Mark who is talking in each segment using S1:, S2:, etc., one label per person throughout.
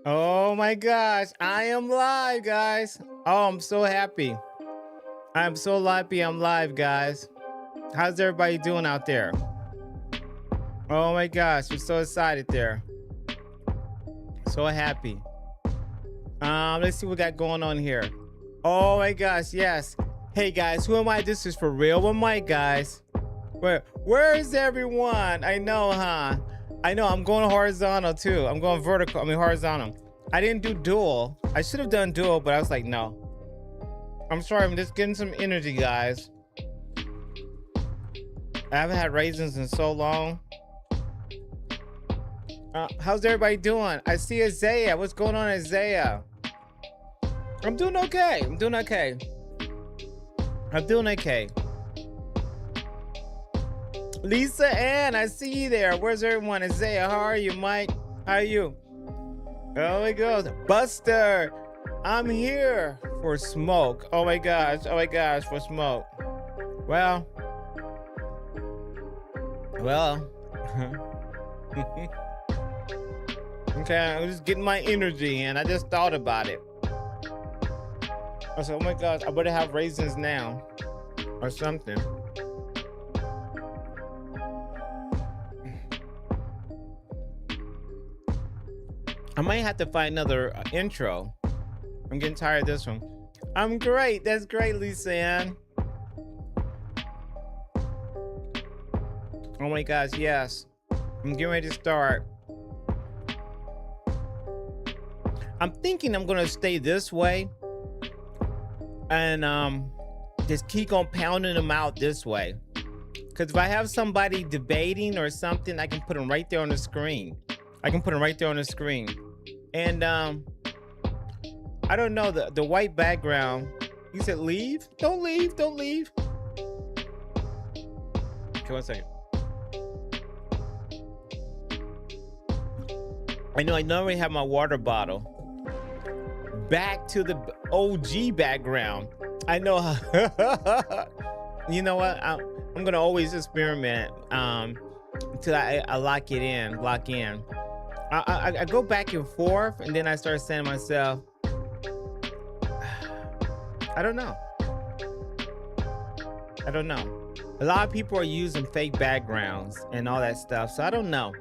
S1: Oh my gosh, I am live, guys. Oh, I'm so happy. I'm so happy I'm live, guys. How's everybody doing out there? Oh my gosh, we're so excited there. So happy. Let's see what we got going on here. Oh my gosh, yes. Hey guys, who am I? This is for real with Mike, guys. Where is everyone? I know, huh? I know I'm going horizontal too. I'm going vertical. I mean horizontal. I didn't do dual. I should have done dual, but I was like, no. I'm sorry. I'm just getting some energy, guys. I haven't had raisins in so long. How's everybody doing? I see Isaiah. What's going on, Isaiah? I'm doing okay. I'm doing okay. I'm doing okay. Lisa Ann, I see you there. Where's everyone? Isaiah, how are you? Mike, how are you? Oh, it goes. Buster, I'm here for smoke. Oh my gosh. Oh my gosh, for smoke. Well. Okay, I'm just getting my energy in. I just thought about it. I said, oh my gosh, I better have raisins now or something. I might have to find another intro. I'm getting tired of this one. I'm great. That's great, Lisa Ann. Oh my gosh, yes. I'm getting ready to start. I'm thinking I'm gonna stay this way and just keep on pounding them out this way. Because if I have somebody debating or something, I can put them right there on the screen. And I don't know, the white background. You said leave? Don't leave. Okay, 1 second. I know I normally have my water bottle. Back to the OG background. I know. You know what? I'm gonna always experiment until I lock in. I go back and forth, and then I start saying to myself, I don't know. A lot of people are using fake backgrounds and all that stuff, so I don't know.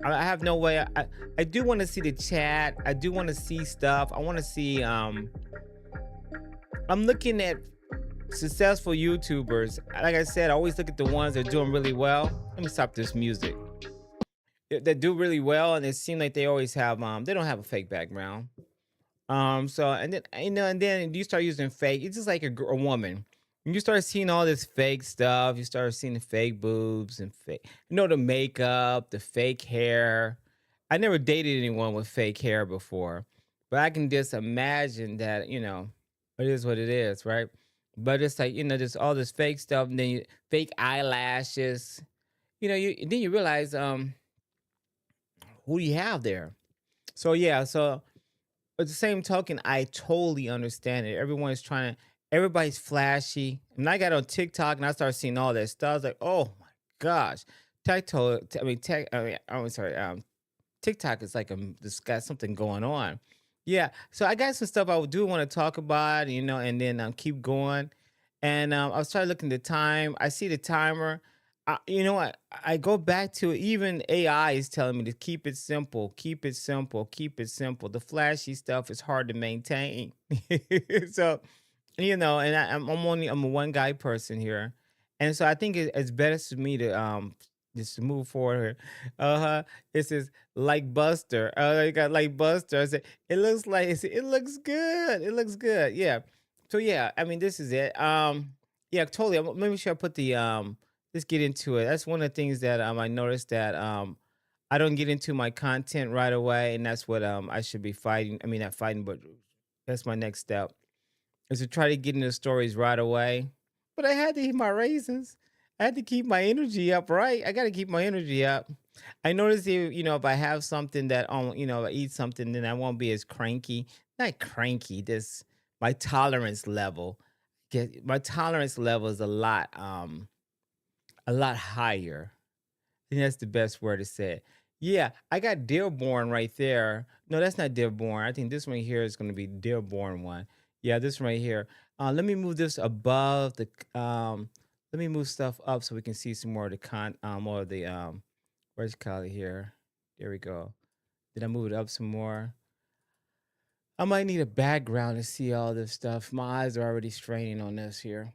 S1: I have no way. I do want to see the chat. I do want to see stuff. I want to see. I'm looking at successful YouTubers. Like I said, I always look at the ones that are doing really well. Let me stop this music. That do really well, and it seems like they always have. They don't have a fake background. So and then and then you start using fake. It's just like a woman. When you start seeing all this fake stuff, you start seeing the fake boobs and fake, the makeup, the fake hair. I never dated anyone with fake hair before, but I can just imagine that, it is what it is, right? But it's like, just all this fake stuff, and then fake eyelashes. Then you realize who do you have there? So yeah, so but the same token, I totally understand it. Everybody's flashy. And I got on TikTok and I started seeing all that stuff. I was like, oh my gosh. I'm sorry. TikTok is like this got something going on. Yeah. So I got some stuff I do want to talk about, and then keep going. And I was trying to look at the time. I see the timer. You know what? I go back to even AI is telling me to keep it simple, keep it simple, keep it simple. The flashy stuff is hard to maintain. So, and I'm a one guy person here, and so I think it's better for me to just move forward here. It says like Buster. I got like Buster. I said it looks like it looks good. It looks good. Yeah. So yeah, I mean this is it. Yeah, totally. Maybe should I put the let's get into it. That's one of the things that I noticed that I don't get into my content right away, and that's what I should be fighting. I mean not fighting, but that's my next step is to try to get into stories right away. But I had to eat my raisins. I had to keep my energy up, right? I got to keep my energy up. I notice if I have something that if I eat something, then I won't be as cranky. Not cranky. This my tolerance level. My tolerance level is a lot higher. I think that's the best word to say it. Yeah, I got Dearborn right there. No, that's not Dearborn. I think this one here is going to be Dearborn one. Yeah, this one right here. Let me move this above the. Let me move stuff up so we can see some more of the more of the where's it called here? There we go. Did I move it up some more? I might need a background to see all this stuff. My eyes are already straining on this here.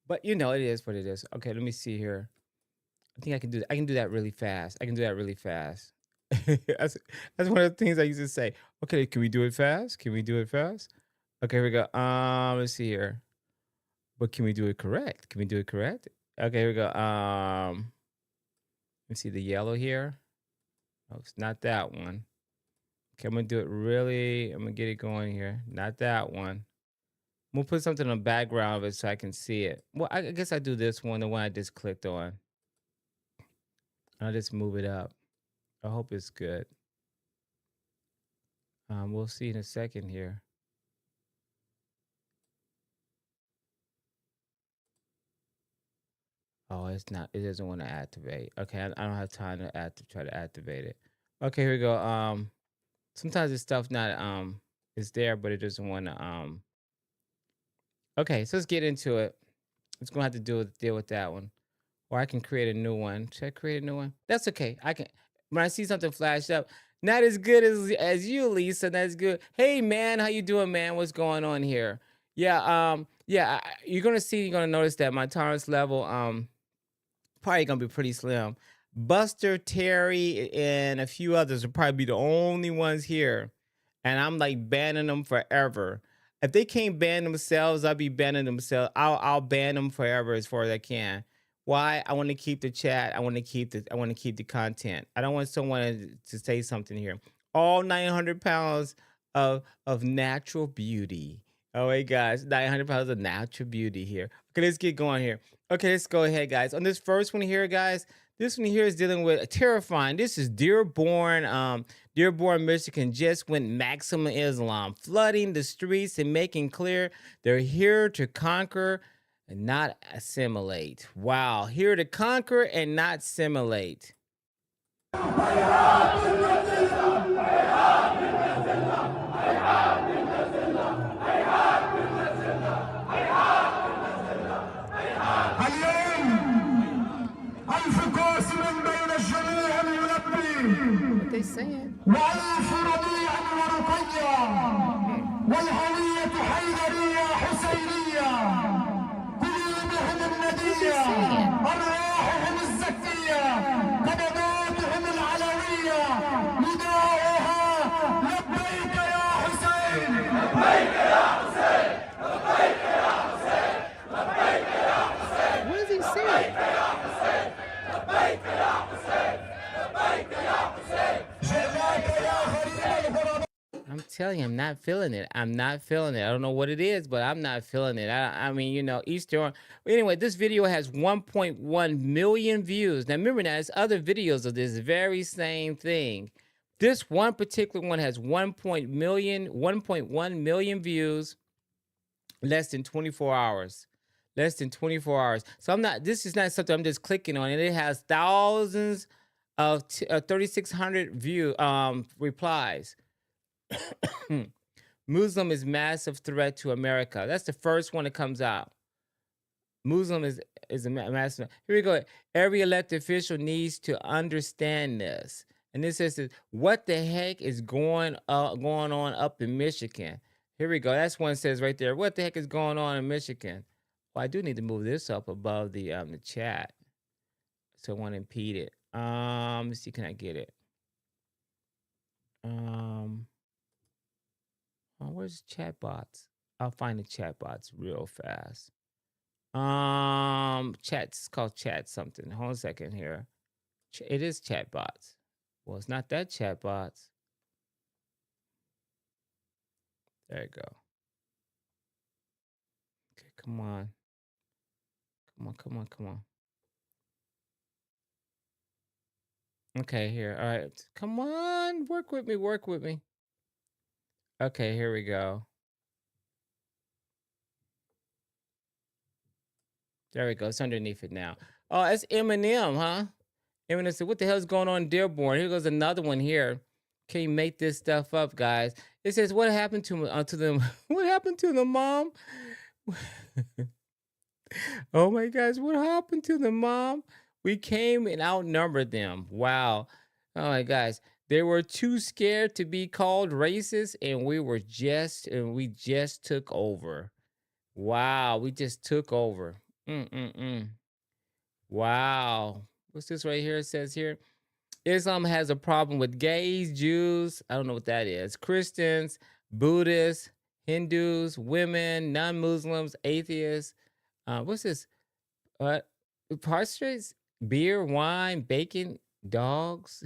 S1: But you know, it is what it is. Okay, let me see here. I think I can do that. I can do that really fast. I can do that really fast. that's that's one of the things I used to say. Okay, can we do it fast? Can we do it fast? Okay, here we go. Let's see here. But can we do it correct? Can we do it correct? Okay, here we go. Let's see the yellow here. Oh, it's not that one. Okay, I'm gonna do it really. I'm gonna get it going here. Not that one. I'm gonna put something on the background of it so I can see it. Well, I guess I do this one, the one I just clicked on. I'll just move it up. I hope it's good. We'll see in a second here. Oh, it's not. It doesn't want to activate. Okay, I don't have time to try to activate it. Okay, here we go. Sometimes this stuff not is there, but it doesn't want to Okay, so let's get into it. It's gonna have to deal with that one, or I can create a new one. Should I create a new one? That's okay. I can. When I see something flash up, not as good as you, Lisa. That's good. Hey, man, how you doing, man? What's going on here? Yeah, yeah. You're gonna see. You're gonna notice that my tolerance level, probably gonna be pretty slim. Buster, Terry, and a few others will probably be the only ones here, and I'm like banning them forever. If they can't ban themselves, I'll be banning themselves. I'll ban them forever as far as I can. Why? I want to keep the chat. I want to keep the content. I don't want someone to say something here. All 900 pounds of natural beauty. Oh wait, guys, 900 pounds of natural beauty here. Okay, let's get going here. Okay, let's go ahead, guys. On this first one here, guys, this one here is dealing with a terrifying. This is Dearborn, Dearborn, Michigan. Just went maximum Islam, flooding the streets and making clear they're here to conquer and not assimilate. Wow, here to conquer and not assimilate. What they saying? What is he saying? I'm telling you, I'm not feeling it. I'm not feeling it. I don't know what it is, but I'm not feeling it. I mean, you know, Easter. Anyway, this video has 1.1 million views. Now, remember, now, there's other videos of this very same thing. This one particular one has 1.1 million views, less than 24 hours. Less than 24 hours. So I'm not, this is not something I'm just clicking on. And it has thousands of 3,600 replies. Muslim is massive threat to America. That's the first one that comes out. Muslim is a massive. Here we go. Every elected official needs to understand this. And this says, what the heck is going on up in Michigan? Here we go. That's one that says right there. What the heck is going on in Michigan? Well, I do need to move this up above the chat, so I won't impede it. Let's see, can I get it? Oh, where's chat bots? I'll find the chat bots real fast. It's called chat something. Hold on a second here. It is chat bots. Well, it's not that chat bots. There you go. Okay, come on. Come on. Okay, here. All right. Come on. Work with me. Okay, here we go. There we go. It's underneath it now. Oh, it's Eminem, huh? And when I said, "What the hell's going on in Dearborn?" Here goes another one here. Can you make this stuff up, guys? It says, "What happened to them? What happened to the mom? Oh my gosh, what happened to the mom? We came and outnumbered them. Wow. Oh my gosh. They were too scared to be called racist, and we just took over. Wow, we just took over. Mm-mm-mm. Wow. What's this right here? It says here Islam has a problem with gays, Jews, I don't know what that is, Christians, Buddhists, Hindus, women, non Muslims, atheists. What's this? Uh, Prostrates, beer, wine, bacon, dogs.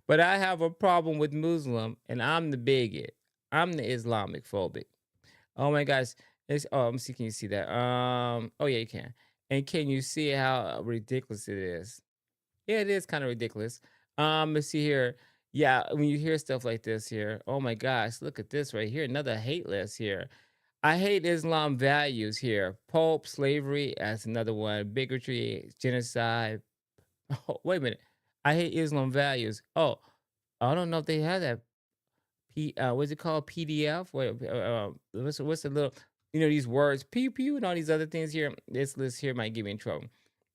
S1: But I have a problem with Muslim, and I'm the bigot. I'm the Islamic phobic. Oh my gosh. Let me see. Can you see that? Oh yeah, you can. And can you see how ridiculous it is? Yeah, it is kind of ridiculous. Let's see here. Yeah, when you hear stuff like this here, oh my gosh, look at this right here. Another hate list here. I hate Islam values here. Pope, slavery, that's another one. Bigotry, genocide. Oh, wait a minute. I hate Islam values. Oh, I don't know if they have that. What's it called? PDF? What's the little, these words, pew pew, and all these other things here. This list here might get me in trouble.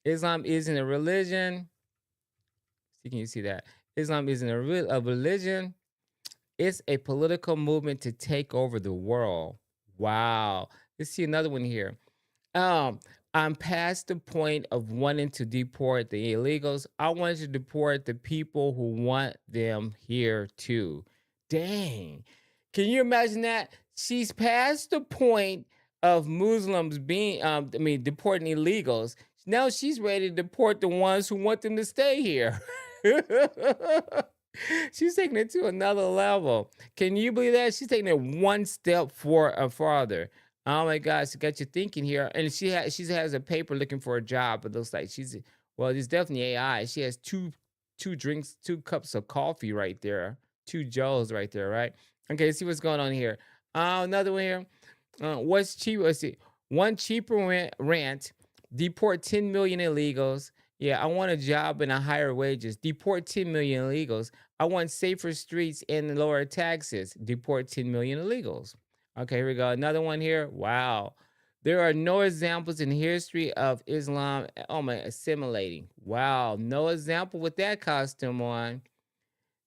S1: Islam isn't a religion. See, can you see that? Islam isn't a religion. It's a political movement to take over the world. Wow. Let's see another one here. Um, I'm past the point of wanting to deport the illegals. I want to deport the people who want them here too. Dang. Can you imagine that? She's past the point of Muslims being, deporting illegals. Now she's ready to deport the ones who want them to stay here. She's taking it to another level. Can you believe that? She's taking it one step farther. Oh my gosh, it got you thinking here. And she has a paper looking for a job. It looks like it's definitely AI. She has two drinks, 2 cups of coffee right there, 2 Joes right there, right? Okay, let's see what's going on here. Another one here. What's cheap? Let's see. One cheaper rant. Deport 10 million illegals. Yeah, I want a job and a higher wages. Deport 10 million illegals. I want safer streets and lower taxes. Deport 10 million illegals. Okay, here we go. Another one here. Wow. There are no examples in history of Islam, oh my, assimilating. Wow. No example with that costume on.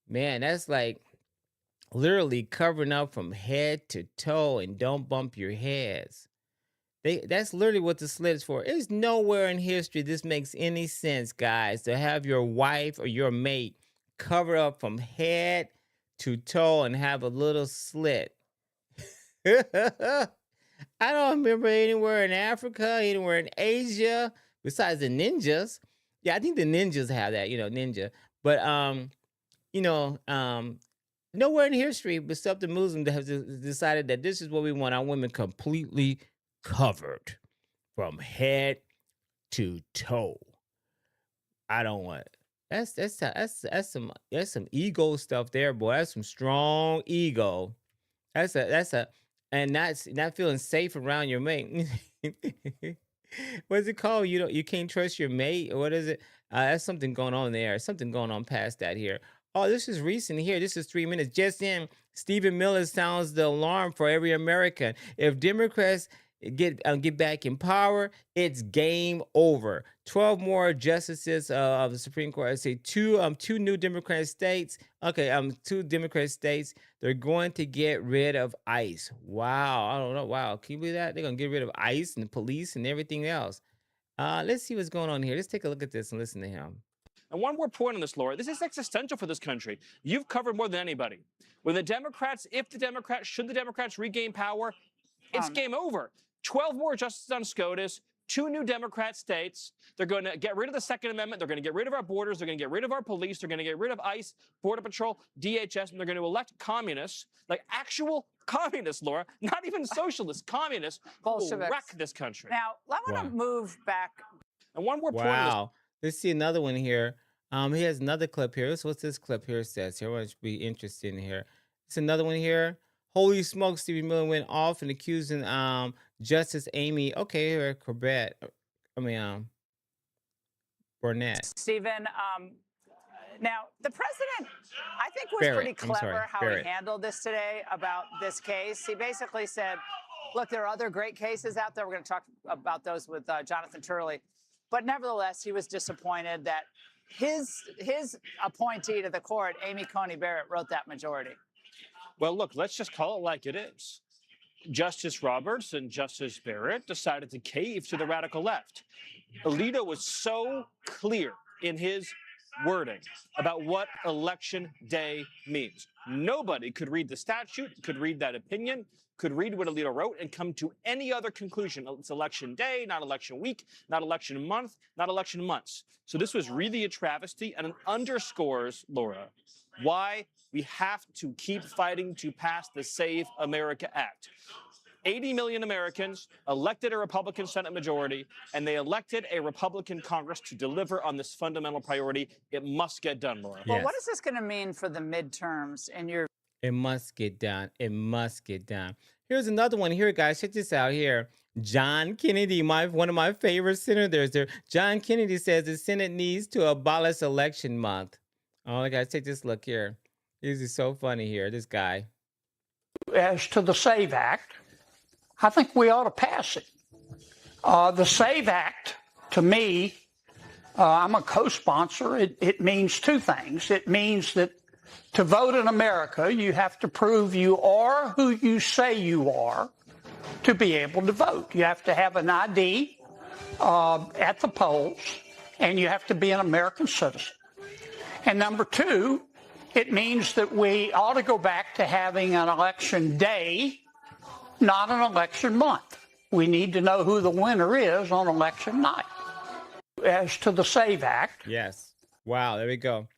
S1: Man, that's like literally covering up from head to toe and don't bump your heads. That's literally what the slit is for. There's nowhere in history this makes any sense, guys, to have your wife or your mate cover up from head to toe and have a little slit. I don't remember anywhere in Africa, anywhere in Asia, besides the ninjas. Yeah, I think the ninjas have that, ninja. But you know, um, nowhere in history except the Muslim that has decided that this is what we want our women completely covered from head to toe. I don't want it. That's some ego stuff there, boy. That's some strong ego. That's a and not feeling safe around your mate. What's it called? You can't trust your mate, or what is it? That's something going on there. Something going on past that here. Oh, this is recent here. This is 3 minutes. Just in, Stephen Miller sounds the alarm for every American. If Democrats get back in power, it's game over. 12 more justices of the Supreme Court. I say two new Democrat states. Okay, 2 Democrat states. They're going to get rid of ICE. Wow, I don't know. Wow, can you believe that? They're gonna get rid of ICE and police and everything else. Let's see what's going on here. Let's take a look at this and listen to him.
S2: And one more point on this, Laura. This is existential for this country. You've covered more than anybody. When the Democrats, should the Democrats regain power, it's game over. 12 more justices on SCOTUS, 2 new Democrat states. They're going to get rid of the Second Amendment. They're going to get rid of our borders. They're going to get rid of our police. They're going to get rid of ICE, Border Patrol, DHS, and they're going to elect communists, like actual communists, Laura, not even socialists, communists, who will wreck this country.
S3: Now, I want to move back.
S2: And one more point on this.
S1: Wow. Let's see another one here. He has another clip here. What's this clip here says here? I want you to be interested in here. It's another one here. Holy smoke, Stephen Miller went off and accusing Justice Amy. Okay, here, Corbett. I mean, Burnett.
S3: Stephen, now the president, I think, was
S1: Barrett.
S3: pretty
S1: I'm sorry,
S3: clever how
S1: Barrett.
S3: he handled this today about this case. He basically said, look, there are other great cases out there. We're going to talk about those with Jonathan Turley. But nevertheless, he was disappointed that his appointee to the court, Amy Coney Barrett, wrote that majority.
S2: Well, look, let's just call it like it is. Justice Roberts and Justice Barrett decided to cave to the radical left. Alito was so clear in his wording about what election day means. Nobody could read the statute, could read that opinion, could read what Alito wrote and come to any other conclusion. It's election day, not election week, not election month, not election months. So this was really a travesty, and it underscores, Laura, why we have to keep fighting to pass the Save America Act. 80 million Americans elected a Republican Senate majority, and they elected a Republican Congress to deliver on this fundamental priority. It must get done, Laura.
S3: Well, what is this going to mean for the midterms in your
S1: It must get done. It must get done. Here's another one here, guys. Check this out here. John Kennedy, one of my favorite senators there. John Kennedy says the Senate needs to abolish election month. Oh, guys, take this look here. This is so funny here, this guy.
S4: As to the SAVE Act, I think we ought to pass it. The SAVE Act, to me, I'm a co-sponsor. It means two things. It means that to vote in America, you have to prove you are who you say you are to be able to vote. You have to have an ID at the polls, and you have to be an American citizen. And number two, it means that we ought to go back to having an election day, not an election month. We need to know who the winner is on election night. As to the SAVE Act.
S1: Yes. Wow, there we go.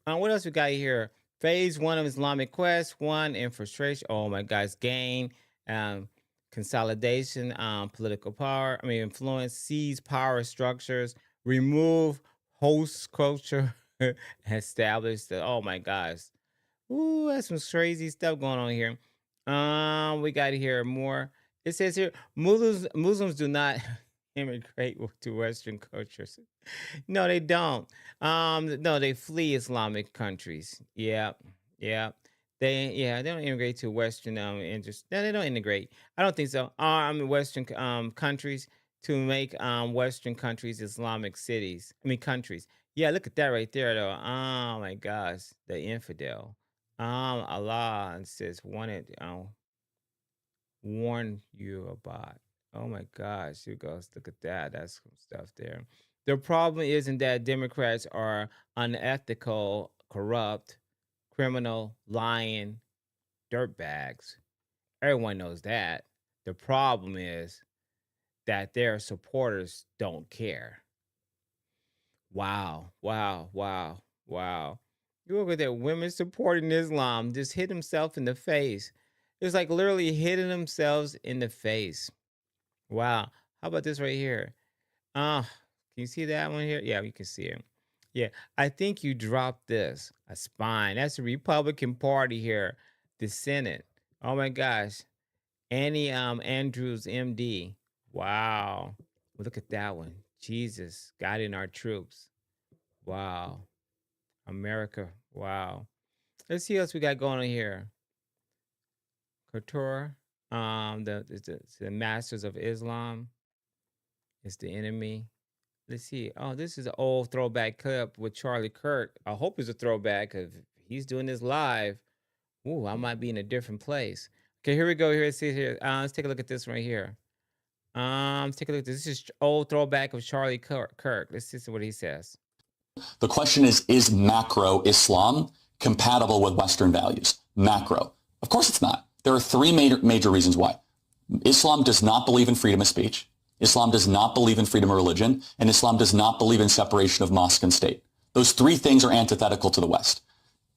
S1: What else we got here? Phase 1 of Islamic Quest, 1, infiltration. Oh my gosh, gain, consolidation, political power. Influence, seize power structures, remove host culture, establish the. Oh my gosh, ooh, that's some crazy stuff going on here. We got here more. It says here, Muslims do not immigrate to Western cultures. No, they don't. No, they flee Islamic countries. Yeah. They don't immigrate to Western interest. No, they don't integrate. I don't think so. Western countries to make Western countries Islamic cities. Countries. Yeah, look at that right there, though. Oh my gosh, the infidel. Allah says warn you about. Oh my gosh, you guys, look at that. That's some stuff there. The problem isn't that Democrats are unethical, corrupt, criminal, lying, dirtbags. Everyone knows that. The problem is that their supporters don't care. Wow. You look at that, women supporting Islam just hit himself in the face. It's like literally hitting themselves in the face. Wow. How about this right here? Can you see that one here? Yeah, you can see it. Yeah, I think you dropped this. A spine. That's the Republican Party here. The Senate. Oh my gosh. Annie Andrews, MD. Wow. Look at that one. Jesus, guiding our troops. Wow. America. Wow. Let's see what else we got going on here. Couture. The Masters of Islam is the enemy. Let's see. Oh, this is an old throwback clip with Charlie Kirk. I hope it's a throwback because he's doing this live. Ooh, I might be in a different place. Okay, here we go. Here, let's see here. Let's take a look at this right here. Let's take a look at this. This is old throwback of Charlie Kirk. Let's see what he says.
S5: The question is macro Islam compatible with Western values? Macro. Of course it's not. There are three major reasons why. Islam does not believe in freedom of speech. Islam does not believe in freedom of religion. And Islam does not believe in separation of mosque and state. Those three things are antithetical to the West.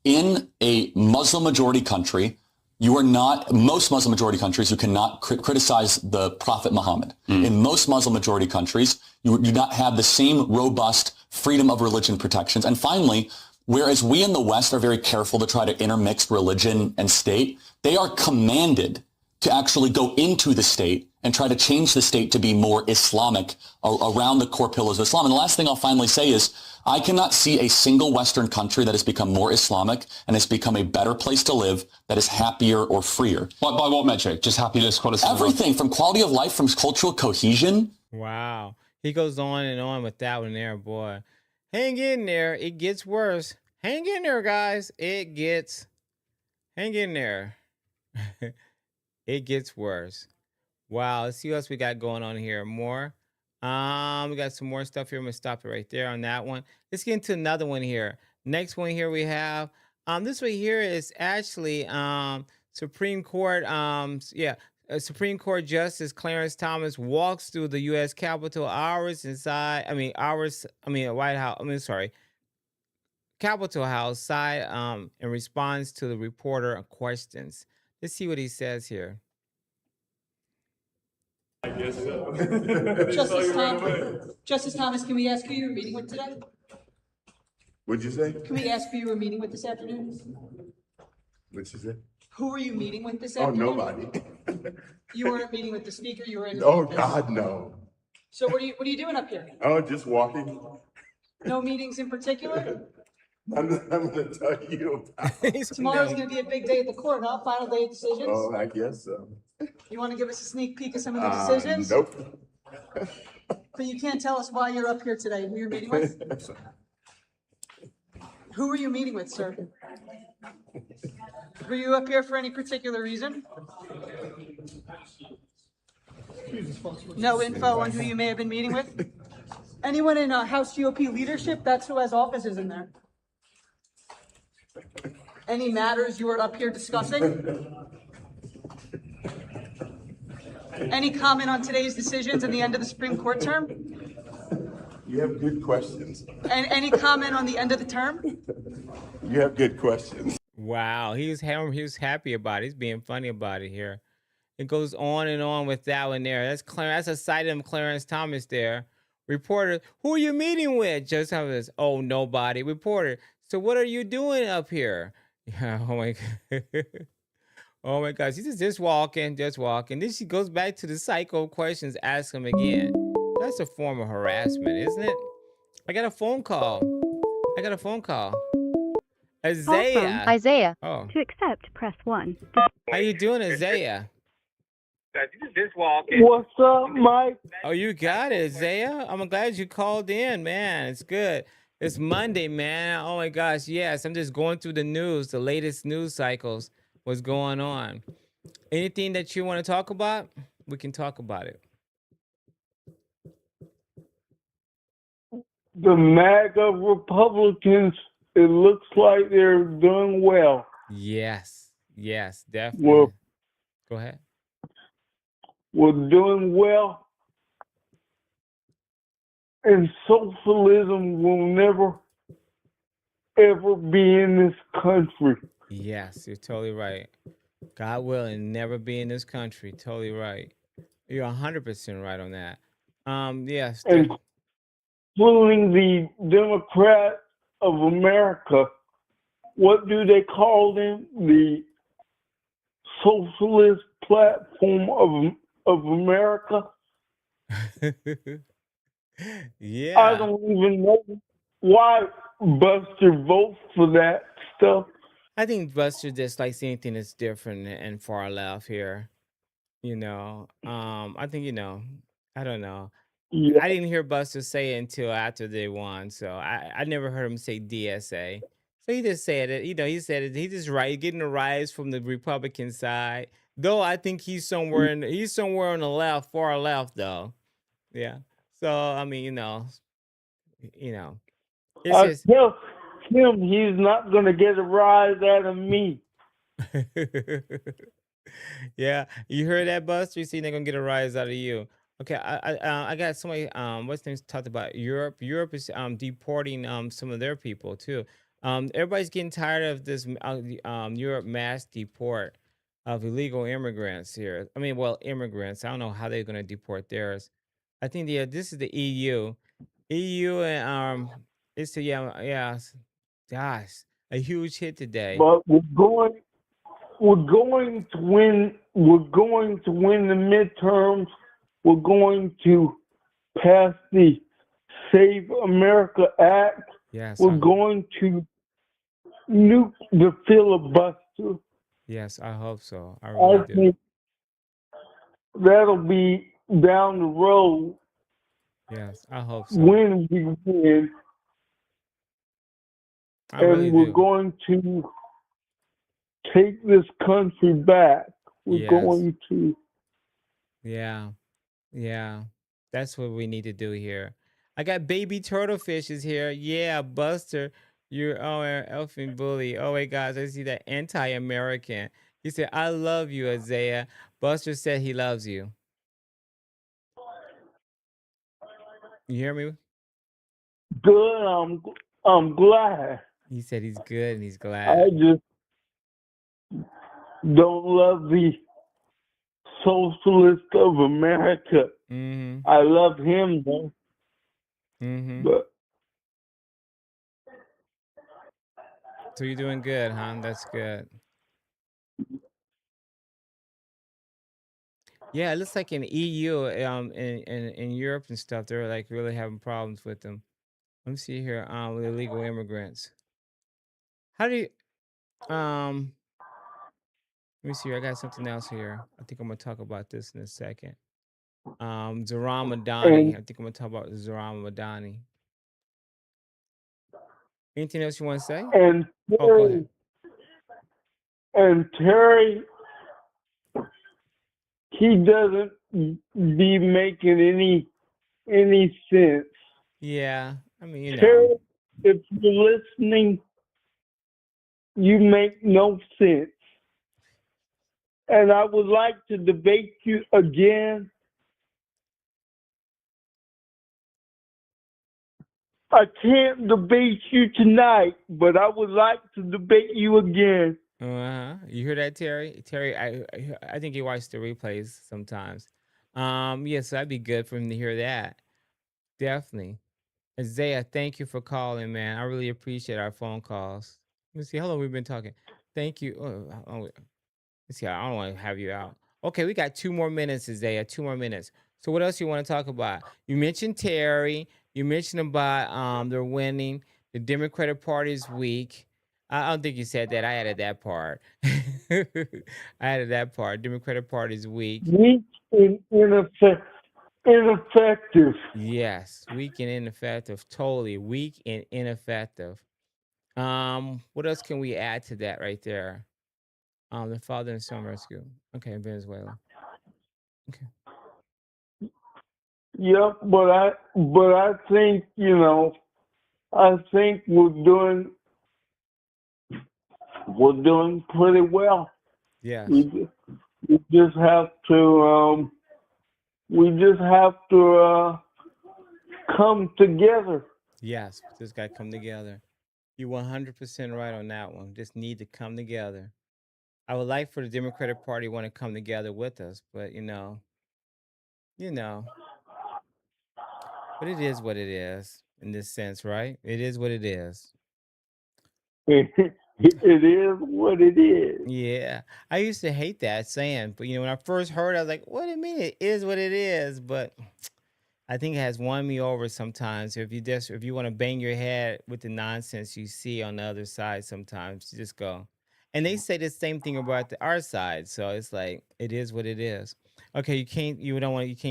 S5: In a Muslim majority country, most Muslim majority countries, you cannot criticize the Prophet Muhammad. In most Muslim majority countries, you do not have the same robust freedom of religion protections. And finally, whereas we in the West are very careful to try to intermix religion and state, they are commanded to actually go into the state and try to change the state to be more Islamic around the core pillars of Islam. And the last thing I'll finally say is I cannot see a single Western country that has become more Islamic and has become a better place to live that is happier or freer.
S6: By what metric? Just happiness, quality?
S5: Everything from quality of life, from cultural cohesion.
S1: Wow. He goes on and on with that one there, boy. Hang in there. It gets worse. Hang in there, guys. Hang in there. It gets worse. Wow. Let's see what else we got going on here. More. We got some more stuff here. I'm gonna stop it right there on that one. Let's get into another one here. Next one here we have. This one here is actually Supreme Court. Supreme Court Justice Clarence Thomas walks through the U.S. Capitol White House. Capitol House side in response to the reporter questions. Let's see what he says here.
S7: I guess so.
S8: Justice Thomas, can we ask who you were meeting with today?
S7: What'd you say?
S8: Can we ask who you were meeting with this afternoon?
S7: What'd you say?
S8: Who were you meeting with this
S7: Oh,
S8: afternoon?
S7: nobody.
S8: You weren't meeting with the speaker, you were in the
S7: Oh,
S8: office.
S7: God, no.
S8: So what are you doing up here?
S7: Oh, just walking.
S8: No meetings in particular?
S7: I'm gonna tell you about.
S8: Tomorrow's gonna be a big day at the court, huh? Final day of decisions?
S7: Oh, I guess so.
S8: You wanna give us a sneak peek of some of the decisions?
S7: Nope.
S8: But you can't tell us why you're up here today, who you're meeting with? Who were you meeting with, sir? Were you up here for any particular reason? No info on who you may have been meeting with? Anyone in House GOP leadership? That's who has offices in there. Any matters you were up here discussing? Any comment on today's decisions and the end of the Supreme Court term?
S7: You have good questions.
S8: And any comment on the end of the term?
S7: You have good questions.
S1: Wow, he was happy about it. He's being funny about it here. It goes on and on with that one there. That's a side of Clarence Thomas there. Reporter, who are you meeting with? Just Thomas, oh, nobody. Reporter, so what are you doing up here? Yeah, oh my God. Oh my gosh, he's just walking. Then she goes back to the psycho questions, ask him again. That's a form of harassment, isn't it? I got a phone call. Isaiah.
S9: Isaiah.
S1: Oh.
S9: To accept, press 1.
S1: How you doing, Isaiah?
S10: Just walking.
S4: What's up, Mike?
S1: Oh, you got it, Isaiah. I'm glad you called in, man. It's good. It's Monday, man. Oh my gosh, yes. I'm just going through the news, the latest news cycles. What's going on? Anything that you want to talk about? We can talk about it.
S11: The MAGA Republicans, it looks like they're doing well.
S1: Yes, definitely. Go ahead.
S11: We're doing well. And socialism will never, ever be in this country.
S1: Yes, you're totally right. God willing, never be in this country. Totally right. You're 100% right on that. Yes.
S11: Including the Democrats of America. What do they call them? The Socialist Platform of America?
S1: Yeah.
S11: I don't even know why Buster votes for that stuff.
S1: I think Buster just likes anything that's different and far left here. I think, I don't know.
S11: Yeah.
S1: I didn't hear Buster say it until after they won. So I never heard him say DSA. So he just said it. He said it. He just getting a rise from the Republican side. Though I think he's somewhere on the left, far left though. Yeah. So I mean, it's
S11: I
S1: just
S11: tell him he's not going to get a rise out of me.
S1: yeah. You heard that, Buster? You see, they're gonna get a rise out of you. Okay, I got somebody. What's name talked about Europe. Europe is deporting some of their people too. Everybody's getting tired of this Europe mass deport of illegal immigrants here. I mean, well, immigrants. I don't know how they're going to deport theirs. I think this is the EU. EU and gosh, a huge hit today.
S11: But we're going we're going to win. We're going to win the midterms. We're going to pass the Save America Act.
S1: Yes.
S11: We're going to nuke the filibuster.
S1: Yes, I hope so. I
S11: I
S1: really do.
S11: think that'll be down the road
S1: Yes, I hope so.
S11: when we win.
S1: I really
S11: And we're
S1: do.
S11: going to take this country back. We're
S1: Yes.
S11: going to.
S1: Yeah. Yeah. That's what we need to do here. I got baby turtle fishes here. Yeah, Buster. You're elfin bully. Oh my gosh, I see that anti-American. He said, I love you, Isaiah. Buster said he loves you. You hear me?
S11: Good. I'm glad.
S1: He said he's good and he's
S11: I
S1: glad.
S11: just don't love the socialist of America.
S1: Mm-hmm.
S11: I love him though.
S1: Mm-hmm.
S11: But
S1: So you're doing good, huh? That's good. Yeah, it looks like in EU, in Europe and stuff, they're like really having problems with them. Let me see here, with illegal immigrants. How do you, let me see here. I got something else here. I think I'm gonna talk about this in a second. Zoran Madani.
S11: and
S1: I think I'm gonna talk about Zoran Madani. Anything else you want to say?
S11: and
S1: Oh, go ahead.
S11: Terry, he doesn't be making any sense.
S1: Yeah, I mean, you
S11: Terry,
S1: know.
S11: if you're listening, you make no sense. And I would like to debate you again. I can't debate you tonight, but I would like to debate you again.
S1: Uh-huh. You hear that, Terry? Terry, I think he watched the replays sometimes. Yes, that'd be good for him to hear that. Definitely. Isaiah, thank you for calling, man. I really appreciate our phone calls. Let me see how long we've been talking. Thank you. Let's see. I don't want to have you out. Okay, we got 2 more minutes, Isaiah. 2 more minutes. So what else you want to talk about? You mentioned Terry. You mentioned about they're winning. The Democratic Party is weak. I don't think you said that. I added that part. I added that part. Democratic Party is weak.
S11: Weak and ineffective.
S1: Yes, weak and ineffective. Totally weak and ineffective. What else can we add to that right there? The father and son rescue. Okay, Venezuela. Okay.
S11: Yep, but I think I think we're doing pretty well.
S1: Yes.
S11: We just have to come together.
S1: Yes, just got to come together. You're 100% right on that one. Just need to come together. I would like for the Democratic Party want to come together with us, but you know, but it is what it is in this sense, right? It is what it is.
S11: It is what it is.
S1: Yeah, I used to hate that saying, but when I first heard it, I was like, "What do you mean? It is what it is." But I think it has won me over sometimes. If you want to bang your head with the nonsense you see on the other side, sometimes you just go. And they say the same thing about our side, so it's like it is what it is. Okay, you can't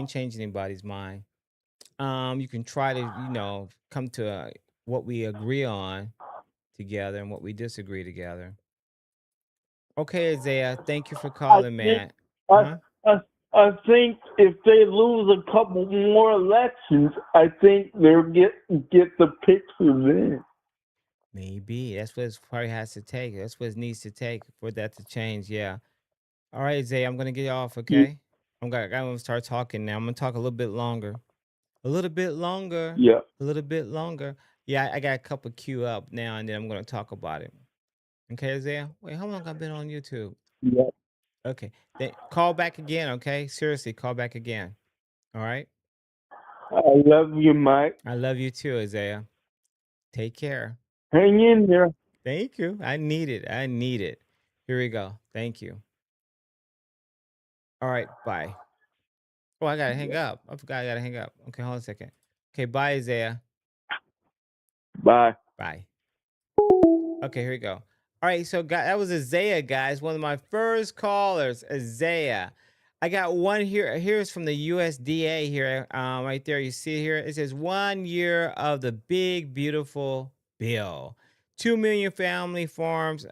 S1: change anybody's mind. You can try to come to what we agree on together and what we disagree together. Okay, Isaiah, thank you for
S11: I
S1: calling,
S11: think
S1: man.
S11: I,
S1: Huh?
S11: I think if they lose a couple more elections, I think they'll get the picture then.
S1: Maybe that's what it probably has to take. That's what it needs to take for that to change. Yeah. All right, Zay, I'm gonna get off. Okay. I'm gonna start talking now. I'm gonna talk a little bit longer. A little bit longer.
S11: Yeah.
S1: A little bit longer. Yeah, I got a couple queue up now, and then I'm gonna talk about it. Okay, Isaiah. Wait, how long I've been on YouTube?
S11: Yeah.
S1: Okay. Then call back again. Okay. Seriously, call back again. All right.
S11: I love you, Mike.
S1: I love you too, Isaiah. Take care.
S11: Hang in there.
S1: Thank you. I need it. I need it. Here we go. Thank you. All right, bye. Oh, I gotta hang up. I forgot I gotta hang up. Okay, hold on a second. Okay, bye, Isaiah.
S11: Bye.
S1: Bye. Okay, here we go. All right, so that was Isaiah, guys. One of my first callers, Isaiah. I got one here. Here's from the USDA here, right there. You see here. It says 1 year of the big beautiful bill. 2 million family farms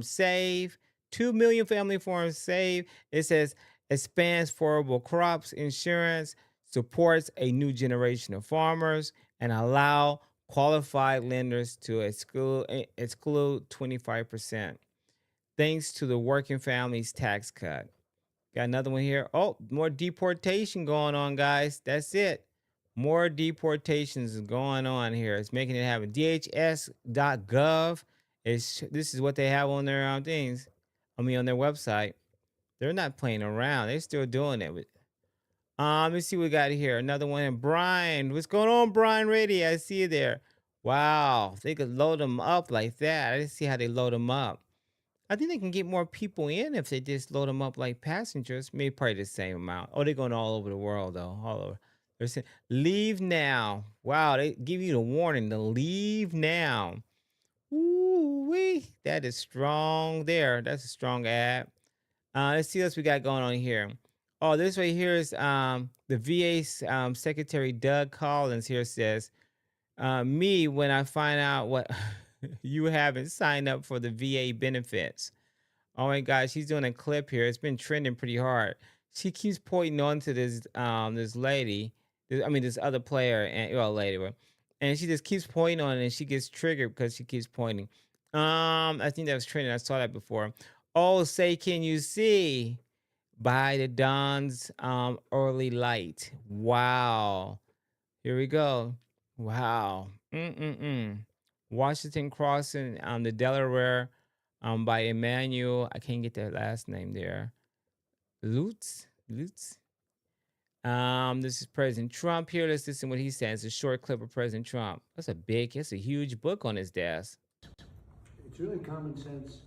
S1: save. 2 million family farms save. It says expands affordable crops insurance, supports a new generation of farmers, and allow qualified lenders to exclude 25%. Thanks to the working families tax cut. Got another one here. Oh, more deportation going on, guys. That's it. More deportations is going on here. It's making it happen. DHS.gov this is what they have on their things. On their website. They're not playing around. They're still doing it. Let's see what we got here. Another one. And Brian, what's going on, Brian Rady? I see you there. Wow, they could load them up like that. I didn't see how they load them up. I think they can get more people in if they just load them up like passengers. Maybe probably the same amount. Oh, they're going all over the world though. All over. They're saying leave now. Wow, they give you the warning to leave now. Ooh wee, that is strong there. That's a strong ad. Let's see what else we got going on here. Oh, this right here is the VA Secretary Doug Collins here says, me when I find out what you haven't signed up for the VA benefits. Oh my gosh, she's doing a clip here. It's been trending pretty hard. She keeps pointing on to this lady. This other player and lady, and she just keeps pointing on it, and she gets triggered because she keeps pointing. I think that was trending. I saw that before. Oh, say, can you see? By the dawn's early light. Wow. Here we go. Wow. Washington Crossing the Delaware by Emmanuel. I can't get that last name there. Lutz. This is President Trump here. Let's listen to what he says. A short clip of President Trump. That's a huge book on his desk.
S9: It's really common sense.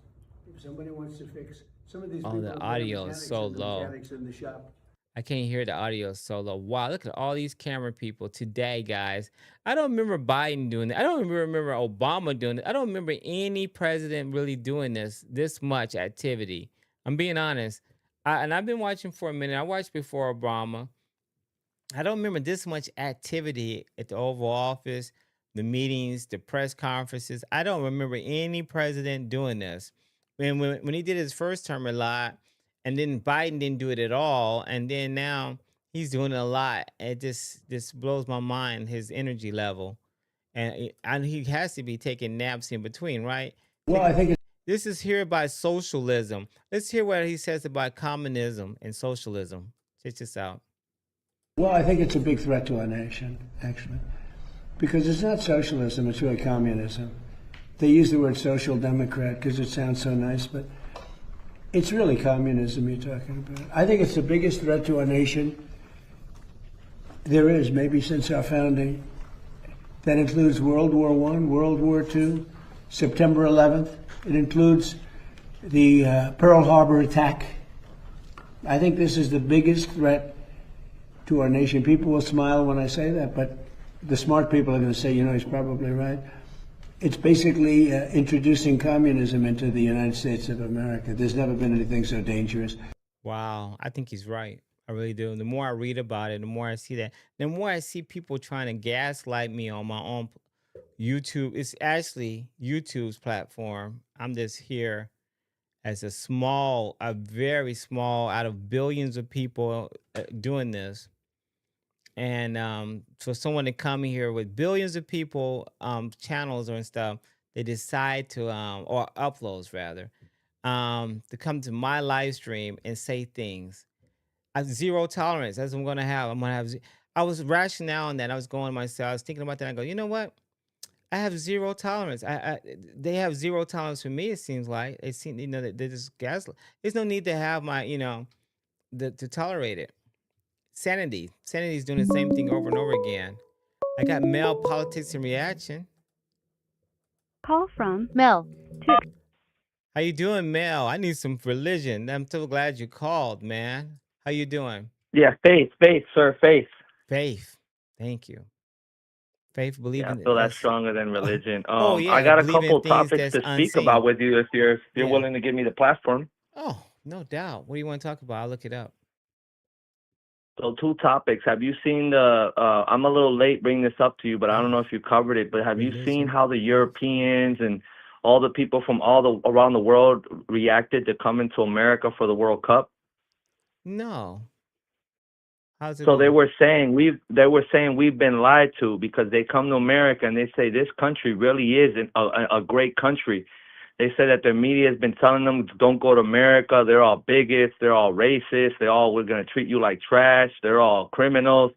S9: If somebody wants to fix some of these
S1: Oh,
S9: people,
S1: the audio is so low.
S9: Mechanics in the shop.
S1: I can't hear the audio so low. Wow, look at all these camera people today, guys. I don't remember Biden doing it. I don't remember Obama doing it. I don't remember any president really doing this much activity. I'm being honest. And I've been watching for a minute. I watched before Obama. I don't remember this much activity at the Oval Office, the meetings, the press conferences. I don't remember any president doing this. When he did his first term a lot, and then Biden didn't do it at all, and then now he's doing it a lot. It just blows my mind, his energy level, and he has to be taking naps in between, right?
S9: Well, I think
S1: This is here about socialism. Let's hear what he says about communism and socialism. Check this out.
S9: Well, I think it's a big threat to our nation, actually, because it's not socialism, it's really communism. They use the word social democrat because it sounds so nice, but it's really communism you're talking about. I think it's the biggest threat to our nation there is, maybe since our founding. That includes World War I, World War II, September 11th. It includes the Pearl Harbor attack. I think this is the biggest threat to our nation. People will smile when I say that, but the smart people are going to say, he's probably right. It's basically introducing communism into the United States of America. There's never been anything so dangerous.
S1: Wow, I think he's right. I really do. The more I read about it, the more I see that. The more I see people trying to gaslight me on my own YouTube. It's actually YouTube's platform. I'm just here as a very small, out of billions of people doing this. And for someone to come here with billions of people, channels and stuff, they decide to, or uploads rather, to come to my live stream and say things. Zero tolerance. That's what I'm gonna have. I was rationale on that. I was going myself. I was thinking about that. I go, you know what? I have zero tolerance. They have zero tolerance for me. It seems like they they just gaslight. There's no need to have my to tolerate it. Sanity is doing the same thing over and over again. I got male politics and reaction.
S12: Call from Mel.
S1: How you doing, Mel? I need some religion. I'm so glad you called, man. How you doing?
S12: Yeah, faith, sir, faith.
S1: Faith. Thank you. Faith,
S12: Yeah, I
S1: believing
S12: feel that's
S1: that's
S12: stronger than religion.
S1: oh
S12: I
S1: yeah,
S12: got a
S1: believing in
S12: couple
S1: things
S12: topics
S1: that's
S12: to speak about
S1: unseen.
S12: with you if you're
S1: Yeah.
S12: willing to give me the platform.
S1: Oh, no doubt. What do you want to talk about? I'll look it up.
S12: So two topics. Have you seen the? I'm a little late bringing this up to you, but I don't know
S1: Faith,
S12: if you covered it. But have you seen
S1: religion,
S12: how the
S1: faith.
S12: Europeans and all the people from around the world reacted to coming to America for the World Cup?
S1: No. How's it
S12: So
S1: going?
S12: they were saying we've been lied to because they come to America and they say this country really is a great country. They said that their media has been telling them don't go to America. They're all bigots. They're all racist. We're gonna treat you like trash. They're all criminals.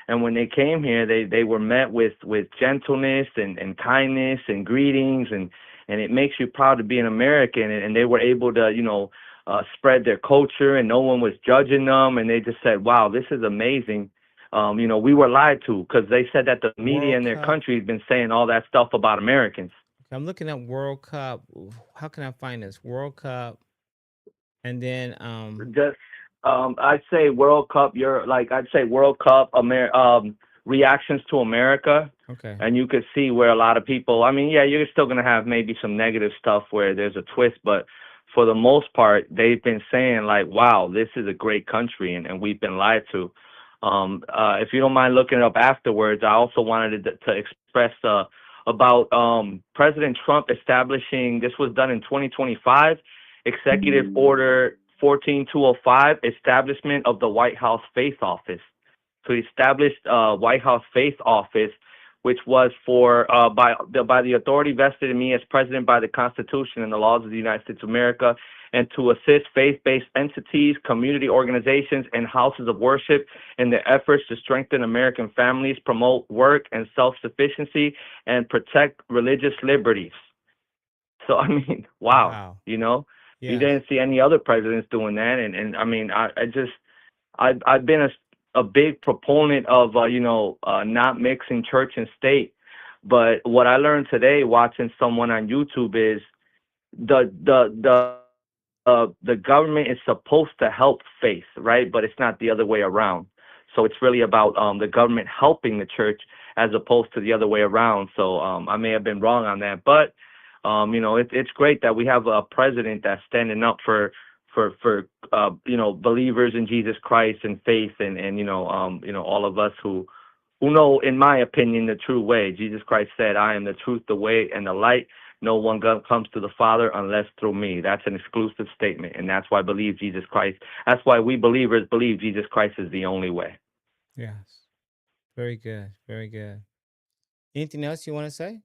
S12: And when they came here, they were met with gentleness and kindness and greetings and it makes you proud to be an American. And they were able to spread their culture and no one was judging them. And they just said, wow, this is amazing. We were lied to because they said that the media
S1: World
S12: in their
S1: Cup.
S12: country has been saying all that stuff about Americans.
S1: I'm looking up World Cup. How can I find this? World Cup. And then
S12: Just I'd say World Cup. I'd say World Cup. Reactions to America,
S1: okay.
S12: and you could see where a lot of people. I mean, yeah, you're still gonna have maybe some negative stuff where there's a twist, but for the most part, they've been saying like, "Wow, this is a great country," and we've been lied to. If you don't mind looking it up afterwards, I also wanted to express about President Trump establishing. This was done in 2025. Executive Order 14205, establishment of the White House Faith Office. So he established White House Faith Office, which was for by the authority vested in me as president by the Constitution and the laws of the United States of America, and to assist faith-based entities, community organizations, and houses of worship in their efforts to strengthen American families, promote work and self-sufficiency, and protect religious liberties. So I mean, wow,
S1: Wow.
S12: you
S1: Yes.
S12: didn't see any other presidents doing that, and I mean, I've been a big proponent of not mixing church and state, but what I learned today watching someone on YouTube is the government is supposed to help faith, right? But it's not the other way around. So it's really about the government helping the church as opposed to the other way around. So I may have been wrong on that, but it's great that we have a president that's standing up for believers in Jesus Christ and faith and all of us who know, in my opinion, the true way. Jesus Christ said, "I am the truth, the way, and the light. No one comes to the Father unless through me." That's an exclusive statement, and that's why I believe Jesus Christ. That's why we believers believe Jesus Christ is the only way.
S1: Yes. Very good. Very good. Anything else you want to say?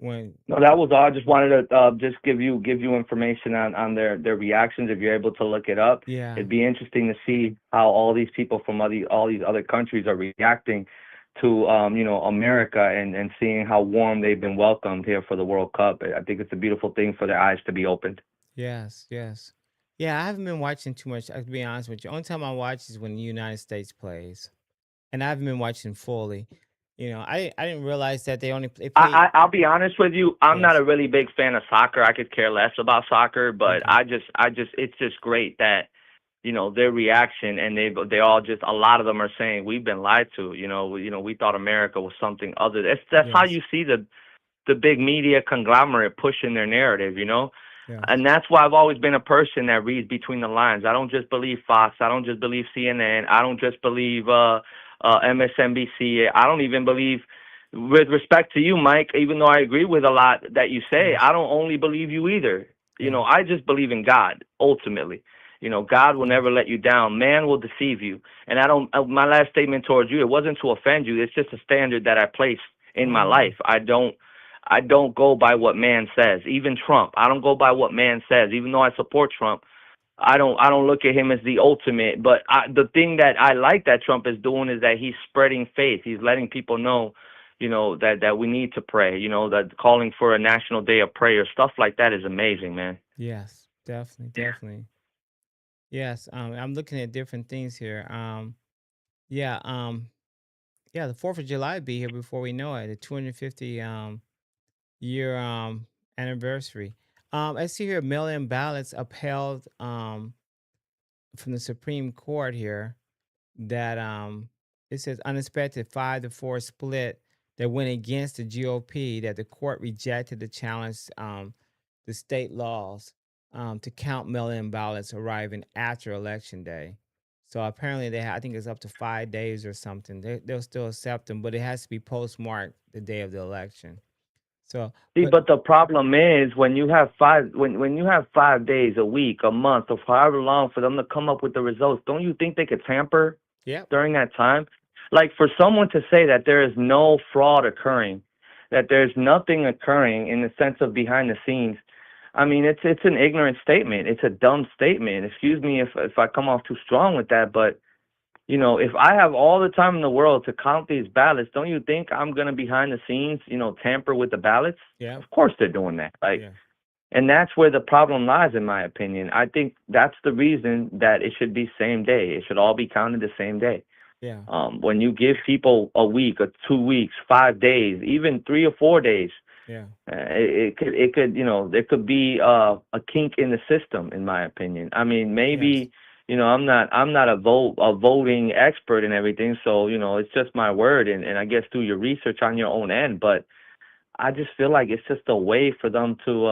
S12: No, that was all. I just wanted to just give you information on their reactions. If you're able to look it up,
S1: Yeah.
S12: it'd be interesting to see how all these people from all these other countries are reacting to America and seeing how warm they've been welcomed here for the World Cup. I think it's a beautiful thing for their eyes to be opened.
S1: Yes. Yes. Yeah, I haven't been watching too much. To be honest with you, only time I watch is when the United States plays, and I haven't been watching fully. I didn't realize that they play.
S12: I'll be honest with you. I'm not
S1: Yes.
S12: a really big fan of soccer. I could care less about soccer, but
S1: Okay.
S12: it's just great that their reaction, and they all just, a lot of them are saying we've been lied to. We thought America was something other. That's how
S1: Yes.
S12: you see the big media conglomerate pushing their narrative.
S1: Yes.
S12: And that's why I've always been a person that reads between the lines. I don't just believe Fox. I don't just believe CNN. I don't just believe MSNBC. I don't even believe, with respect to you, Mike, even though I agree with a lot that you say,
S1: Yes.
S12: I don't only believe you either.
S1: Yeah.
S12: I just believe in God, ultimately. God will
S1: Yes.
S12: never let you down. Man will deceive you. And I don't, my last statement towards you, it wasn't to offend you. It's just a standard that I place in
S1: Oh
S12: my
S1: no.
S12: life. I don't go by what man says. Even Trump, I don't go by what man says. Even though I support Trump, I don't look at him as the ultimate. But the thing that I like that Trump is doing is that he's spreading faith. He's letting people know, that we need to pray. That calling for a national day of prayer, stuff like that is amazing, man.
S1: Yes. Definitely. Definitely. Yes. I'm looking at different things here. Yeah. Yeah. The 4th of July be here before we know it. The 250 year anniversary. I see here mail-in ballots upheld from the Supreme Court here that it says unexpected 5-4 split that went against the GOP, that the court rejected the challenge the state laws to count mail-in ballots arriving after election day. So apparently I think it's up to 5 days or something. They'll still accept them, but it has to be postmarked the day of the election. So,
S12: See,
S1: but
S12: but the problem is when you have when you have 5 days, a week, a month, or however long for them to come up with the results, don't you think they could tamper
S1: yeah,
S12: during that time? Like for someone to say that there is no fraud occurring, that there's nothing occurring in the sense of behind the scenes, I mean, it's an ignorant statement. It's a dumb statement. Excuse me if I come off too strong with that, but you know, if I have all the time in the world to count these ballots, don't you think I'm gonna behind the scenes, tamper with the ballots?
S1: yeah,
S12: Of course they're doing that. Like,
S1: yeah,
S12: and that's where the problem lies, in my opinion. I think that's the reason that it should be same day. It should all be counted the same day.
S1: yeah,
S12: When you give people a week or 2 weeks, 5 days, even 3 or 4 days,
S1: yeah.
S12: it could there could be a kink in the system, in my opinion. I mean,
S1: Yes.
S12: maybe I'm not a voting expert and everything, so it's just my word, and I guess do your research on your own end, but I just feel like it's just a way for them to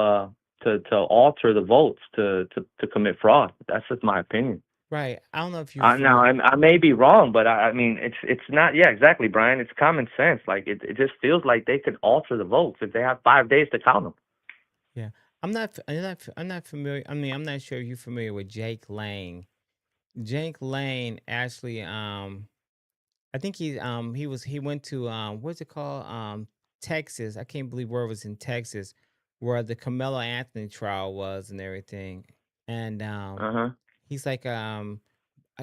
S12: alter the votes to commit fraud. That's just my opinion.
S1: Right. I don't know if you're
S12: Now
S1: familiar.
S12: I may be wrong, but I mean it's not. Yeah, exactly, Brian. It's common sense. Like it just feels like they could alter the votes if they have 5 days to count them.
S1: Yeah. I'm not familiar. I mean, I'm not sure if you're familiar with Jake Lang. Jake Lane actually I think he went to what's it called? Texas. I can't believe where it was in Texas where the Carmelo Anthony trial was and everything. And
S12: Uh huh.
S1: he's like I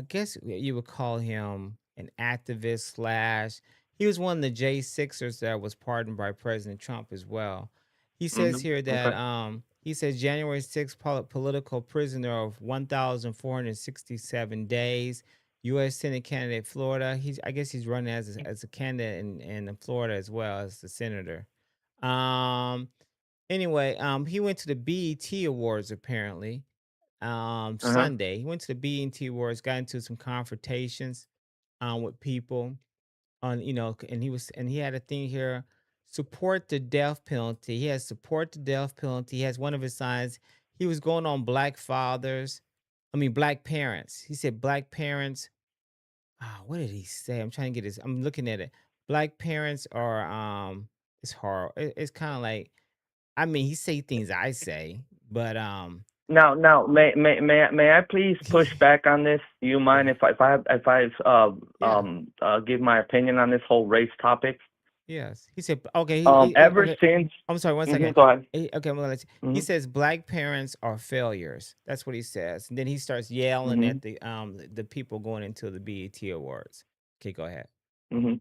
S1: guess you would call him an activist slash. He was one of the J6ers that was pardoned by President Trump as well. He says here that
S12: Okay.
S1: he says January 6th political prisoner of 1,467 days. U.S. Senate candidate Florida. I guess he's running as a candidate in Florida as well as the senator. Um. Anyway, he went to the BET Awards apparently
S12: Uh huh.
S1: Sunday. He went to the BET Awards, got into some confrontations with people on, and he had a thing here, support the death penalty. He has support the death penalty. He has one of his signs. He was going on black fathers, I mean black parents. He said black parents. What did he say? I'm trying to get this. I'm looking at it. Black parents are it's hard. It's kind of like, I mean, he say things I say, but
S12: Now, may I please push back on this? Do you mind
S1: yeah. Yeah.
S12: if I give my opinion on this whole race topic?
S1: Yes. He said, okay,
S12: Ever
S1: okay.
S12: since.
S1: I'm sorry, one
S12: Mhm,
S1: second.
S12: go ahead.
S1: Okay, I'm gonna let you. He
S12: Hmm.
S1: says black parents are failures. That's what he says. And then he starts yelling
S12: Hmm.
S1: at the people going into the BET Awards. Okay, go ahead.
S12: Hmm.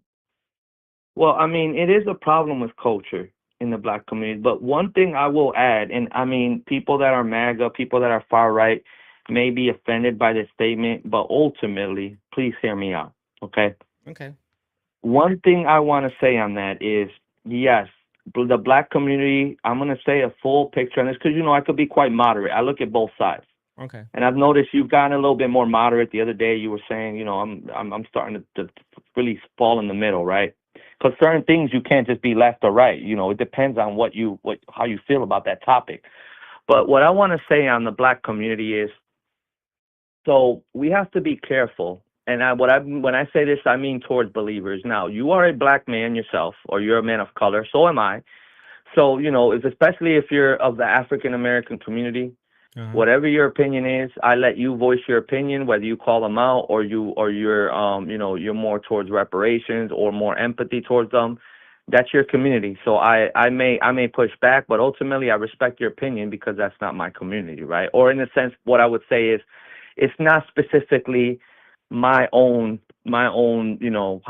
S12: Well, I mean, it is a problem with culture in the black community. But one thing I will add, and I mean, people that are MAGA, people that are far right, may be offended by this statement, but ultimately, please hear me out, okay?
S1: Okay.
S12: One thing I want to say on that is, yes, the black community, I'm going to say a full picture on this because, I could be quite moderate. I look at both sides.
S1: Okay.
S12: And I've noticed you've gotten a little bit more moderate. The other day you were saying, I'm starting to really fall in the middle, right? Because certain things you can't just be left or right. It depends on how you feel about that topic. But what I want to say on the black community is, so we have to be careful. And when I say this, I mean towards believers. Now, you are a black man yourself, or you're a man of color. So am I. So, especially if you're of the African American community,
S1: Uh-huh.
S12: whatever your opinion is, I let you voice your opinion, whether you call them out or you're more towards reparations or more empathy towards them. That's your community. So I may push back, but ultimately I respect your opinion because that's not my community, right? Or in a sense, what I would say is, it's not specifically my own,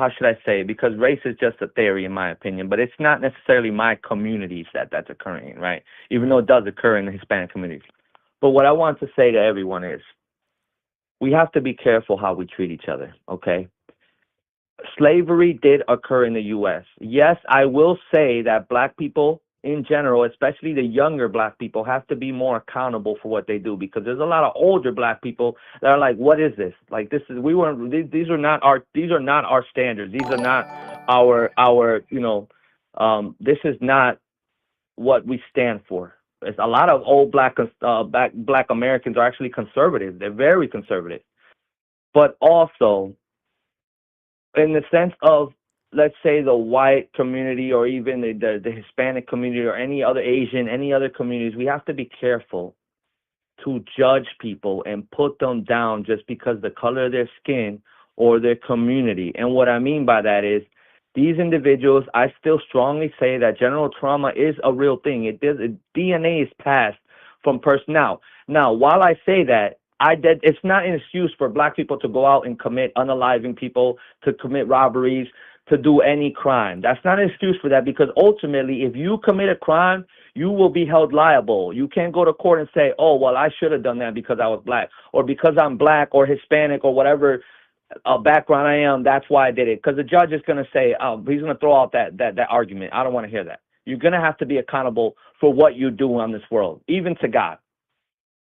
S12: how should I say? Because race is just a theory, in my opinion, but it's not necessarily my communities that's occurring in, right? Even though
S1: Right.
S12: it does occur in the Hispanic community. But what I want to say to everyone is, we have to be careful how we treat each other, okay? Slavery did occur in the U.S. Yes, I will say that black people in general, especially the younger black people, have to be more accountable for what they do, because there's a lot of older black people that are like, what is this? Like, this is, we weren't, these are not our standards. These are not our, this is not what we stand for. It's a lot of old black Americans are actually conservative. They're very conservative, but also in the sense of, let's say, the white community, or even the Hispanic community, or any other Asian, any other communities, we have to be careful to judge people and put them down just because the color of their skin or their community. And what I mean by that is, these individuals, I still strongly say that general trauma is a real thing. DNA is passed from person. Now, while I say that, it's not an excuse for black people to go out and commit unaliving people, to commit robberies, to do any crime. That's not an excuse for that, because ultimately, if you commit a crime, you will be held liable. You can't go to court and say, oh, well, I should have done that because I was black, or because I'm black or Hispanic or whatever background I am, that's why I did it. Because the judge is going to say, he's going to throw out that argument. I don't want to hear that. You're going to have to be accountable for what you do on this world, even to God.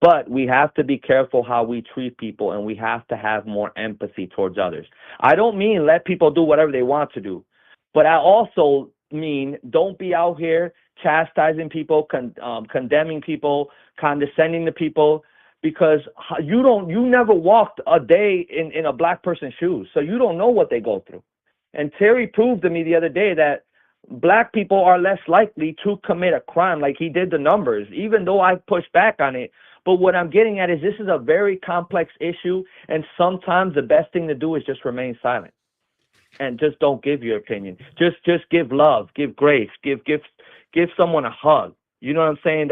S12: But we have to be careful how we treat people, and we have to have more empathy towards others. I don't mean let people do whatever they want to do, but I also mean don't be out here chastising people, condemning people, condescending to people, because you never walked a day in a black person's shoes, so you don't know what they go through. And Terry proved to me the other day that black people are less likely to commit a crime. Like, he did the numbers, even though I pushed back on it. But what I'm getting at is, this is a very complex issue, and sometimes the best thing to do is just remain silent and just don't give your opinion. Just give love, give grace, give someone a hug. You know what I'm saying?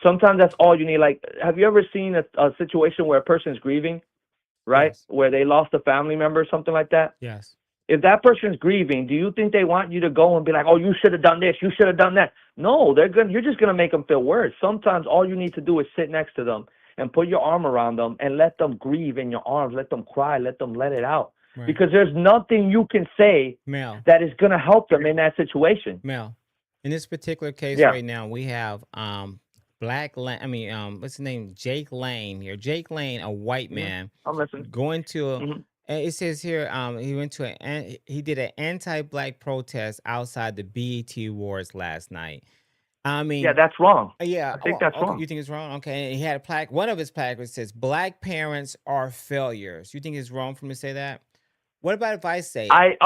S12: Sometimes that's all you need. Like, have you ever seen a situation where a person's grieving, right?
S1: Yes.
S12: Where they lost a family member or something like that?
S1: Yes.
S12: If that person's grieving, do you think they want you to go and be like, oh, you should have done this, you should have done that? No, you're just going to make them feel worse. Sometimes all you need to do is sit next to them and put your arm around them and let them grieve in your arms, let them cry, let them let it out. Right. Because there's nothing you can say that is going to help them in that situation.
S1: Mel, in this particular case right now, we have what's his name? Jake Lane here. Jake Lane, a white man,
S12: I'm listening.
S1: going to it says here, he did an anti-black protest outside the BET Awards last night. I mean,
S12: yeah, that's wrong.
S1: Yeah,
S12: I think that's wrong.
S1: You think it's wrong? Okay, and he had a plaque. One of his placards says, "Black parents are failures." You think it's wrong for me to say that? What about if I say it?
S12: In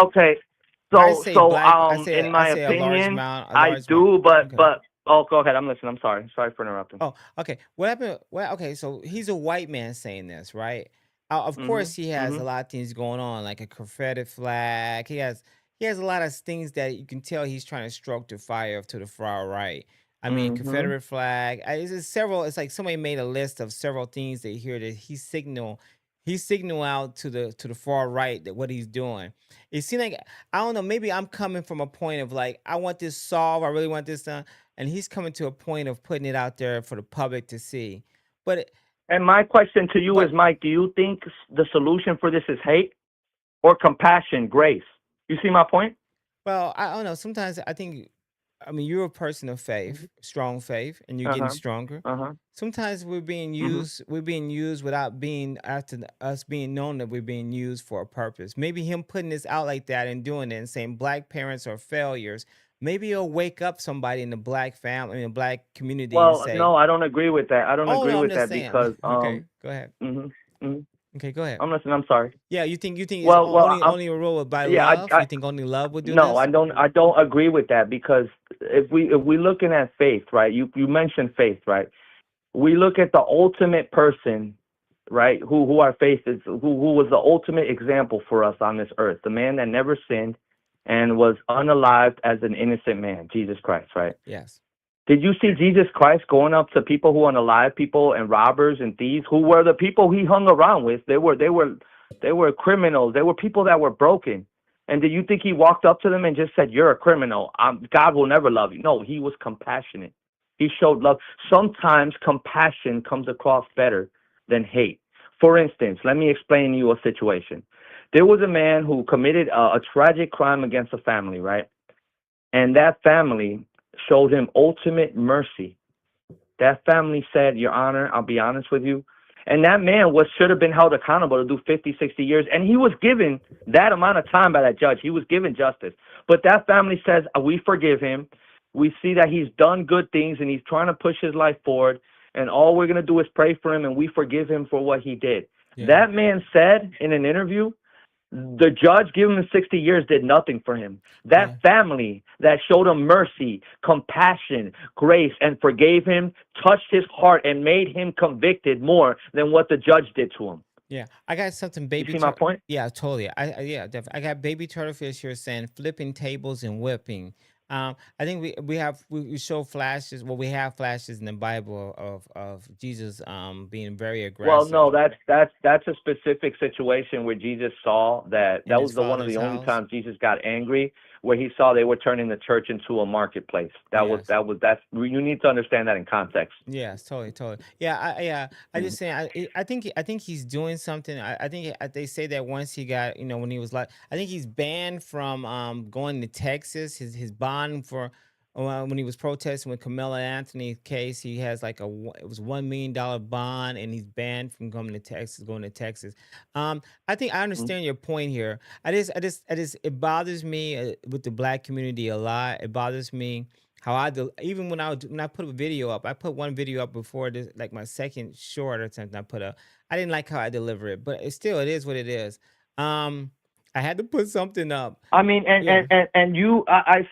S12: my opinion, I do, but go ahead. I'm listening. I'm sorry. Sorry for interrupting.
S1: Oh, okay. What happened? Well, okay. So he's a white man saying this, right? Of course, he has a lot of things going on, like a Confederate flag. He has a lot of things that you can tell he's trying to stroke the fire to the far right. I mean, Confederate flag. It's several. It's like somebody made a list of several things that here that he signal out to the far right that what he's doing. It seems like, I don't know, maybe I'm coming from a point of like, I want this solved, I really want this done, and he's coming to a point of putting it out there for the public to see.
S12: And my question to you is, Mike, do you think the solution for this is hate or compassion, grace? You see my point?
S1: Well, I don't know. Sometimes you're a person of faith, strong faith, and you're getting stronger. Sometimes we're being used. We're being used without being, after us being known that we're being used for a purpose. Maybe him putting this out like that and doing it and saying black parents are failures. Maybe it'll wake up somebody in the black family, in the black community.
S12: Well,
S1: and say,
S12: no, I don't agree with that. I don't agree with that because
S1: okay, go ahead. Okay, go ahead.
S12: I'm listening. I'm sorry.
S1: Yeah, you think it's only a rule by love? You think only love would do this?
S12: No, I don't agree with that, because if we looking at faith, right? You mentioned faith, right? We look at the ultimate person, right? Who our faith is, who was the ultimate example for us on this earth, the man that never sinned and was unalived as an innocent man, Jesus Christ, right?
S1: Yes.
S12: Did you see Jesus Christ going up to people who unalive people and robbers and thieves, who were the people he hung around with? They were criminals. They were people that were broken. And did you think he walked up to them and just said, "You're a criminal. God will never love you"? No, he was compassionate. He showed love. Sometimes compassion comes across better than hate. For instance, let me explain to you a situation. There was a man who committed a tragic crime against a family, right? And that family showed him ultimate mercy. That family said, Your Honor, I'll be honest with you. And that man should have been held accountable to do 50, 60 years. And he was given that amount of time by that judge. He was given justice. But that family says, we forgive him. We see that he's done good things and he's trying to push his life forward. And all we're going to do is pray for him and we forgive him for what he did.
S1: Yeah.
S12: That man said in an interview, the judge giving him 60 years did nothing for him. That family that showed him mercy, compassion, grace, and forgave him touched his heart and made him convicted more than what the judge did to him.
S1: Yeah, I got something baby.
S12: You see my point?
S1: Yeah, totally. Yeah, definitely. I got baby turtlefish here saying flipping tables and whipping. I think we show flashes. Well, we have flashes in the Bible of Jesus being very aggressive.
S12: Well, no, that's a specific situation where Jesus saw that
S1: In his
S12: was one of the
S1: Father's
S12: only
S1: house?
S12: times Jesus got angry, where he saw they were turning the church into a marketplace.
S1: Yes.
S12: You need to understand that in context.
S1: Yes, totally. Yeah, I just saying. I think he's doing something. I think they say that once he got, when he was like, I think he's banned from going to Texas. His bond for when he was protesting with Camilla Anthony's case, he has like it was $1 million bond, and he's banned from going to Texas. I think I understand your point here. It bothers me with the black community a lot. It bothers me how even when I put a video up, I put one video up before this, like my second short or something. I didn't like how I deliver it, but it is what it is. I had to put something up.
S12: I mean,
S1: Yeah.
S12: and you, I'd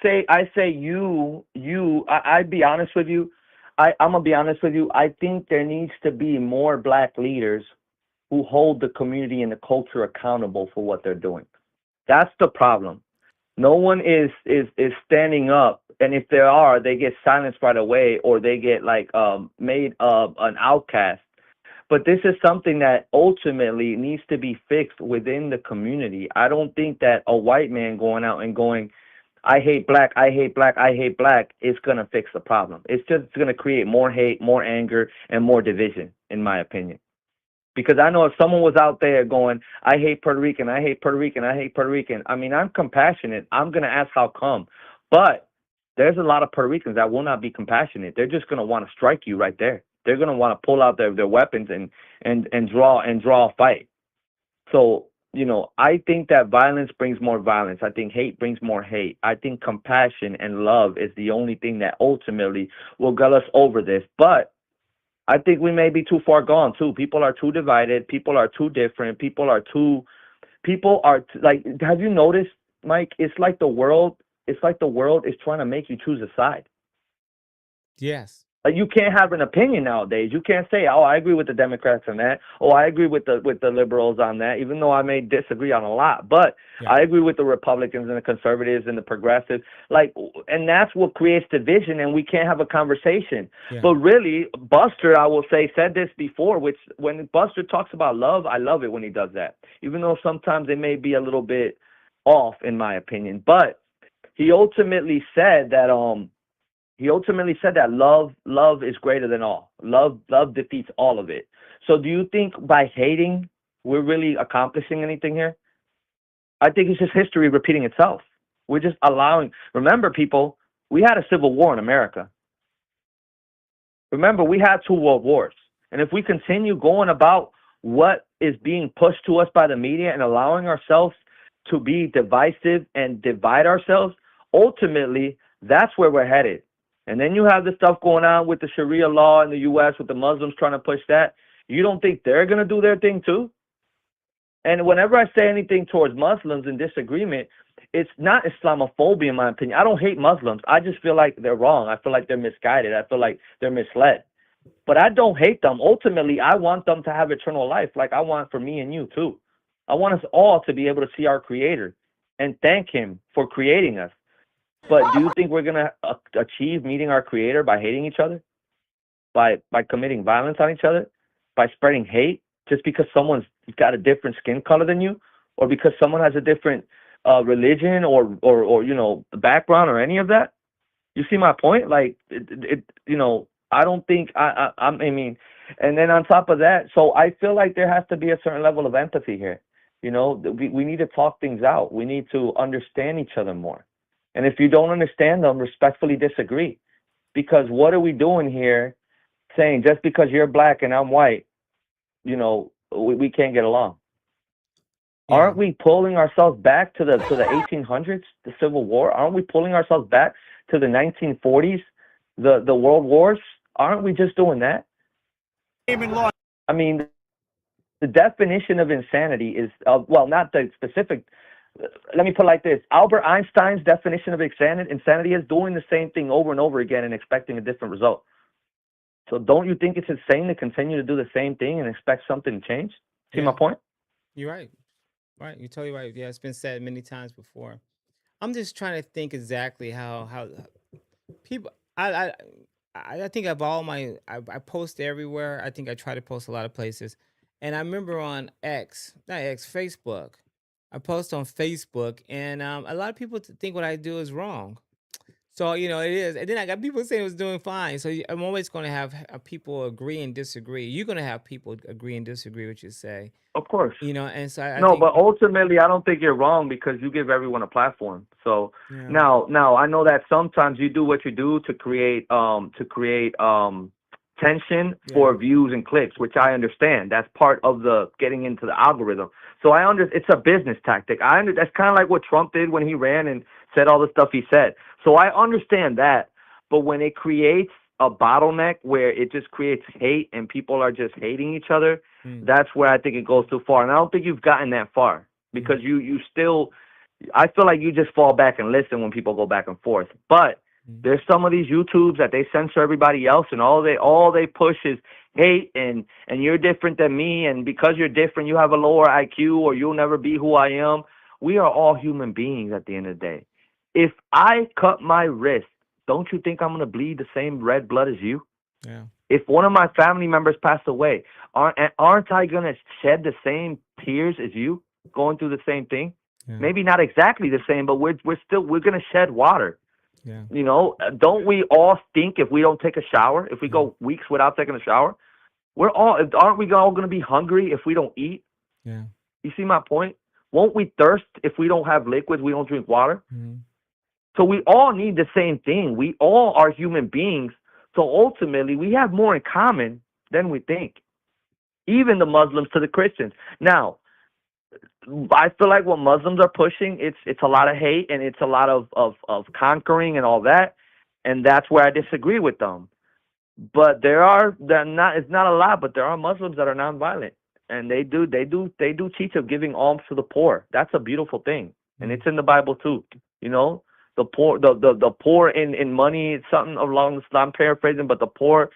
S12: be honest with you. I'm gonna be honest with you. I think there needs to be more black leaders who hold the community and the culture accountable for what they're doing. That's the problem. No one is standing up, and if there are, they get silenced right away, or they get made an outcast. But this is something that ultimately needs to be fixed within the community. I don't think that a white man going out and going, I hate black, I hate black, I hate black, is going to fix the problem. It's just going to create more hate, more anger, and more division, in my opinion. Because I know if someone was out there going, I hate Puerto Rican, I hate Puerto Rican, I hate Puerto Rican, I mean, I'm compassionate. I'm going to ask how come. But there's a lot of Puerto Ricans that will not be compassionate. They're just going to want to strike you right there. They're going to want to pull out their weapons and draw a fight. So, I think that violence brings more violence. I think hate brings more hate. I think compassion and love is the only thing that ultimately will get us over this. But I think we may be too far gone too. People are too divided. People are too different. Have you noticed, Mike? It's like the world is trying to make you choose a side.
S1: Yes.
S12: You can't have an opinion nowadays. You can't say, "Oh, I agree with the Democrats on that." "Oh, I agree with the liberals on that," even though I may disagree on a lot. But
S1: Yeah.
S12: I agree with the Republicans and the conservatives and the progressives. And that's what creates division, and we can't have a conversation.
S1: Yeah.
S12: But really, Buster, I will say, said this before, which when Buster talks about love, I love it when he does that, even though sometimes it may be a little bit off, in my opinion. But he ultimately said that love is greater than all. Love defeats all of it. So do you think by hating we're really accomplishing anything here? I think it's just history repeating itself. We're just allowing. Remember, people, we had a civil war in America. Remember, we had 2 world wars. And if we continue going about what is being pushed to us by the media and allowing ourselves to be divisive and divide ourselves, ultimately, that's where we're headed. And then you have the stuff going on with the Sharia law in the U.S. with the Muslims trying to push that. You don't think they're going to do their thing too? And whenever I say anything towards Muslims in disagreement, it's not Islamophobia, in my opinion. I don't hate Muslims. I just feel like they're wrong. I feel like they're misguided. I feel like they're misled. But I don't hate them. Ultimately, I want them to have eternal life like I want for me and you too. I want us all to be able to see our Creator and thank Him for creating us. But do you think we're going to achieve meeting our Creator by hating each other? By committing violence on each other? By spreading hate just because someone's got a different skin color than you? Or because someone has a different religion or background or any of that? You see my point? I don't think, I mean, and then on top of that, so I feel like there has to be a certain level of empathy here. We need to talk things out. We need to understand each other more. And if you don't understand them, respectfully disagree. Because what are we doing here saying just because you're black and I'm white, you know, we can't get along? Aren't we pulling ourselves back to the 1800s, the Civil War? Aren't we pulling ourselves back to the 1940s, the World Wars? Aren't we just doing that? I mean, the definition of insanity is, well, not the specific. Let me put it like this. Albert Einstein's definition of insanity is doing the same thing over and over again and expecting a different result. So don't you think it's insane to continue to do the same thing and expect something to change? See my point?
S1: You're right. Right. You're totally right. Yeah, it's been said many times before. I'm just trying to think exactly how people. I think of all my. I post everywhere. I think I try to post a lot of places, and I remember on Facebook. I post on Facebook, and a lot of people think what I do is wrong. So it is, and then I got people saying it was doing fine. So I'm always going to have people agree and disagree. You're going to have people agree and disagree with what you say.
S12: Of course.
S1: And so I
S12: No,
S1: think.
S12: but ultimately, I don't think you're wrong because you give everyone a platform. So now I know that sometimes you do what you do to create tension for views and clicks, which I understand. That's part of the getting into the algorithm. So it's a business tactic. That's kind of like what Trump did when he ran and said all the stuff he said. So I understand that. But when it creates a bottleneck where it just creates hate and people are just hating each other, that's where I think it goes too far. And I don't think you've gotten that far because you still, I feel like you just fall back and listen when people go back and forth. But there's some of these YouTubes that they censor everybody else, and all they push is hate and you're different than me, and because you're different, you have a lower IQ or you'll never be who I am. We are all human beings at the end of the day. If I cut my wrist, don't you think I'm going to bleed the same red blood as you?
S1: Yeah.
S12: If one of my family members passed away, aren't I going to shed the same tears as you, going through the same thing?
S1: Yeah.
S12: Maybe not exactly the same, but we're going to shed water.
S1: Yeah.
S12: Don't we all stink if we don't take a shower? If we go weeks without taking a shower, aren't we all going to be hungry if we don't eat?
S1: Yeah.
S12: You see my point? Won't we thirst if we don't have liquids? We don't drink water. So we all need the same thing. We all are human beings. So ultimately, we have more in common than we think. Even the Muslims to the Christians. Now, I feel like what Muslims are pushing, it's a lot of hate and it's a lot of conquering and all that, and that's where I disagree with them. But it's not a lot, but there are Muslims that are nonviolent, and they do teach of giving alms to the poor. That's a beautiful thing, and it's in the Bible too. The poor, the poor in money, it's something along. I'm paraphrasing, but the poor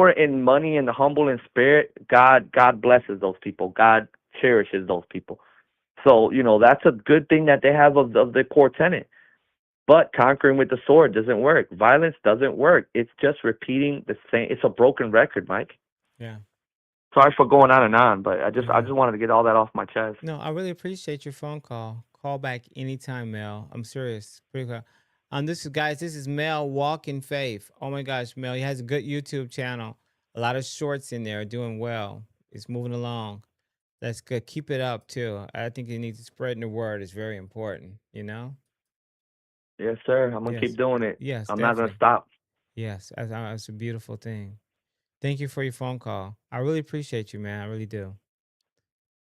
S12: in money and the humble in spirit, God blesses those people. God cherishes those people. So, that's a good thing that they have of the core tenet. But conquering with the sword doesn't work. Violence doesn't work. It's just repeating the same. It's a broken record, Mike.
S1: Yeah.
S12: Sorry for going on and on, but I just wanted to get all that off my chest.
S1: No, I really appreciate your phone call. Call back anytime, Mel. I'm serious. Pretty cool. This is Mel Walk in Faith. Oh my gosh, Mel, he has a good YouTube channel. A lot of shorts in there, doing well. It's moving along. That's good. Keep it up too. I think you need to spread the word. It's very important.
S12: Yes, sir. I'm gonna keep doing it.
S1: Yes,
S12: I'm
S1: definitely.
S12: not gonna stop.
S1: Yes, that's a beautiful thing. Thank you for your phone call. I really appreciate you, man. I really do.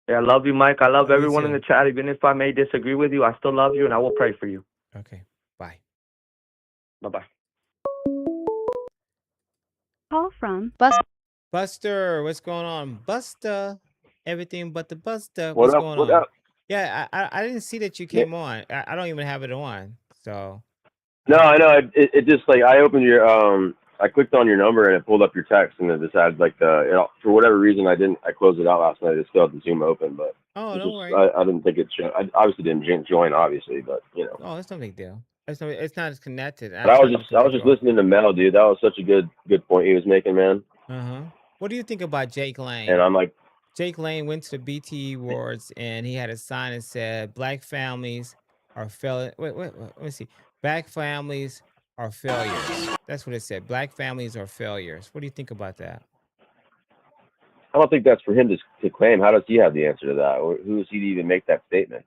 S12: Yeah, I love you, Mike. I love
S1: Me
S12: everyone in
S1: too.
S12: the chat. Even if I may disagree with you, I still love you, and I will pray for you.
S1: Okay. Bye.
S12: Bye-bye.
S13: Call from
S1: Buster, what's going on? Buster, everything but the Buster.
S14: What
S1: What's
S14: up?
S1: going
S14: What
S1: on?
S14: up?
S1: Yeah, I didn't see that you came on. I don't even have it on. So
S14: No, I know. It just like I opened your I clicked on your number and it pulled up your text and it decided like for whatever reason I closed it out last night. It still had the Zoom open, but
S1: don't worry.
S14: I didn't think it should. I obviously didn't join, obviously, but
S1: Oh, it's no big deal. It's not as connected.
S14: But I was just listening to Mel, dude. That was such a good point he was making, man.
S1: What do you think about Jake Lane?
S14: And I'm like,
S1: Jake Lane went to the BT Awards and he had a sign that said, "Black families are failure." Wait, let me see. Black families are failures. That's what it said. Black families are failures. What do you think about that?
S14: I don't think that's for him to claim. How does he have the answer to that? Or who is he to even make that statement?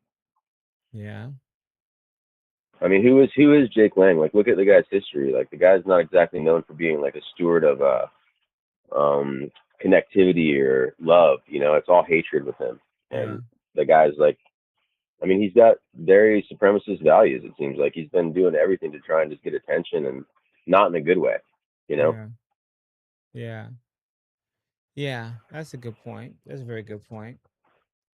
S1: Yeah.
S14: I mean, who is Jake Lang? Like, look at the guy's history. Like, the guy's not exactly known for being like a steward of um connectivity or love. You know, it's all hatred with him.
S1: Yeah.
S14: And the guy's like, I mean, he's got very supremacist values. It seems like he's been doing everything to try and just get attention, and not in a good way. You know.
S1: Yeah. Yeah. Yeah. That's a good point. That's a very good point.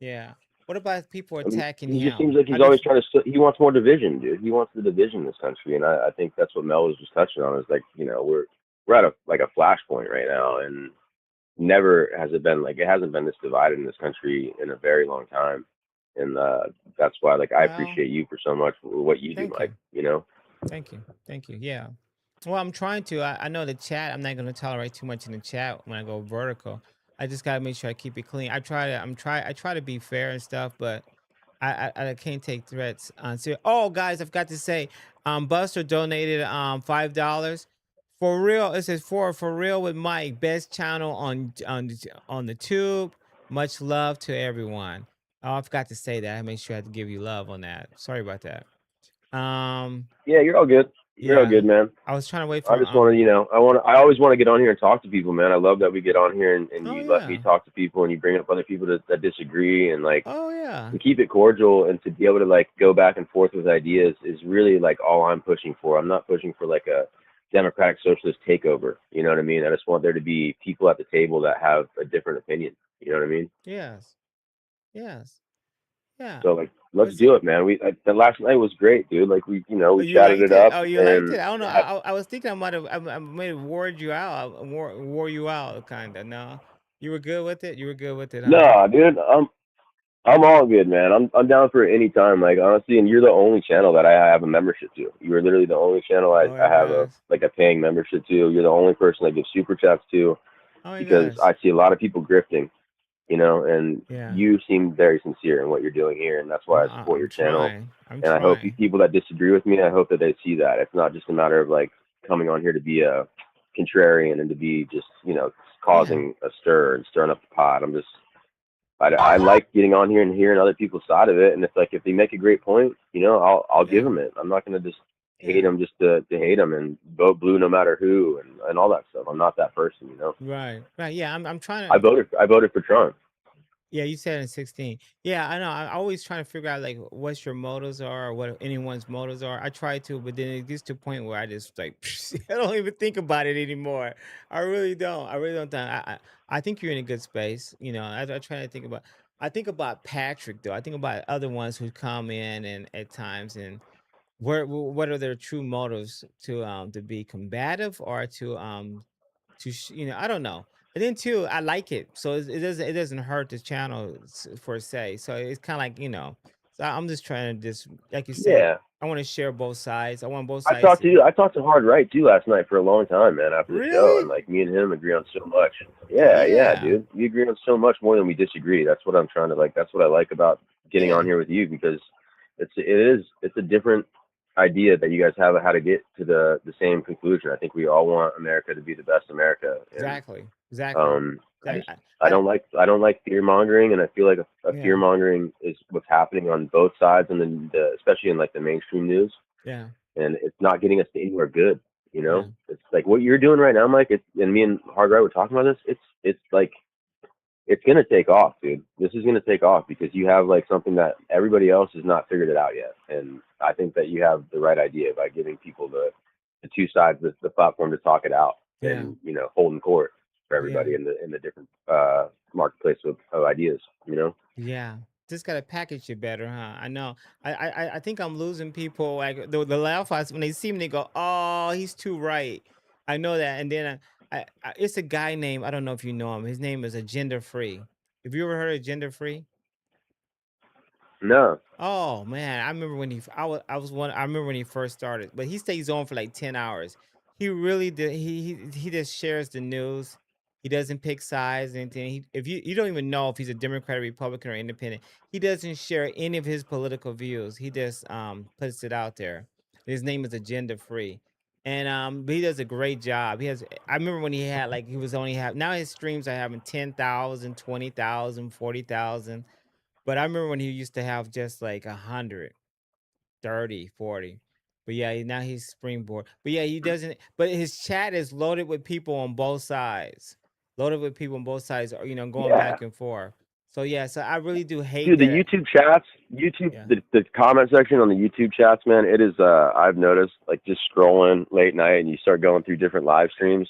S1: Yeah. What about if people
S14: I mean,
S1: attacking
S14: he just seems
S1: him?
S14: like
S1: How
S14: he's
S1: do you
S14: always trying to. He wants more division, dude. He wants the division in this country, and I think that's what Mel was just touching on. Is like, you know, we're at a flashpoint right now, and never has it been like, it hasn't been this divided in this country in a very long time, and that's why, like, I
S1: Well,
S14: appreciate you for so much for what you do,
S1: thank
S14: Mike.
S1: you.
S14: You know.
S1: Thank you. Thank you. Yeah. Well, I'm trying to. I know the chat. I'm not going to tolerate too much in the chat when I go vertical. I just got to make sure I keep it clean. I try to be fair and stuff, but I can't take threats on serious. Oh, guys, I've got to say, Buster donated $5 for real. It says for real with Mike, best channel on the tube. Much love to everyone. Oh, I forgot to say that. I made sure I had to give you love on that. Sorry about that.
S14: Yeah, you're all good. You're all
S1: Yeah,
S14: good, man.
S1: I was trying to wait
S14: I
S1: for
S14: just want to, I always want to get on here and talk to people, man. I love that we get on here and
S1: Oh
S14: you let me
S1: yeah.
S14: talk to people and you bring up other people that disagree, and like,
S1: Oh yeah.
S14: to keep it cordial and to be able to like go back and forth with ideas is really like all I'm pushing for. I'm not pushing for like a democratic socialist takeover. You know what I mean? I just want there to be people at the table that have a different opinion. You know what I mean?
S1: Yes. Yes. Yeah.
S14: So like, let's
S1: Was
S14: do
S1: it?
S14: it, man. The last night was great, dude. Like,
S1: Oh,
S14: we
S1: you
S14: chatted
S1: liked
S14: it
S1: it?
S14: up
S1: Oh, you liked
S14: and
S1: it? I don't know.
S14: had.
S1: I was thinking I might have wore you out, wore you out, kind of. No, you were good with it. You were good with it, huh?
S14: No, dude. I'm all good, man. I'm down for any time. Like, honestly, and you're the only channel that I have a membership to. You are literally the only channel I
S1: Oh my
S14: have a
S1: gosh.
S14: paying membership to. You're the only person I give super chats to,
S1: Oh my
S14: because
S1: gosh.
S14: I see a lot of people grifting, and
S1: Yeah.
S14: you seem very sincere in what you're doing here, and that's why I support
S1: I'm
S14: your channel.
S1: trying. I'm
S14: And I hope
S1: trying.
S14: people that disagree with me, I hope that they see that it's not just a matter of like coming on here to be a contrarian and to be just
S1: Yeah.
S14: causing a stir and stirring up the pot. I like getting on here and hearing other people's side of it, and it's like, if they make a great point, I'll give
S1: Yeah.
S14: them it. I'm not gonna just hate
S1: Yeah.
S14: them just to hate them and vote blue no matter who and all that stuff. I'm not that person.
S1: Right. Right. Yeah. I'm trying
S14: I
S1: to.
S14: voted for Trump.
S1: Yeah, you said in 16. Yeah, I know. I'm always trying to figure out like what your motives are or what anyone's motives are. I try to, but then it gets to a point where I just like I don't even think about it anymore. I really don't. I really don't. I think you're in a good space. I try to think about. I think about Patrick though. I think about other ones who come in and at times and what are their true motives to be combative or I don't know. And then too, I like it, so it doesn't hurt the channel per se. So it's kind of like So I'm just trying to just like you said,
S14: Yeah.
S1: I want to share both sides. I want both
S14: I
S1: sides
S14: talked
S1: to
S14: to I talked to Hard Right too last night for a long time, man, after the show, and
S1: really,
S14: like me and him agree on so much. Yeah,
S1: yeah,
S14: dude. We agree on so much more than we disagree. That's what I'm trying to like. That's what I like about getting on
S1: yeah,
S14: here with you, because it's a different idea that you guys have of how to get to the same conclusion. I think we all want America to be the best America, and
S1: exactly. That,
S14: I don't like fear mongering, and I feel like a fear
S1: yeah,
S14: mongering is what's happening on both sides, and then especially in like the mainstream news,
S1: yeah,
S14: and it's not getting us to anywhere good.
S1: yeah,
S14: It's like what you're doing right now, Mike. And me and Hard Right were talking about this. It's like it's gonna take off, dude. This is gonna take off because you have like something that everybody else has not figured it out yet, and I think that you have the right idea by giving people the two sides the platform to talk it out,
S1: yeah,
S14: and holding court for
S1: yeah.
S14: everybody in the different marketplace of ideas.
S1: Yeah, just gotta package it better, huh? I know. I think I'm losing people. Like the Laofites, when they see me, they go, "Oh, he's too right." I know that, and then it's a guy named, I don't know if you know him. His name is Agenda Free. Have you ever heard of Agenda Free?
S14: No.
S1: Oh man, I remember when I remember when he first started, but he stays on for like 10 hours. He really did he just shares the news. He doesn't pick sides or anything. If you don't even know if he's a Democrat, Republican, or independent, he doesn't share any of his political views. He just puts it out there. His name is Agenda Free. And but he does a great job. I remember when he had like he was only have now his streams are having 10,000, 20,000, 40,000. But I remember when he used to have just like 100, 30, 40. But yeah, now he's springboard. But yeah, he doesn't. But his chat is loaded with people on both sides. Loaded with people on both sides, going
S14: Yeah.
S1: back and forth. So yeah, so I really do hate
S14: Dude, the
S1: that.
S14: YouTube chats,
S1: Yeah.
S14: the comment section on the YouTube chats, man, it is, I've noticed, like, just scrolling late night and you start going through different live streams.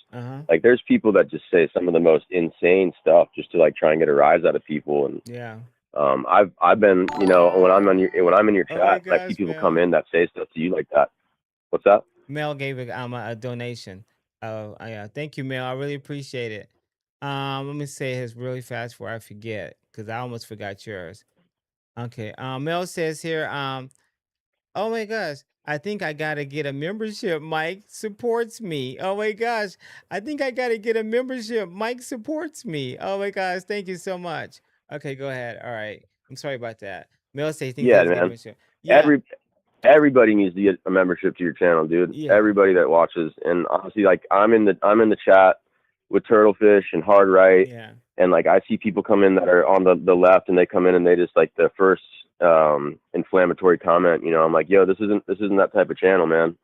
S14: Like, there's people that just say some of the most insane stuff just to, like, try and get a rise out of people. And,
S1: Yeah.
S14: I've been, when I'm in your
S1: Oh my
S14: chat, I see
S1: gosh,
S14: people come
S1: Mel.
S14: in that say stuff to you like that. What's that?
S1: Mel gave a donation. Oh yeah, thank you, Mel. I really appreciate it. Let me say his really fast before I forget, because I almost forgot yours. Okay. Mel says here, oh my gosh, I think I gotta get a membership. Mike supports me. Oh my gosh, I think I gotta get a membership. Mike supports me. Oh my gosh, thank you so much. Okay, go ahead. All right. I'm sorry about that. Mel says he thinks he
S14: Yeah,
S1: has to get a
S14: man.
S1: membership. Yeah.
S14: Everybody needs to get a membership to your channel, dude.
S1: Yeah.
S14: Everybody that watches. And honestly, like, I'm in the chat with Turtlefish and Hard Right,
S1: Yeah.
S14: and like I see people come in that are on the left, and they come in and they just, like, the first inflammatory comment, I'm like, yo, this isn't that type of channel, man.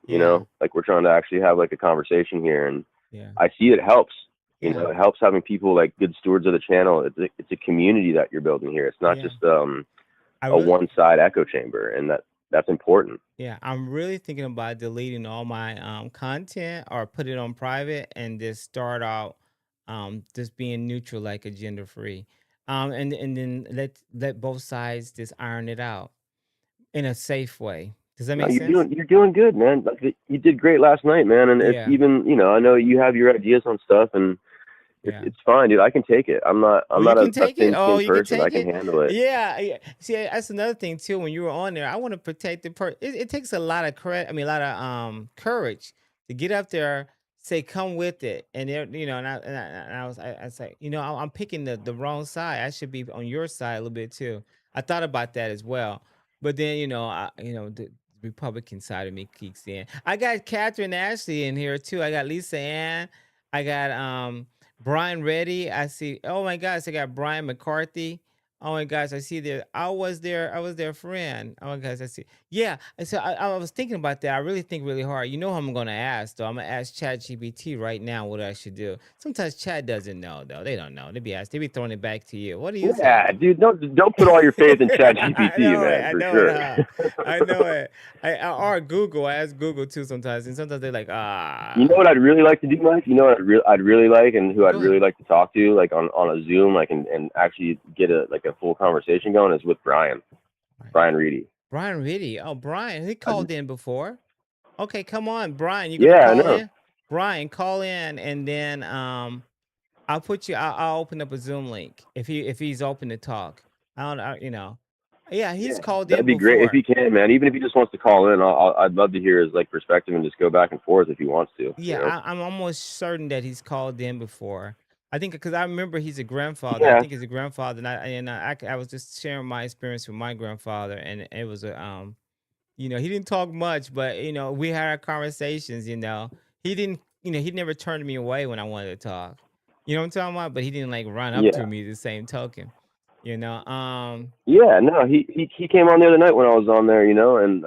S14: Like, we're trying to actually have, like, a conversation here, and
S1: Yeah.
S14: I see it helps.
S1: Yeah.
S14: It helps having people, like, good stewards of the channel. It's a community that you're building here. It's not
S1: Yeah.
S14: just
S1: I
S14: a
S1: really,
S14: one-side echo chamber, and that's important.
S1: yeah, I'm really thinking about deleting all my content or put it on private and just start out just being neutral, like a gender free. And then let both sides just iron it out in a safe way. Does that
S14: No,
S1: make sense?
S14: you're doing good, man. Like, you did great last night, man. And it's
S1: Yeah.
S14: even, I know you have your ideas on stuff, and
S1: Yeah.
S14: it's fine, dude. I can take it. I'm not
S1: Oh, you can
S14: a
S1: take it.
S14: thin
S1: Oh,
S14: skinned
S1: you can
S14: person. I
S1: take
S14: can
S1: it.
S14: handle it.
S1: Yeah, yeah. See, that's another thing too. When you were on there, I want to protect the it takes a lot of a lot of courage to get up there, say come with it, and there, and I was like, I'm picking the wrong side. I should be on your side a little bit too. I thought about that as well, but then the Republican side of me kicks in. I got Catherine Ashley in here too. I got Lisa Ann. I got Brian Reddy. I see. Oh my gosh, I got Brian McCarthy. Oh my gosh, I see there. I was there. I was their friend. Oh my gosh, I see. Yeah. And so I was thinking about that. I really think really hard. You know who I'm gonna ask though? I'm gonna ask ChatGPT right now what I should do. Sometimes Chat doesn't know though. They don't know. They be asked. They be throwing it back to you. What do you think?
S14: Yeah, dude. Don't put all your faith in
S1: I
S14: ChatGPT,
S1: know it.
S14: man.
S1: I
S14: For
S1: know it.
S14: sure.
S1: I know it. Or Google. I ask Google too sometimes, and sometimes they're like,
S14: You know what I'd really like to do, Mike? You know what I'd really like, and who I'd
S1: Go
S14: really
S1: ahead.
S14: like to talk to, like on a Zoom, like, and actually get a full conversation going, is with Brian Reedy.
S1: Brian Reedy. Oh, Brian. He
S14: I'd,
S1: called in before. Okay, come on, Brian. You're gonna
S14: yeah, I
S1: call
S14: know.
S1: in? Brian, call in, and then I'll put you. I'll open up a Zoom link if he's open to talk. I don't. Yeah, he's
S14: Yeah,
S1: called in
S14: that'd be great if
S1: before.
S14: he can, man. Even if he just wants to call in, I'd love to hear his, like, perspective and just go back and forth if he wants to.
S1: Yeah, I'm almost certain that he's called in before. I think because I remember he's a grandfather. I
S14: Yeah.
S1: think he's a grandfather, and I was just sharing my experience with my grandfather, and it was a he didn't talk much, but we had our conversations. He didn't. He never turned me away when I wanted to talk. You know what I'm talking about? But he didn't like run up to
S14: Yeah.
S1: me the same token. You know.
S14: Yeah, no, he came on the other night when I was on there, and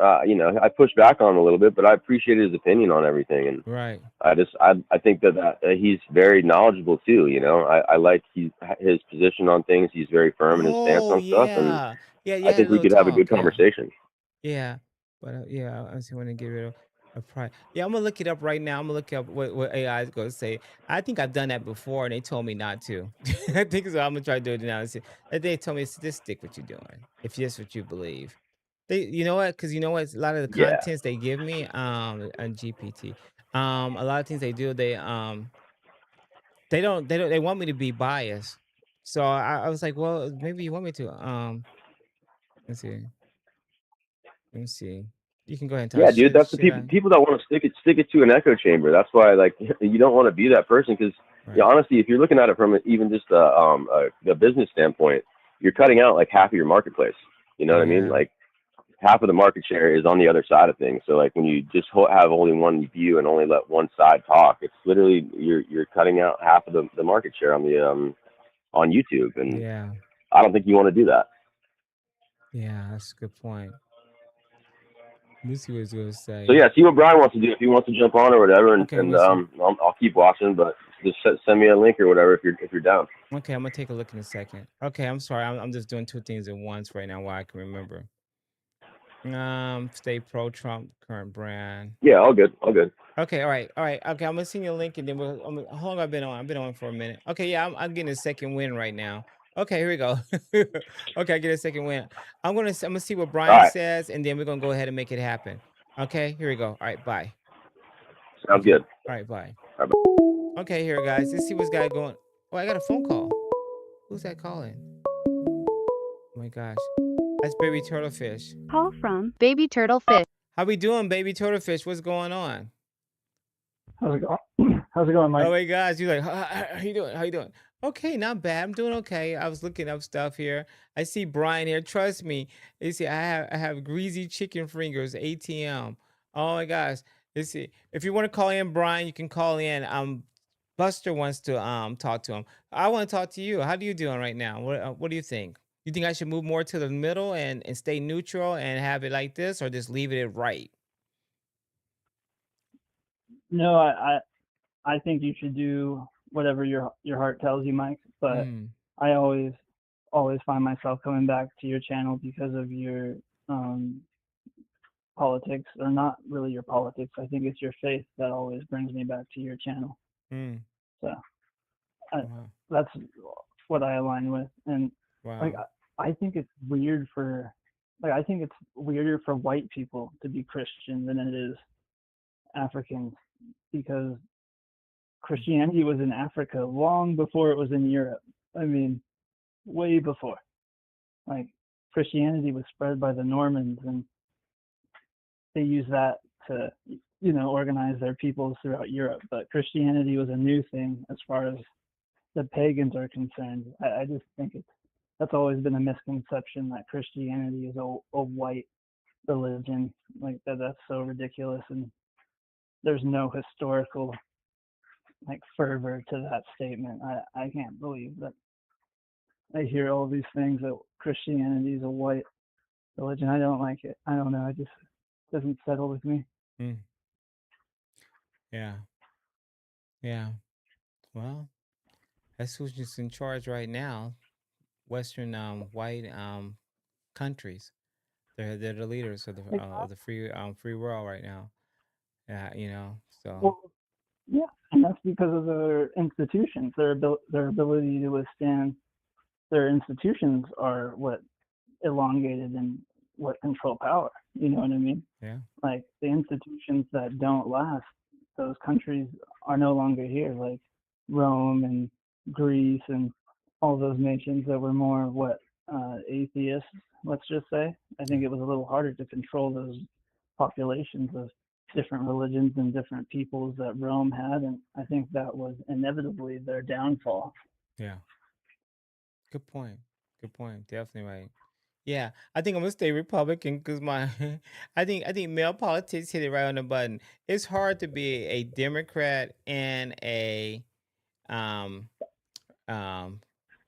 S14: I pushed back on him a little bit, but I appreciated his opinion on everything, and
S1: Right.
S14: I think that he's very knowledgeable too. I like his position on things. He's very firm in his stance
S1: Oh
S14: on stuff, and
S1: yeah. Yeah. You
S14: I
S1: had a
S14: think we
S1: little
S14: could have a good
S1: talk. Yeah.
S14: conversation.
S1: Yeah, but yeah, I just want to get rid of pride. Yeah, I'm gonna look it up right now. I'm gonna look up what AI is gonna say. I think I've done that before, and they told me not to. I think so. I'm gonna try to do it now. They told me just stick what you're doing if that's what you believe. You know what? Because you know what? A lot of the
S14: Yeah.
S1: contents they give me on GPT, a lot of things they do they want me to be biased. So I was like, well, maybe you want me to let's see. Let me see. You can go ahead and talk.
S14: Yeah, dude, that's the
S1: Should I?
S14: people that want to stick it to an echo chamber. That's why, like, you don't want to be that person because,
S1: Right.
S14: honestly, if you're looking at it from even just the business standpoint, you're cutting out like half of your marketplace. You know what I mean?
S1: Yeah.
S14: Like, half of the market share is on the other side of things. So, like, when you just have only one view and only let one side talk, it's literally you're cutting out half of the market share on the on YouTube, and
S1: Yeah.
S14: I don't think you want to do that.
S1: Yeah. That's a good point. Let me see what he's gonna
S14: So
S1: say.
S14: yeah, see what Brian wants to do if he wants to jump on or whatever, and,
S1: Okay, we'll see.
S14: I'll keep watching, but just send me a link or whatever if you're down.
S1: Okay, I'm gonna take a look in a second. Okay, I'm sorry. I'm just doing two things at once right now while I can remember. Stay pro Trump, current brand.
S14: Yeah, all good, all good.
S1: Okay, all right. Okay, I'm gonna send you a link and then how long I've been on? I've been on for a minute. Okay, yeah, I'm getting a second win right now. Okay, here we go. Okay, I get a second win. I'm gonna see what
S14: All
S1: Brian
S14: right,
S1: says, and then we're gonna go ahead and make it happen. Okay, here we go. All right, bye.
S14: sounds
S1: Okay,
S14: good.
S1: all right, bye.
S14: All right, bye.
S1: Okay, here, guys. Let's see what's guy going. Oh, I got a phone call. Who's that calling? Oh my gosh, that's Baby Turtlefish.
S13: Call from Baby Turtlefish.
S1: How we doing, Baby Turtlefish? What's going on?
S15: How's it going? How's it going, Mike?
S1: Oh my gosh, you like, how you doing? How you doing? Okay, not bad. I'm doing okay. I was looking up stuff here. I see Brian here. Trust me. You see, I have greasy chicken fingers, ATM. Oh my gosh. You see, if you want to call in Brian, you can call in. Buster wants to talk to him. I want to talk to you. How are you doing right now? What do you think? You think I should move more to the middle and stay neutral and have it like this, or just leave it right?
S15: No, I think you should do whatever your heart tells you, Mike. But
S1: Mm,
S15: I always find myself coming back to your channel because of your politics, or not really your politics. I think it's your faith that always brings me back to your channel.
S1: mm,
S15: So I,
S1: wow.
S15: that's what I align with. And like
S1: Wow.
S15: I think it's weird for I think it's weirder for white people to be Christian than it is Africans, because Christianity was in Africa long before it was in Europe. I mean, way before. Like Christianity was spread by the Normans, and they used that to, organize their peoples throughout Europe. But Christianity was a new thing as far as the pagans are concerned. I just think that's always been a misconception that Christianity is a white religion. Like that's so ridiculous, and there's no historical fervor to that statement. I can't believe that I hear all these things that Christianity is a white religion. I don't like it. I don't know. It just doesn't settle with me.
S1: Mm, yeah. Yeah. Well, that's who's just in charge right now. Western white countries. They're the leaders of the free world right now. Yeah, so
S15: Well, yeah, and that's because of their institutions, their ability to withstand. Their institutions are what elongated and what control power. You know what I mean?
S1: yeah.
S15: Like the institutions that don't last, those countries are no longer here. Like Rome and Greece and all those nations that were more atheists. Let's just say. I think it was a little harder to control those populations of different religions and different peoples that Rome had, and I think that was inevitably their downfall.
S1: Yeah. Good point. Good point. Definitely right. Yeah, I think I'm gonna stay Republican because my I think male politics hit it right on the button. It's hard to be a Democrat and a um um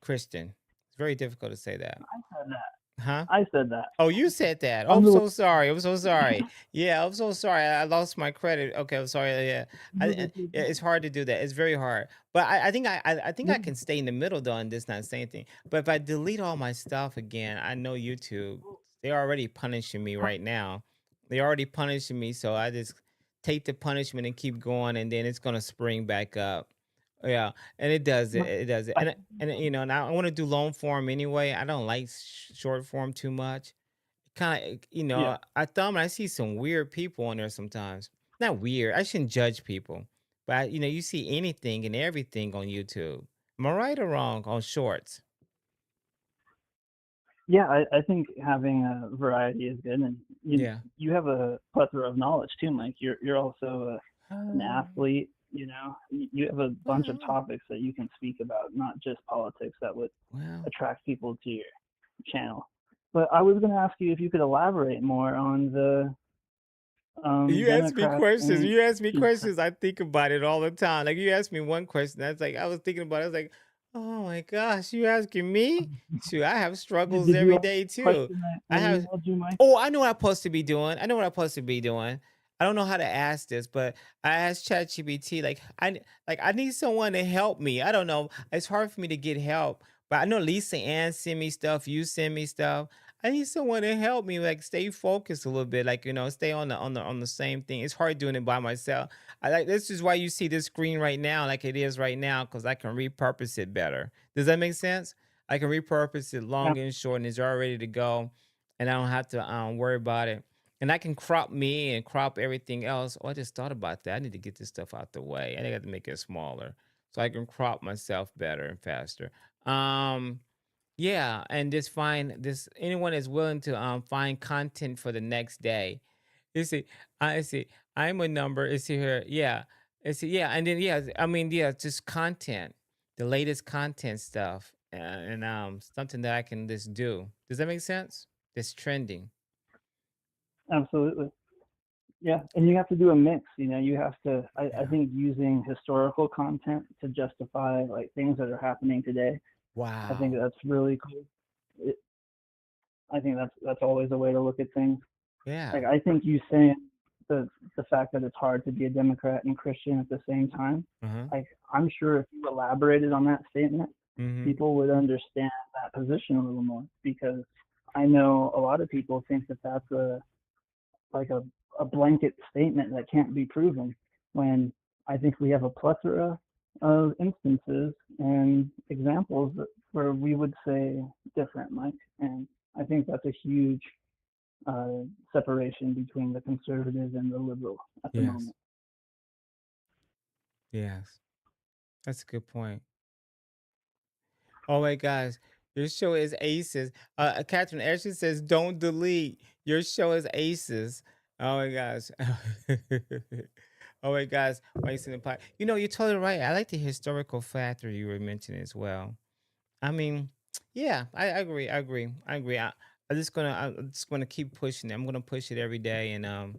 S1: Christian. It's very difficult to say that.
S15: I said that.
S1: Huh?
S15: I said that.
S1: Oh, you said that. Oh,
S15: I'm
S1: I'm
S15: the
S1: so sorry. I'm so sorry. Yeah, I'm so sorry. I lost my credit. Okay, I'm sorry. Yeah, yeah, it's hard to do that. It's very hard. But I think I can stay in the middle though and just not say anything. But if I delete all my stuff again, I know YouTube. They're already punishing me right now. They're already punishing me, so I just take the punishment and keep going, and then it's gonna spring back up. Yeah, and it does it. It does it. And I want to do long form anyway. I don't like short form too much. Kind of,
S15: Yeah.
S1: I thumb and I see some weird people on there sometimes. Not weird. I shouldn't judge people, but you see anything and everything on YouTube. Am I right or wrong on shorts?
S15: Yeah, I think having a variety is good, and
S1: Yeah.
S15: you have a plethora of knowledge too, Mike. You're also an
S1: Oh,
S15: athlete. You have a bunch of
S1: well,
S15: topics that you can speak about, not just politics, that would
S1: well.
S15: attract people to your channel. But I was going to ask you if you could elaborate more on the
S1: You ask me
S15: Democrats
S1: questions.
S15: and
S1: You ask me
S15: Tea
S1: questions. I think about it all the time. Like you asked me one question. That's like I was thinking about it. I was like, Oh my gosh, you asking me? Shoot, I have struggles
S15: Did you
S1: every
S15: ask
S1: day
S15: the
S1: too.
S15: question
S1: I
S15: I
S1: have.
S15: emailed you, Mike?
S1: Oh, I know what I'm supposed to be doing. I know what I'm supposed to be doing. I don't know how to ask this, but I asked ChatGPT I need someone to help me. I don't know. It's hard for me to get help, but I know Lisa Ann send me stuff. You send me stuff. I need someone to help me, like stay focused a little bit, like stay on the same thing. It's hard doing it by myself. I like this is why you see this screen right now, like it is right now, because I can repurpose it better. Does that make sense? I can repurpose it
S15: Yeah.
S1: long and short, and it's all ready to go, and I don't have to worry about it. And I can crop me and crop everything else. Oh, I just thought about that. I need to get this stuff out the way. I got to make it smaller so I can crop myself better and faster. Um, yeah, and just find this anyone is willing to find content for the next day. You see, I see. I'm a number. Is here? Yeah. It's yeah, and then yeah. I mean, yeah, just content, the latest content stuff, and something that I can just do. Does that make sense? That's trending.
S15: Absolutely. Yeah, and you have to do a mix. You have to. I
S1: Yeah.
S15: think using historical content to justify like things that are happening today. I think
S1: Wow.
S15: that's really cool. It, I think that's always a way to look at things.
S1: Yeah.
S15: Like I think you saying the fact that it's hard to be a Democrat and Christian at the same time.
S1: Uh-huh.
S15: Like I'm sure if you elaborated on that statement,
S1: Mm-hmm.
S15: people would understand that position a little more because I know a lot of people think that that's like a blanket statement that can't be proven when I think we have a plethora of instances and examples where we would say different, Mike. And I think that's a huge uh, separation between the conservative and the liberal at the
S1: Yes.
S15: moment.
S1: Yes. That's a good point. Oh my gosh. Your show is aces. Catherine Ashley says, don't delete. Your show is aces. Oh my gosh. Oh my gosh. Wasting the pot. You're totally right. I like the historical factor you were mentioning as well. I mean, yeah, I agree. I agree. I agree. I'm just gonna keep pushing it. I'm gonna push it every day and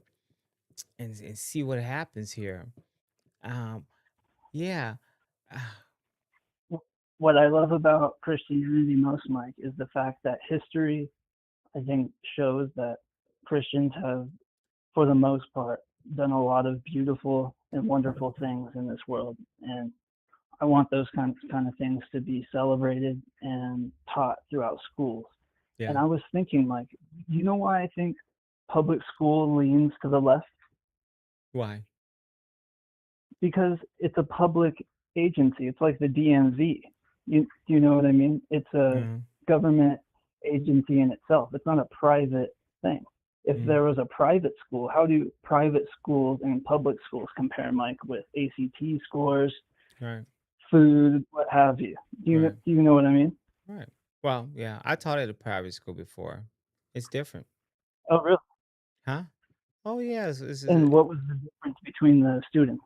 S1: see what happens here. Um, yeah.
S15: What I love about Christianity most, Mike, is the fact that history, I think, shows that Christians have, for the most part, done a lot of beautiful and wonderful things in this world. And I want those kind of things to be celebrated and taught throughout schools. And
S1: Yeah.
S15: I was thinking, like, you know why I think public school leans to the left?
S1: Why?
S15: Because it's a public agency. It's like the DMV. Do you know what I mean? It's a
S1: Mm-hmm.
S15: government agency in itself. It's not a private thing. If
S1: Mm-hmm.
S15: there was a private school, how do private schools and public schools compare, Mike, with ACT scores,
S1: Right.
S15: food, what have you?
S1: Right.
S15: Do you know what I mean?
S1: Right. Well, yeah, I taught at a private school before. It's different.
S15: Oh, really?
S1: Huh? Oh, yes. This is a
S15: And what was the difference between the students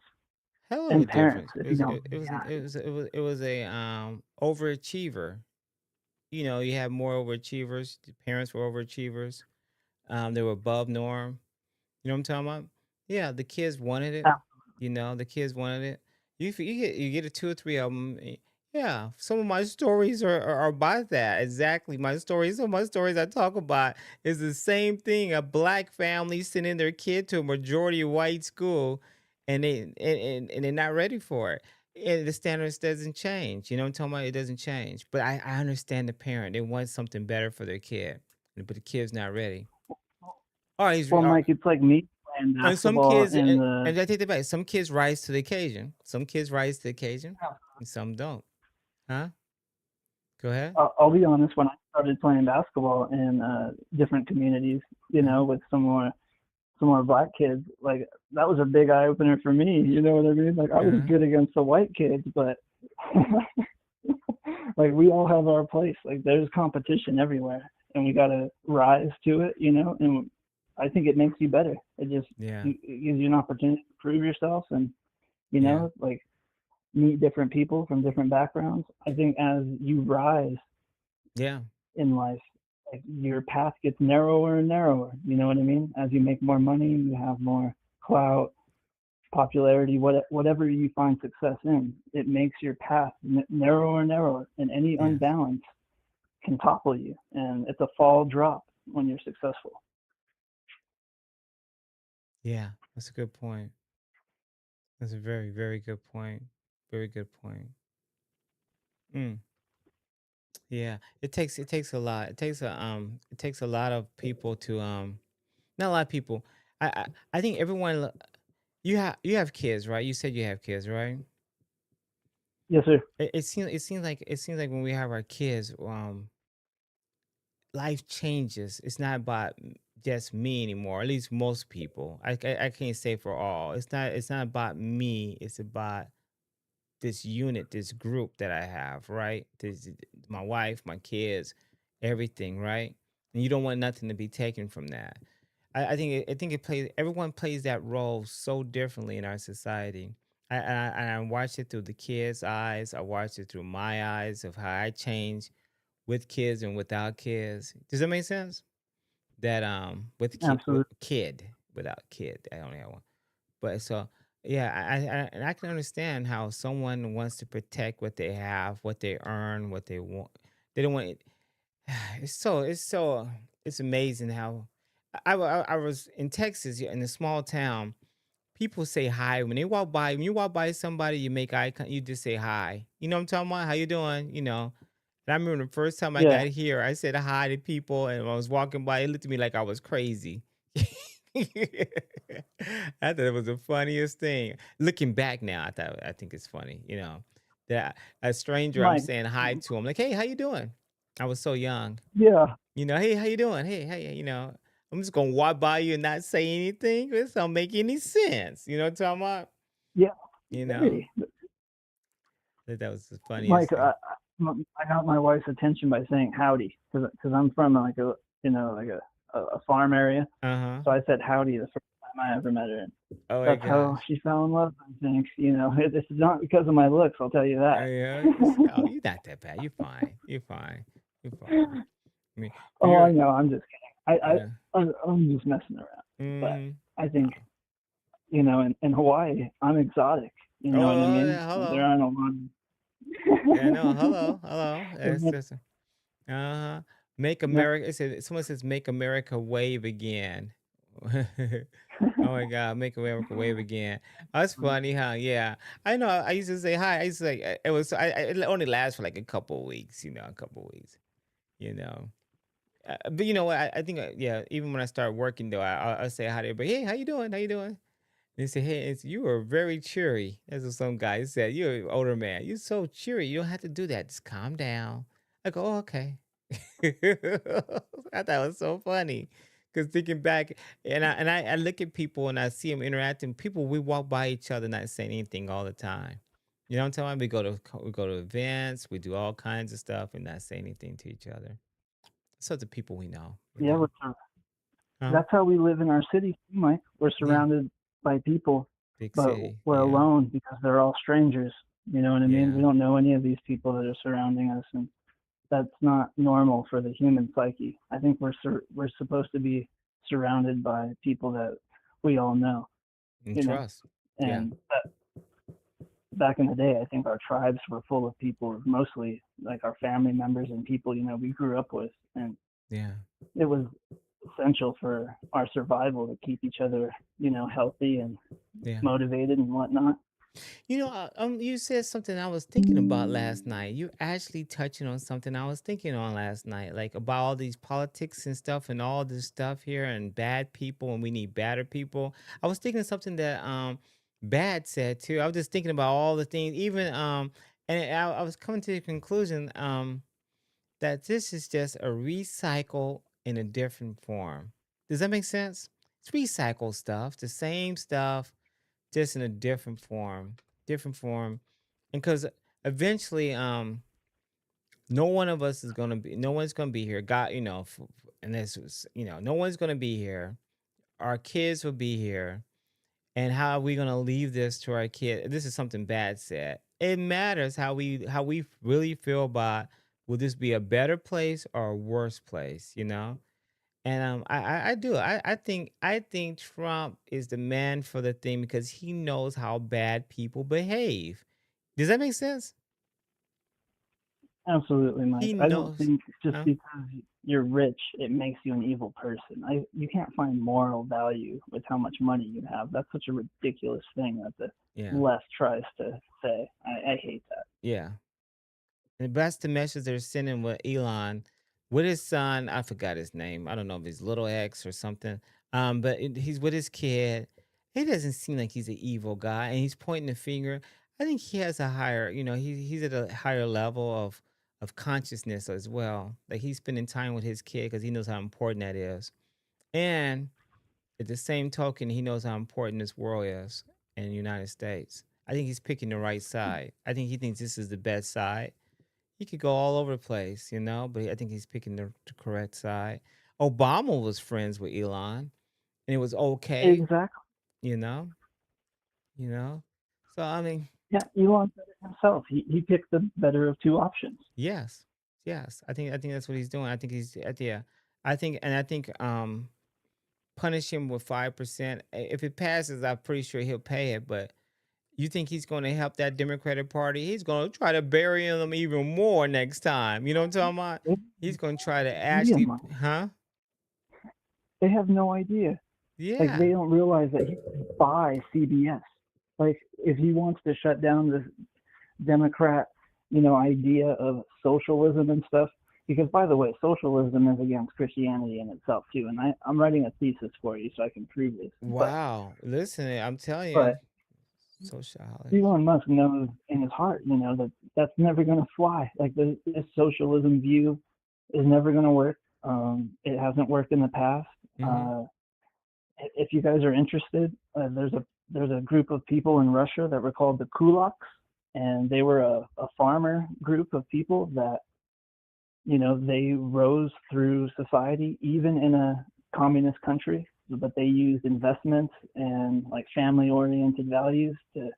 S1: hell of a
S15: and parents,
S1: difference.
S15: if you don't
S1: It
S15: be
S1: was an,
S15: honest?
S1: it was a overachiever. You had more overachievers. The parents were overachievers. They were above norm. You know what I'm talking about? Yeah, the kids wanted it.
S15: Ah,
S1: The kids wanted it. You get a two or three of them. Yeah, some of my stories are about that. Exactly, my stories. Some of my stories I talk about is the same thing. A black family sending their kid to a majority white school, and and they're not ready for it. And the standards doesn't change. You know what I'm talking about? It doesn't change. But I understand the parent. They want something better for their kid, but the kid's not ready. All right,
S15: well, Mike, it's like me playing
S1: and some
S15: basketball
S1: kids,
S15: in the.
S1: and I take that back. Some kids rise to the occasion. Some kids rise to the occasion, and some don't. Huh? Go ahead.
S15: I'll be honest. When I started playing basketball in different communities,
S1: Uh-huh.
S15: with some more black kids, like that was a big eye opener for me. You know what I mean? Like I was
S1: Uh-huh.
S15: good against the white kids, but like we all have our place. Like there's competition everywhere, and we gotta rise to it. And I think it makes you better. It just
S1: Yeah.
S15: it gives you an opportunity to prove yourself, and
S1: Yeah.
S15: like meet different people from different backgrounds. I think as you rise
S1: Yeah.
S15: in life, like your path gets narrower and narrower. You know what I mean? As you make more money, you have more clout, popularity, whatever you find success in, it makes your path narrower and narrower, and any unbalance can topple you, and it's a fall drop when you're successful.
S1: Yeah, that's a good point. That's a very, very good point. Very good point. Mm. Yeah, it takes a lot. It takes a lot of people to not a lot of people. I think everyone. You have kids, right? You said you have kids, right?
S15: Yes, sir.
S1: It seems like when we have our kids, life changes. It's not about just me anymore. At least most people. I can't say for all. It's not about me. It's about this unit, this group that I have, right? My wife, my kids, everything, right? And you don't want nothing to be taken from that. I think it plays. Everyone plays that role so differently in our society. I watch it through the kids' eyes. I watch it through my eyes of how I change with kids and without kids. Does that make sense? That
S15: Absolutely.
S1: kid without kid. I only have one. But so yeah, and I can understand how someone wants to protect what they have, what they earn, what they want. They don't want it. It's amazing how I was in Texas in a small town. People say hi when they walk by. When you walk by somebody, you make you just say hi. You know what I'm talking about? How you doing? And I remember the first time I
S15: Yeah.
S1: got here, I said hi to people, and when I was walking by, they looked at me like I was crazy. I thought it was the funniest thing. Looking back now, I think it's funny, that a stranger I'm
S15: Mike.
S1: saying hi to him, like, hey, how you doing? I was so young.
S15: Yeah.
S1: Hey, how you doing? Hey, I'm just gonna walk by you and not say anything. This don't make any sense. You know what I'm talking about?
S15: Yeah.
S1: You know,
S15: Hey,
S1: that was the
S15: Mike,
S1: funniest thing.
S15: I got my wife's attention by saying howdy, because I'm from like a farm area.
S1: Uh-huh.
S15: So I said howdy the first time I ever met her. And
S1: Oh my
S15: that's how
S1: gosh.
S15: she fell in love. I think this is not because of my looks. I'll tell you that.
S1: Yeah. Oh, you're not that bad. You're fine. You're fine. You're fine. I mean,
S15: Oh, I
S1: you're
S15: know. I'm just kidding.
S1: yeah.
S15: I'm just messing around. But
S1: Mm-hmm.
S15: I think in Hawaii, I'm exotic. You know what I
S1: Oh,
S15: mean?
S1: yeah,
S15: There
S1: hello.
S15: aren't a lot
S1: Yeah, no, hello,
S15: of.
S1: hello. Uh-huh. Make
S15: Yeah.
S1: America. Someone says, "Make America wave again." Oh my God, make America wave again. That's funny, huh? Yeah, I know. I used to say hi. I used to say it was. It only lasts for like a couple of weeks. A couple of weeks. You know. But you know what? I think yeah. Even when I start working though, I'll say hi to everybody. Hey, how you doing? How you doing? They say, hey, you are very cheery. That's what some guy said. You're an older man. You're so cheery. You don't have to do that. Just calm down. I go, oh, okay. I thought it was so funny. Because thinking back, and I look at people and I see them interacting. People, we walk by each other not saying anything all the time. You know what I'm talking about? We go to events, we do all kinds of stuff and not say anything to each other. So the people we know,
S15: Yeah,
S1: Huh?
S15: that's how we live in our city, Mike. We're
S1: Yeah.
S15: surrounded by people,
S1: Big
S15: but
S1: city.
S15: we're
S1: Yeah.
S15: alone because they're all strangers. You know what I mean?
S1: Yeah.
S15: We don't know any of these people that are surrounding us, and that's not normal for the human psyche. I think we're supposed to be surrounded by people that we all know.
S1: And
S15: You know,
S1: trust. Yeah.
S15: and back in the day, I think our tribes were full of people, mostly like our family members and people we grew up with, and
S1: Yeah.
S15: it was essential for our survival to keep each other, healthy and
S1: Yeah.
S15: motivated and whatnot.
S1: You said something I was thinking about last night. You actually touching on something I was thinking on last night, like about all these politics and stuff and all this stuff here and bad people and we need better people. I was thinking of something that Bad said too. I was just thinking about all the things, even and I was coming to the conclusion that this is just a recycle in a different form. Does that make sense? It's recycled stuff, the same stuff just in a different form. And because eventually no one's gonna be here, god, and this was, no one's gonna be here. Our kids will be here. And how are we gonna leave this to our kid? This is something Bad said. It matters how we really feel about, will this be a better place or a worse place, And I do. I think Trump is the man for the thing because he knows how bad people behave. Does that make sense?
S15: Absolutely, Mike.
S1: He
S15: I don't
S1: knows.
S15: think just
S1: Huh?
S15: because you're rich, it makes you an evil person. You can't find moral value with how much money you have. That's such a ridiculous thing that the
S1: Yeah.
S15: left tries to say. I hate that.
S1: Yeah. And that's the message they're sending with Elon, with his son. I forgot his name. I don't know if he's little X or something. But he's with his kid. He doesn't seem like he's an evil guy, and he's pointing the finger. I think he has a higher, he's at a higher level of consciousness as well. Like he's spending time with his kid because he knows how important that is. And at the same token, he knows how important this world is in the United States. I think he's picking the right side. I think he thinks this is the best side. He could go all over the place, but I think he's picking the correct side. Obama was friends with Elon, and it was okay,
S15: Exactly.
S1: you know, you know. So I mean,
S15: Yeah, Elon said it himself. He picked the better of two options.
S1: yes, yes. I think that's what he's doing. I think yeah. I think punish him with 5%. If it passes, I'm pretty sure he'll pay it. But you think he's going to help that Democratic Party? He's going to try to bury them even more next time. You know what I'm talking about? He's going to try to
S15: Idea,
S1: actually,
S15: Mike.
S1: huh?
S15: They have no idea. Like
S1: Yeah.
S15: they don't realize that he can buy CBS. Like if he wants to shut down this Democrat, idea of socialism and stuff. Because by the way, socialism is against Christianity in itself too. And I'm writing a thesis for you so I can prove this.
S1: Wow. Listen, I'm telling you,
S15: But
S1: sociality.
S15: Elon Musk knows in his heart, that that's never going to fly. Like this socialism view is never going to work. It hasn't worked in the past. If you guys are interested, there's a group of people in Russia that were called the kulaks, and they were a farmer group of people that, they rose through society, even in a communist country, but they used investments and like family-oriented values to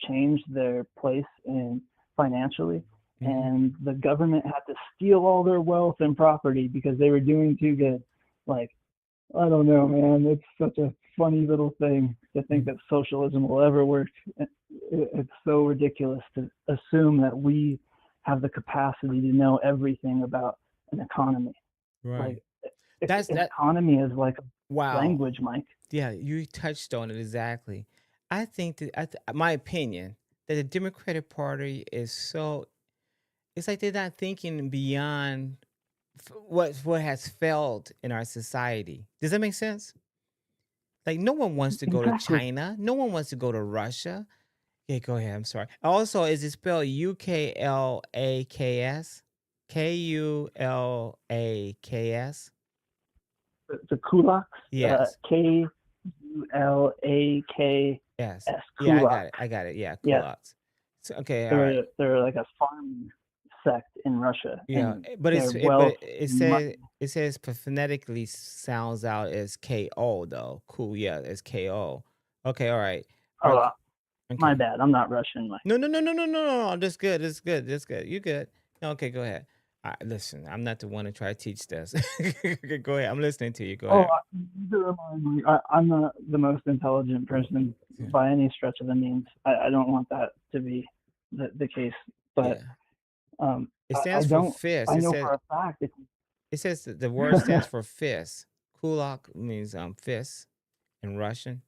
S15: change their place in financially. And the government had to steal all their wealth and property because they were doing too good. Like, I don't know, man. It's such a funny little thing to think that socialism will ever work. It's so ridiculous to assume that we have the capacity to know everything about an economy.
S1: Right.
S15: Like,
S1: That's that.
S15: economy is like a
S1: Wow.
S15: language, Mike.
S1: Yeah, you touched on it exactly. I think my opinion, that the Democratic Party is so, it's like they're not thinking beyond what has failed in our society. Does that make sense? Like no one wants to go to
S15: Exactly.
S1: China. No one wants to go to Russia. Yeah, go ahead. I'm sorry. Also, is it spelled UKLAKS? KULAKS?
S15: The kulaks,
S1: Yes.
S15: KULAKS.
S1: Yes. Yeah,
S15: Kulaks.
S1: I got it. Yeah,
S15: Yes.
S1: kulaks. So, okay, all right.
S15: They're like a farming sect in Russia.
S1: Yeah,
S15: And
S1: but
S15: their
S1: it,
S15: wealth,
S1: it says phonetically sounds out as KO though. Cool, yeah, it's KO. Okay, all right. All
S15: oh,
S1: right.
S15: my
S1: Okay.
S15: bad. I'm not Russian, Mike.
S1: No, no, no, no, no, no, no. That's good. That's good. That's good. You good. Okay, go ahead. Listen, I'm not the one to try to teach this. Okay, go ahead. I'm listening to you. Go ahead.
S15: Neither am I, Mike. I'm not the most intelligent person by any stretch of the means. I don't want that to be the case. But
S1: It
S15: I
S1: stands for
S15: don't.
S1: fist.
S15: I
S1: It
S15: know
S1: says
S15: for a fact.
S1: it says that the word stands for fist. Kulak means fist in Russian.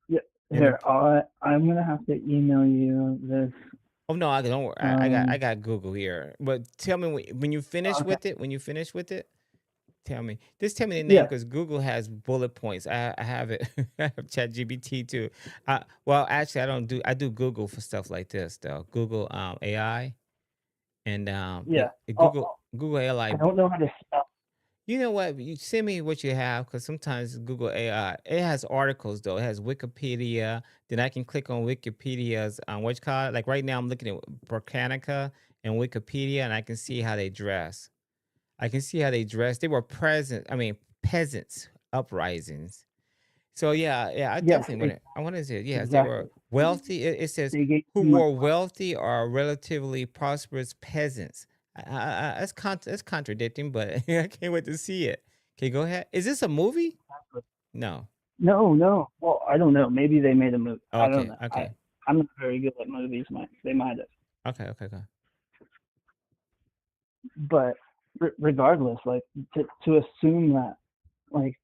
S15: Yeah.
S1: And
S15: Here, I'm gonna have to email you this.
S1: oh no, I don't worry. I got Google here. But tell me when you finish with it. When you finish with it, tell me. Just tell me the name
S15: Yeah.
S1: because Google has bullet points. I have it. I have ChatGPT too. Well, actually, I do Google for stuff like this though. Google AI and
S15: Yeah.
S1: Google AI.
S15: I don't know how to spell.
S1: You know what? You send me what you have because sometimes Google AI it has articles though. It has Wikipedia. Then I can click on Wikipedia's what you call it. Like right now, I'm looking at Britannica and Wikipedia, and I can see how they dress. I can see how they dress. They were peasants uprisings. So yeah, I
S15: Yes.
S1: definitely want to. I want to say yes, they were
S15: Exactly.
S1: wealthy. It says
S15: They gave
S1: who
S15: too much
S1: were
S15: money.
S1: wealthy or relatively prosperous peasants. That's contradicting, but I can't wait to see it. Okay, go ahead. Is this a movie? No.
S15: No. Well, I don't know. Maybe they made a movie. I don't
S1: Okay.
S15: know.
S1: Okay.
S15: I'm not very good at movies. They might have.
S1: Okay. Okay. Go.
S15: But regardless, like to assume that like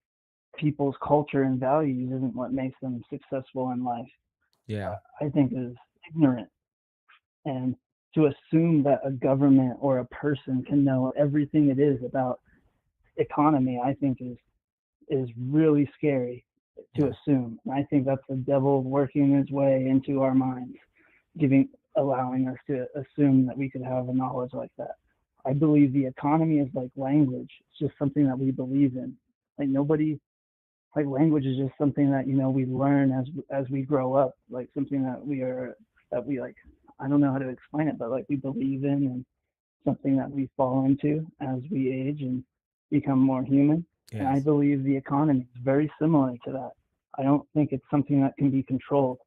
S15: people's culture and values isn't what makes them successful in life,
S1: Yeah.
S15: I think is ignorant. And to assume that a government or a person can know everything it is about economy, I think is really scary to assume. And I think that's the devil working his way into our minds, allowing us to assume that we could have a knowledge like that. I believe the economy is like language. It's just something that we believe in. Like nobody, like language is just something that we learn as we grow up. Like something that we like. I don't know how to explain it, but like we believe in, and something that we fall into as we age and become more human. And I
S1: Yes.
S15: believe the economy is very similar to that. I don't think it's something that can be controlled.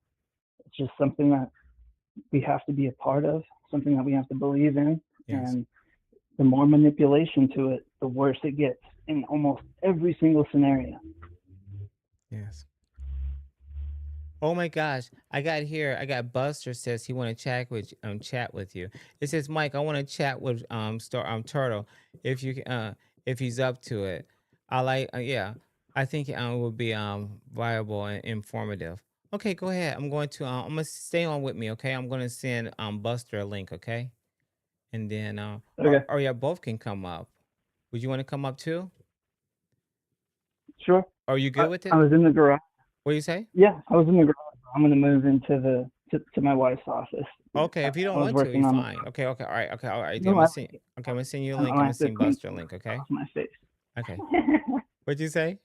S15: It's just something that we have to be a part of, something that we have to believe in.
S1: Yes.
S15: And the more manipulation to it, the worse it gets in almost every single scenario.
S1: Yes. Oh my gosh. I got Buster says he want to chat with you. It says, Mike, I want to chat with Turtle if you if he's up to it. I like yeah. I think it would be viable and informative. Okay, go ahead. I'm gonna stay on with me, okay? I'm gonna send Buster a link, okay? And then
S15: Okay.
S1: or yeah, both can come up. Would you want to come up too?
S15: Sure.
S1: Are you good with
S15: I
S1: it?
S15: was in the garage.
S1: What do you say?
S15: Yeah, I was in the garage. I'm gonna move into to my wife's office.
S1: Okay, if you don't
S15: I was
S1: want to, you're
S15: working on
S1: fine. Okay, okay, all right, okay, all right. I'm
S15: No,
S1: gonna send. Okay, I'm gonna send you a
S15: I
S1: link. I'm gonna
S15: have to
S1: send
S15: clean
S1: Buster a link. Okay.
S15: off my face.
S1: Okay. What'd you say?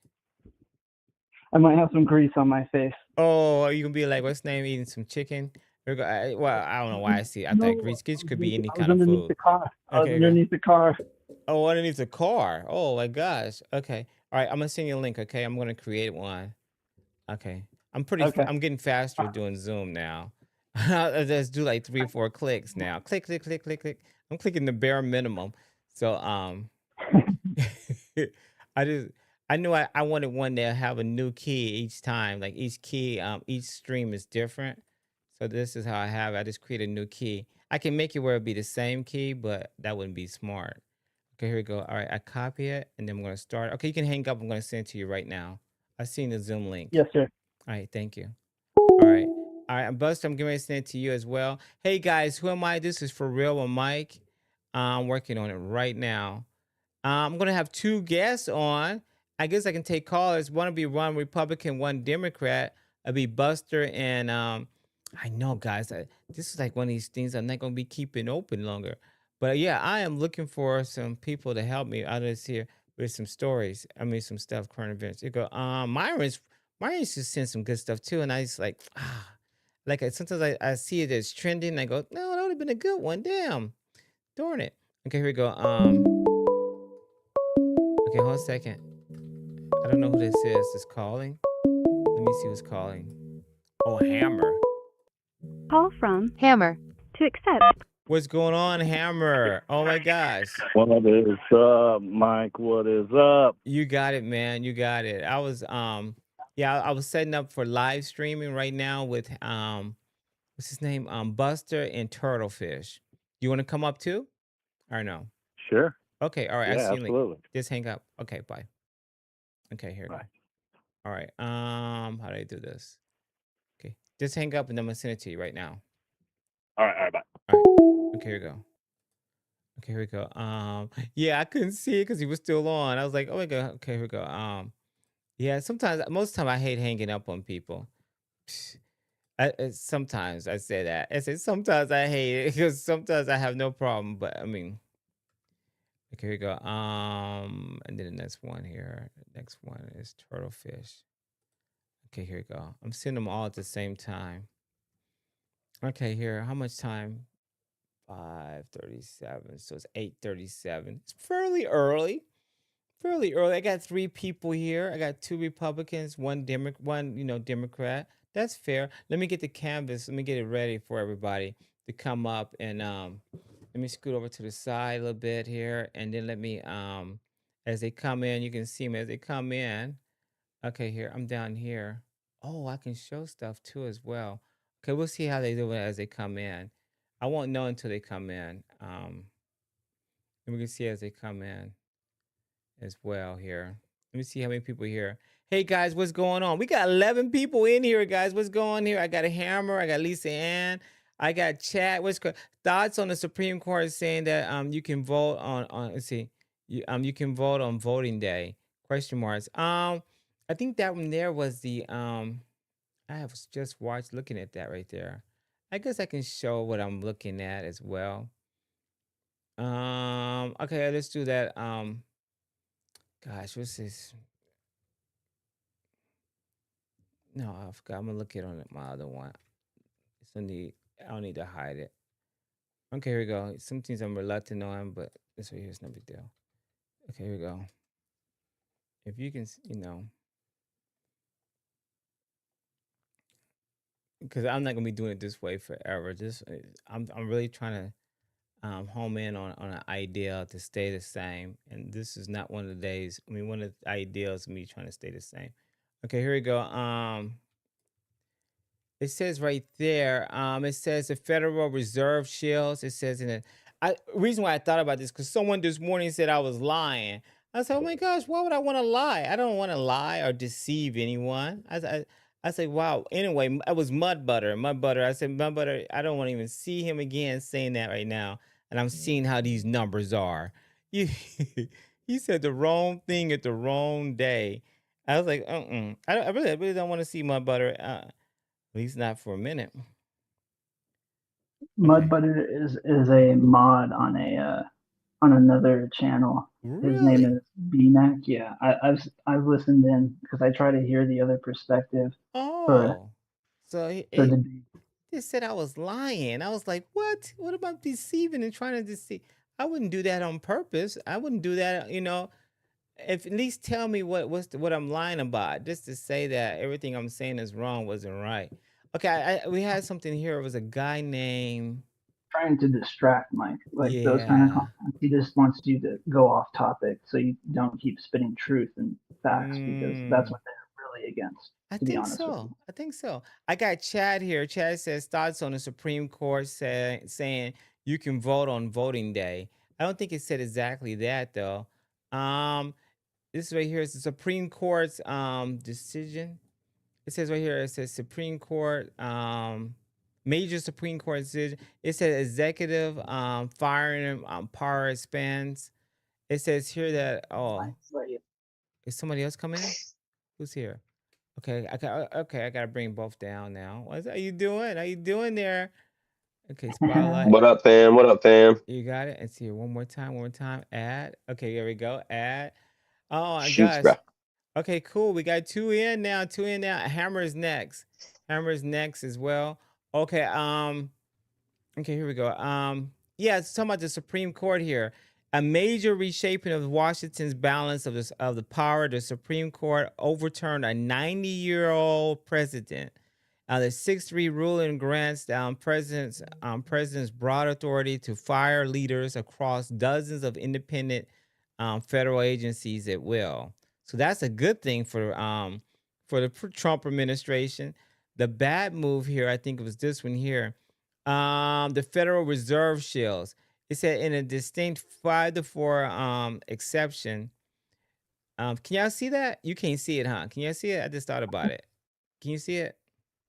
S15: I might have some grease on my face.
S1: Oh, you can be like, what's his name? Eating some chicken. Well, I don't know why I see. I thought grease could be any
S15: I was
S1: kind of
S15: underneath
S1: food.
S15: the car. I was
S1: Okay.
S15: underneath the car.
S1: Oh, underneath the car. Oh my gosh. Okay. All right. I'm gonna send you a link. Okay. I'm gonna create one. Okay.
S15: Okay.
S1: I'm getting faster doing Zoom now. I just do like 3 or 4 clicks now. Click, click, click, click, click. I'm clicking the bare minimum. So I just I knew I wanted one that have a new key each time. Like each key, each stream is different. So this is how I have it. I just create a new key. I can make it where it be the same key, but that wouldn't be smart. Okay, here we go. All right, I copy it and then I'm gonna start. Okay, you can hang up. I'm gonna send it to you right now. I seen the Zoom link.
S15: Yes, sir.
S1: All right, thank you. All right. All right, Buster, I'm getting ready to send it to you as well. Hey guys, who am I? This is For Real with Mike. I'm working on it right now. I'm gonna have 2 guests on. I guess I can take callers. One will be one Republican, one Democrat. It'll be Buster and I know guys, this is like one of these things I'm not gonna be keeping open longer. But yeah, I am looking for some people to help me out of this here with some stories. I mean some stuff, current events. You go, Myron's just sent some good stuff too. And I just like sometimes I see it as trending and I go, no, that would have been a good one. Damn. Darn it. Okay, here we go. Okay, hold on a second. I don't know who this is. Is calling. Let me see who's calling. Oh, Hammer.
S13: Call from Hammer. To accept.
S1: What's going on, Hammer? Oh my gosh.
S16: What is up, Mike? What is up?
S1: You got it, man. You got it. I was I was setting up for live streaming right now with what's his name? Buster and Turtlefish. You want to come up too? Or no?
S16: Sure.
S1: Okay, all right. I
S16: Yeah,
S1: see you.
S16: absolutely.
S1: Just hang up. Okay, bye. Okay, here we go. All right. How do I do this? Okay. Just hang up and I'm gonna send it to you right now.
S16: All right, bye.
S1: All right. Okay, here we go. Okay, here we go. Yeah, I couldn't see it because he was still on. I was like, oh my god. Okay, here we go. Yeah, most of the time I hate hanging up on people. Sometimes I say that. I say sometimes I hate it because sometimes I have no problem. But I mean, okay, here we go. And then the next one here. Next one is Turtlefish. Okay, here we go. I'm sending them all at the same time. Okay, here. How much time? 5:37. So it's 8:37. It's fairly early. Fairly early. I got 3 people here. I got 2 Republicans, one Democrat. That's fair. Let me get the canvas. Let me get it ready for everybody to come up and Let me scoot over to the side a little bit here, and then let me as they come in, you can see them as they come in. Okay, here I'm down here. Oh, I can show stuff too as well. Okay, we'll see how they do it as they come in. I won't know until they come in. And we can see as they come in as well here. Let me see how many people here. Hey guys, what's going on? We got 11 people in here, guys. What's going on here? I got a Hammer. I got Lisa Ann. I got Chat. Thoughts on the Supreme Court saying that you can vote on let's see, you can vote on voting day? Question marks. I think that one there was the I have just watched looking at that right there. I guess I can show what I'm looking at as well. Okay, let's do that. Gosh, what's this? No, I forgot. I'm gonna look at on my other one. It's gonna need. I don't need to hide it. Okay, here we go. Some things I'm reluctant on, but this right here is no big deal. Okay, here we go. If you can, because I'm not gonna be doing it this way forever. I'm really trying to home in on an idea to stay the same, and this is not one of the days. I mean, one of the ideas of me trying to stay the same. Okay, here we go. It says right there, it says the Federal Reserve shields. It says in it. Reason why I thought about this because someone this morning said I was lying. I said, oh my gosh, why would I want to lie? I don't want to lie or deceive anyone. I said, wow. Anyway, it was Mud Butter. Mud Butter. I said, Mud Butter, I don't want to even see him again saying that right now. And I'm seeing how these numbers are. You, he said the wrong thing at the wrong day. I was like, I really don't want to see Mud Butter. At least not for a minute.
S15: Mud Butter is a mod on another channel. His name
S1: Really?
S15: is BMAC. Yeah, I've listened in because I try to hear the other perspective.
S1: Oh, so
S15: The
S1: they said I was lying. I was like, what? What about deceiving and trying to deceive? I wouldn't do that on purpose. I wouldn't do that, If at least tell me what I'm lying about, just to say that everything I'm saying is wrong wasn't right. Okay, we had something here. It was a guy named.
S15: trying to distract Mike, like those kind of
S1: Yeah.
S15: comments. He just wants you to go off topic so you don't keep spitting truth and facts because that's what they're really against.
S1: I
S15: To be
S1: think
S15: honest with you.
S1: so. I think so. I got Chad here. Chad says thoughts on the Supreme Court saying you can vote on voting day. I don't think it said exactly that though. This right here is the Supreme Court's decision. It says right here, it says Supreme Court, major Supreme Court decision. It says executive firing power expands. It says here that is somebody else coming in? Who's here? Okay, I gotta bring both down now. How you doing? How you doing there? Okay, spotlight.
S14: What up, fam? What up, fam?
S1: You got it. Let's see it one more time. Add. Okay, here we go. Add. Oh my
S14: Shoots,
S1: gosh.
S14: bro.
S1: Okay, cool. We got two in now. Hammer's next. Hammer's next as well. Okay, okay, here we go. Yeah, it's talking about the Supreme Court here. A major reshaping of Washington's balance of the power. The Supreme Court overturned a 90-year-old president. The 6-3 ruling grants president's broad authority to fire leaders across dozens of independent federal agencies at will. So that's a good thing for the Trump administration. The bad move here, I think it was this one here. The Federal Reserve shields. It said in a distinct 5-4 exception. Can y'all see that? You can't see it, huh? Can y'all see it? I just thought about it. Can you see it?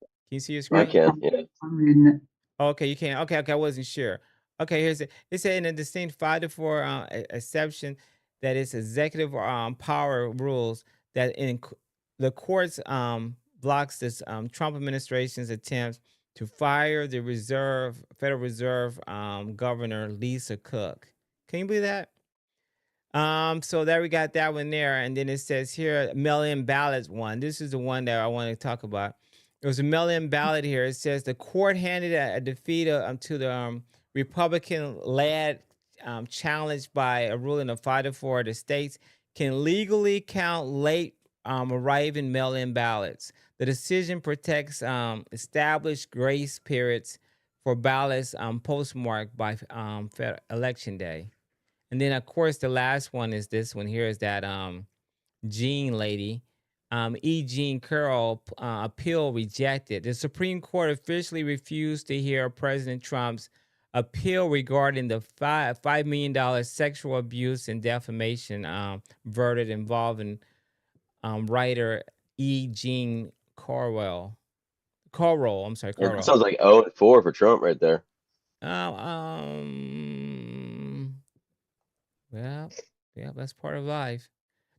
S1: Can you see your screen?
S14: I can. Yeah.
S15: I'm reading it.
S1: Okay, you can. Okay, I wasn't sure. Okay, here's it. It said in a distinct 5-4 exception that it's executive power rules that the courts blocks this Trump administration's attempts to fire the Federal Reserve Governor Lisa Cook. Can you believe that? So there we got that one there, and then it says here mail-in ballots one. This is the one that I want to talk about. It was a mail-in ballot here. It says the court handed a defeat to the Republican-led challenge by a ruling of 5-4. The states can legally count late arriving mail-in ballots. The decision protects established grace periods for ballots postmarked by election day. And then, of course, the last one is this one here is that Jean lady. E. Jean Carroll appeal rejected. The Supreme Court officially refused to hear President Trump's appeal regarding the $5 million sexual abuse and defamation verdict involving writer E. Jean Carroll. I'm sorry,
S14: And that
S1: Carroll.
S14: sounds like 0-4 for Trump right there.
S1: Well, yeah, that's part of life.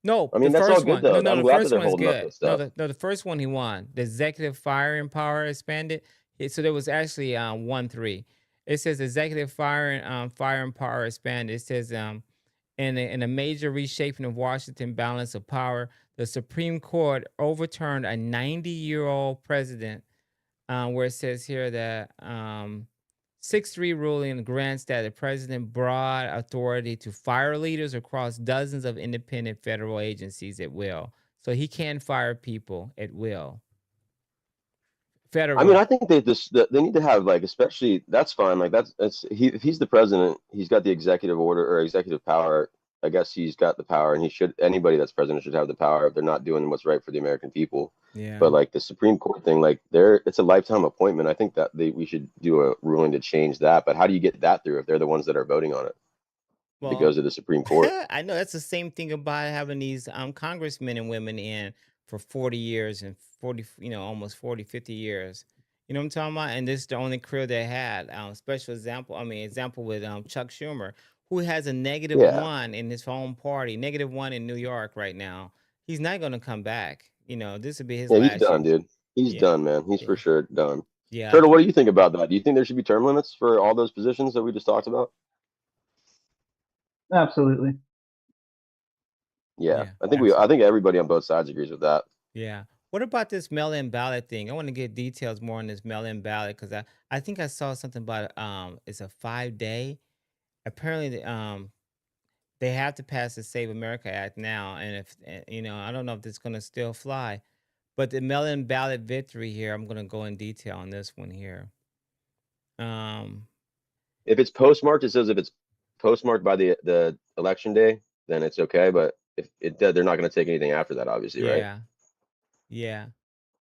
S1: No,
S14: I
S1: the
S14: mean, that's all
S1: first
S14: good
S1: one. No,
S14: though.
S1: no,
S14: I'm
S1: the
S14: glad that
S1: first
S14: they're
S1: one's
S14: holding up
S1: good.
S14: this stuff.
S1: No, the first one he won. The executive firing power expanded. So there was actually 1-3. It says executive firing power expanded. It says in a major reshaping of Washington balance of power, the Supreme Court overturned a 90-year-old president, where it says here that 6-3 ruling grants that the president broad authority to fire leaders across dozens of independent federal agencies at will. So he can fire people at will.
S14: I mean,
S1: Federal.
S14: I think they need to have like, especially that's fine. Like if he's the president, he's got the executive order or executive power. I guess he's got the power, and anybody that's president should have the power if they're not doing what's right for the American people.
S1: Yeah.
S14: But like the Supreme Court thing, like it's a lifetime appointment. I think that we should do a ruling to change that. But how do you get that through if they're the ones that are voting on it? If it goes to the Supreme Court.
S1: I know that's the same thing about having these congressmen and women in for 40 years and 40, almost 40, 50 years. You know what I'm talking about? And this is the only career they had. Example with Chuck Schumer, who has a -1 in his home party, -1 in New York right now. He's not going to come back. This would be his
S14: Yeah, he's
S1: last
S14: done,
S1: year.
S14: dude. He's done, man. He's for sure done.
S1: Yeah.
S14: Turtle, what do you think about that? Do you think there should be term limits for all those positions that we just talked about?
S15: Absolutely.
S14: Yeah, I think everybody on both sides agrees with that.
S1: Yeah. What about this mail-in ballot thing? I want to get details more on this mail-in ballot because I think I saw something about it's a 5-day. Apparently, they have to pass the Save America Act now, and if I don't know if it's going to still fly, but the mail-in ballot victory here, I'm going to go in detail on this one here.
S14: If it's postmarked, it says if it's postmarked by the election day, then it's okay. But if they're not going to take anything after that, obviously, right?
S1: Yeah.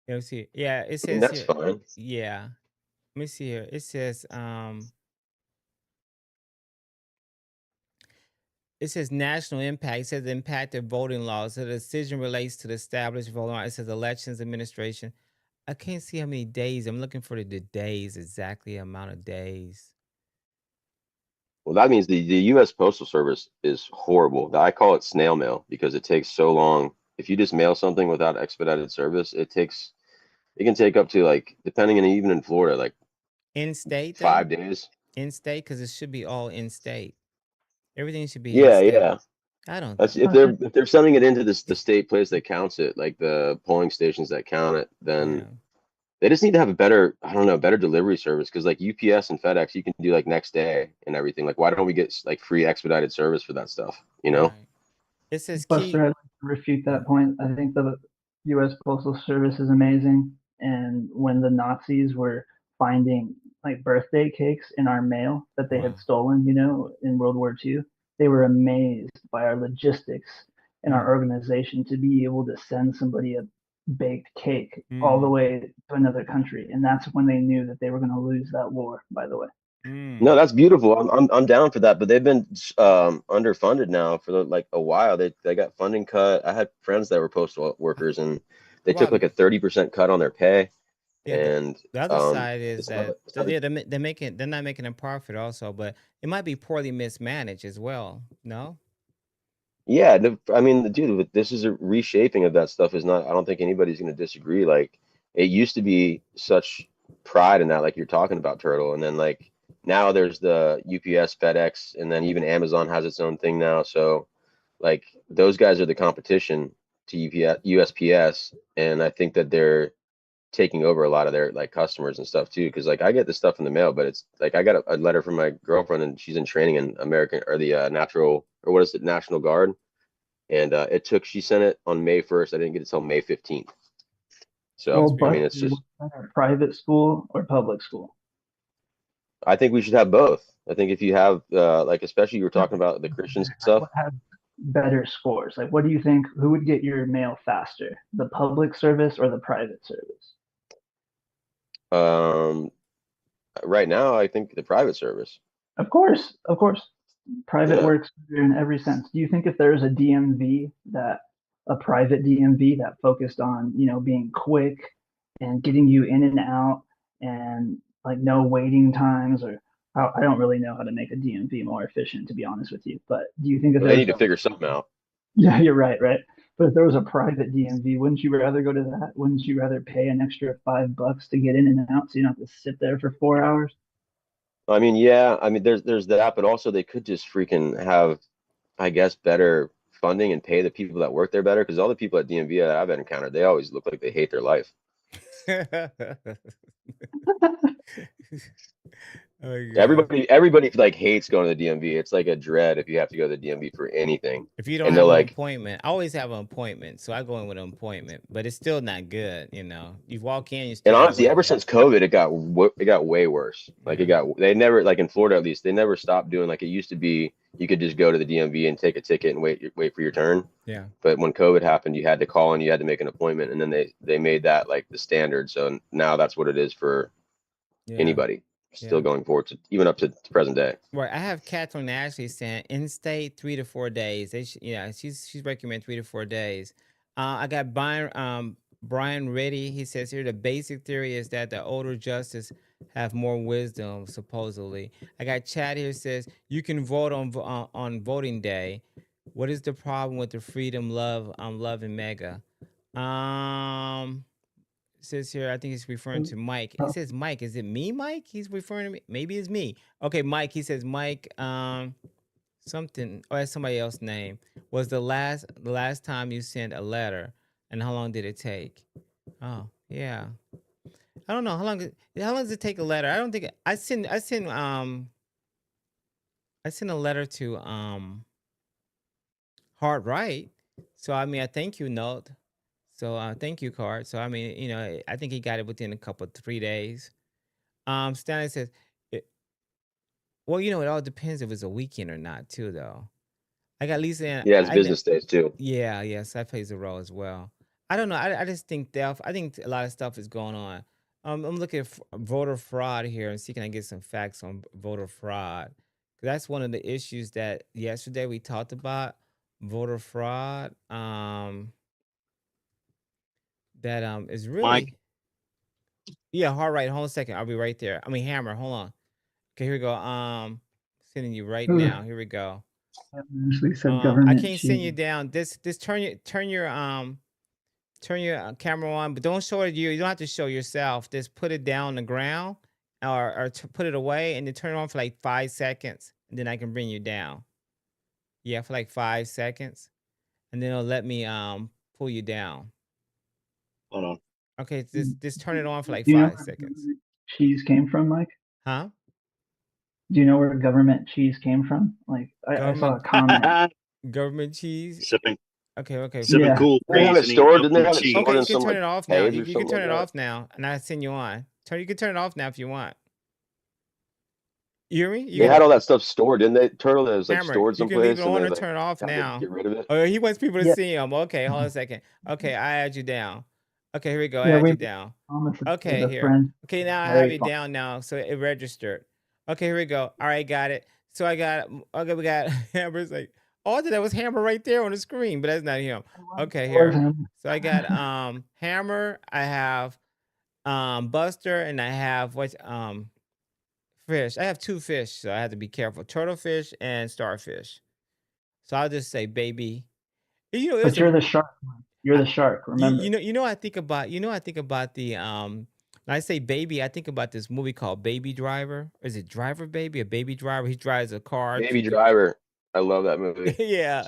S1: Let me see. Yeah, it says
S14: that's
S1: here.
S14: fine.
S1: Yeah. Let me see here. It says national impact. It says the impact of voting laws. So the decision relates to the established voting law. It says elections administration. I can't see how many days. I'm looking for the days, exactly amount of days.
S14: Well, that means the U.S. Postal Service is horrible. I call it snail mail because it takes so long. If you just mail something without expedited service, it can take up to, like, depending on, even in Florida, like
S1: in state
S14: 5 days.
S1: In state, because it should be all in state. Everything should be
S14: Yeah,
S1: in state.
S14: yeah.
S1: I don't.
S14: That's if they're sending it into the state place that counts it, like the polling stations that count it, then they just need to have a better delivery service, because like UPS and FedEx, you can do like next day and everything. Like, why don't we get like free expedited service for that stuff?
S1: Right. It says
S15: Buster, I'd like to refute that point. I think the U.S. Postal Service is amazing, and when the Nazis were finding like birthday cakes in our mail that they had stolen, in World War II, they were amazed by our logistics and our organization to be able to send somebody a baked cake all the way to another country, and that's when they knew that they were going to lose that war. By the way.
S14: No, that's beautiful. I'm down for that, but they've been underfunded now for like a while. They got funding cut. I had friends that were postal workers, and they took like a 30% cut on their pay.
S1: Yeah,
S14: and
S1: the other side is that they're not making a profit also, but it might be poorly mismanaged as well. No.
S14: Yeah, I mean, dude, this is a reshaping of that stuff. I don't think anybody's going to disagree. Like, it used to be such pride in that, like you're talking about, Turtle, and then like now there's the UPS, FedEx, and then even Amazon has its own thing now. So like those guys are the competition to USPS, and I think that they're taking over a lot of their like customers and stuff too. Because like I get this stuff in the mail, but it's like I got a letter from my girlfriend, and she's in training in the National Guard, and she sent it on May 1st. I didn't get it till May 15th. So I mean, it's just
S15: private school or public school.
S14: I think we should have both. I think if you have like, especially you were talking about the Christian stuff.
S15: What have better scores? Like, what do you think? Who would get your mail faster, the public service or the private service?
S14: Right now, I think the private service.
S15: Of course, private
S14: Yeah.
S15: works better in every sense. Do you think if there's a DMV a private DMV that focused on, being quick and getting you in and out and like no waiting times, or I don't really know how to make a DMV more efficient, to be honest with you. But do you think if
S14: Well, they
S15: there's
S14: need to figure something out.
S15: yeah, you're right, right. But if there was a private DMV, wouldn't you rather go to that? Wouldn't you rather pay an extra $5 to get in and out so you don't have to sit there for 4 hours?
S14: I mean, yeah. I mean, there's that, but also they could just freaking have, I guess, better funding and pay the people that work there better. Because all the people at DMV that I've encountered, they always look like they hate their life.
S1: Oh yeah.
S14: Everybody like hates going to the DMV. It's like a dread if you have to go to the DMV for anything.
S1: If you don't
S14: And
S1: have
S14: they're
S1: an
S14: like,
S1: appointment, I always have an appointment, so I go in with an appointment, but it's still not good. You walk in, you still
S14: and
S1: gotta
S14: honestly,
S1: wait.
S14: ever since COVID, it got way worse. Like they never, like in Florida at least, they never stopped doing like it used to be. You could just go to the DMV and take a ticket and wait for your turn.
S1: Yeah.
S14: But when COVID happened, you had to call and you had to make an appointment, and then they made that like the standard. So now that's what it is for anybody. Still going forward to even up to present day.
S1: Right. I have Catherine Ashley saying in state 3 to 4 days. She's recommending 3 to 4 days. I got Brian Reddy. He says here the basic theory is that the older justices have more wisdom, supposedly. I got Chad here says you can vote on voting day. What is the problem with the freedom, love, and MAGA? Says here, I think he's referring to Mike. He says Mike. Is it me, Mike? He's referring to me. Maybe it's me. Okay, Mike. He says Mike. Something. Oh, that's somebody else's name. Was the last time you sent a letter, and how long did it take? Oh, yeah. I don't know how long does it take a letter? I don't think I sent a letter to Hard Right. So I mean a thank you note. So thank you card. So I mean, I think he got it within a couple 3 days. Stanley says, well, it all depends if it's a weekend or not, too, though. I got Lisa in.
S14: Yeah, it's business days too.
S1: Yeah, yes, that plays a role as well. I don't know. I just think I think a lot of stuff is going on. I'm looking at voter fraud here and see can I get some facts on voter fraud. 'Cause that's one of the issues that yesterday we talked about, voter fraud. That is really
S17: Mike.
S1: Yeah, hard right. Hold on a second. I'll be right there. I mean Hammer, hold on. Okay, here we go. Sending you right now. Here we go.
S15: Usually said
S1: I
S15: government
S1: can't send you down. This turn your camera on, but don't show it you. You don't have to show yourself. Just put it down on the ground or put it away and then turn it on for like 5 seconds. And then I can bring you down. Yeah, for like 5 seconds. And then it'll let me pull you down.
S17: Hold on.
S1: Okay, just turn it on for like
S15: Do you know
S1: 5 seconds.
S15: Cheese came from, Mike?
S1: Huh?
S15: Do you know where government cheese came from? Like I saw a comment.
S1: Government cheese.
S17: Sipping.
S1: Okay.
S17: Sipping cool.
S14: They have it stored. Didn't they have it
S1: Okay,
S14: stored
S1: you
S14: in
S1: can
S14: some
S1: turn it off now.
S14: caves or
S1: You can
S14: something
S1: turn
S14: like
S1: it
S14: that?
S1: off now, and I send you on. You can turn it off now if you want. You hear me?
S14: They had all that stuff stored, didn't they? Turtle that was like
S1: Hammer,
S14: stored
S1: you can leave
S14: someplace,
S1: it
S14: and
S1: on
S14: they
S1: or
S14: like
S1: turn it off
S14: had to
S1: now.
S14: get rid of it.
S1: Oh, he wants people to
S15: Yeah.
S1: see him. Okay, hold on a second. Okay, I add you down. Okay, here we go. I
S15: Yeah,
S1: add
S15: we
S1: you down. Okay,
S15: the
S1: here.
S15: friend.
S1: Okay, now I
S15: There
S1: have
S15: you
S1: you
S15: go.
S1: down now, so it registered. Okay, here we go. All right, got it. So we got Hammer's like, oh, that was Hammer right there on the screen, but that's not him. Okay, here. So I got Hammer. I have Buster, and I have fish. I have 2 fish, so I have to be careful. Turtlefish and starfish. So I'll just say baby.
S15: But you're the shark. You're the shark. Remember.
S1: I think about the when I say baby, I think about this movie called Baby Driver. Is it Driver Baby? A Baby Driver? He drives a car.
S14: Baby Driver. I love that movie.
S1: Yeah.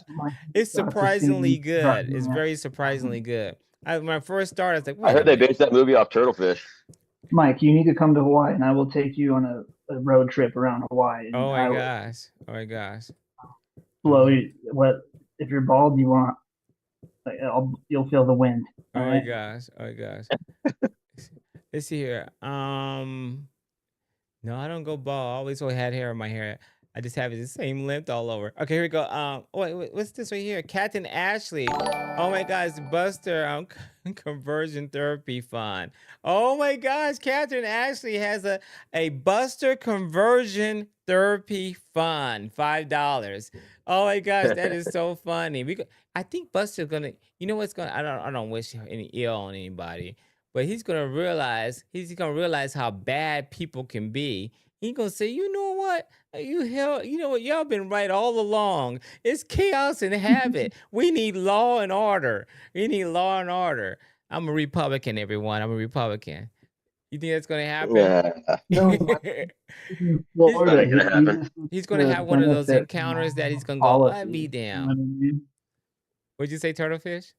S1: It's surprisingly good. It's very surprisingly good. When I first started, I was like,
S14: I heard they based that movie off Turtlefish.
S15: Mike, you need to come to Hawaii, and I will take you on a road trip around Hawaii. And
S1: oh
S15: I
S1: my
S15: will
S1: gosh. Oh my gosh.
S15: blow you. What if you're bald? You want? Like, you'll feel the wind.
S1: Oh
S15: all
S1: my
S15: right?
S1: gosh. Oh my gosh. Let's see here. No, I don't go bald. I always had hair in my hair. I just have it the same length all over. Okay, here we go. Wait, what's this right here? Captain Ashley. Oh my gosh, Buster conversion therapy fund. Oh my gosh, Captain Ashley has a Buster conversion therapy fund, $5. Oh my gosh, that is so funny. I think Buster's gonna. You know what's gonna? I don't wish any ill on anybody, but he's gonna realize how bad people can be. He's gonna say, you know what? You know what? Y'all been right all along. It's chaos and havoc. We need law and order. We need law and order. I'm a Republican, everyone. I'm a Republican. You think that's gonna happen?
S14: Yeah.
S15: No, in Florida,
S14: Not gonna happen.
S15: just
S1: He's gonna have one of those encounters that he's gonna go, I'll be
S15: policies. You know
S1: damn.
S15: what I mean?
S1: What'd you say, Turtlefish?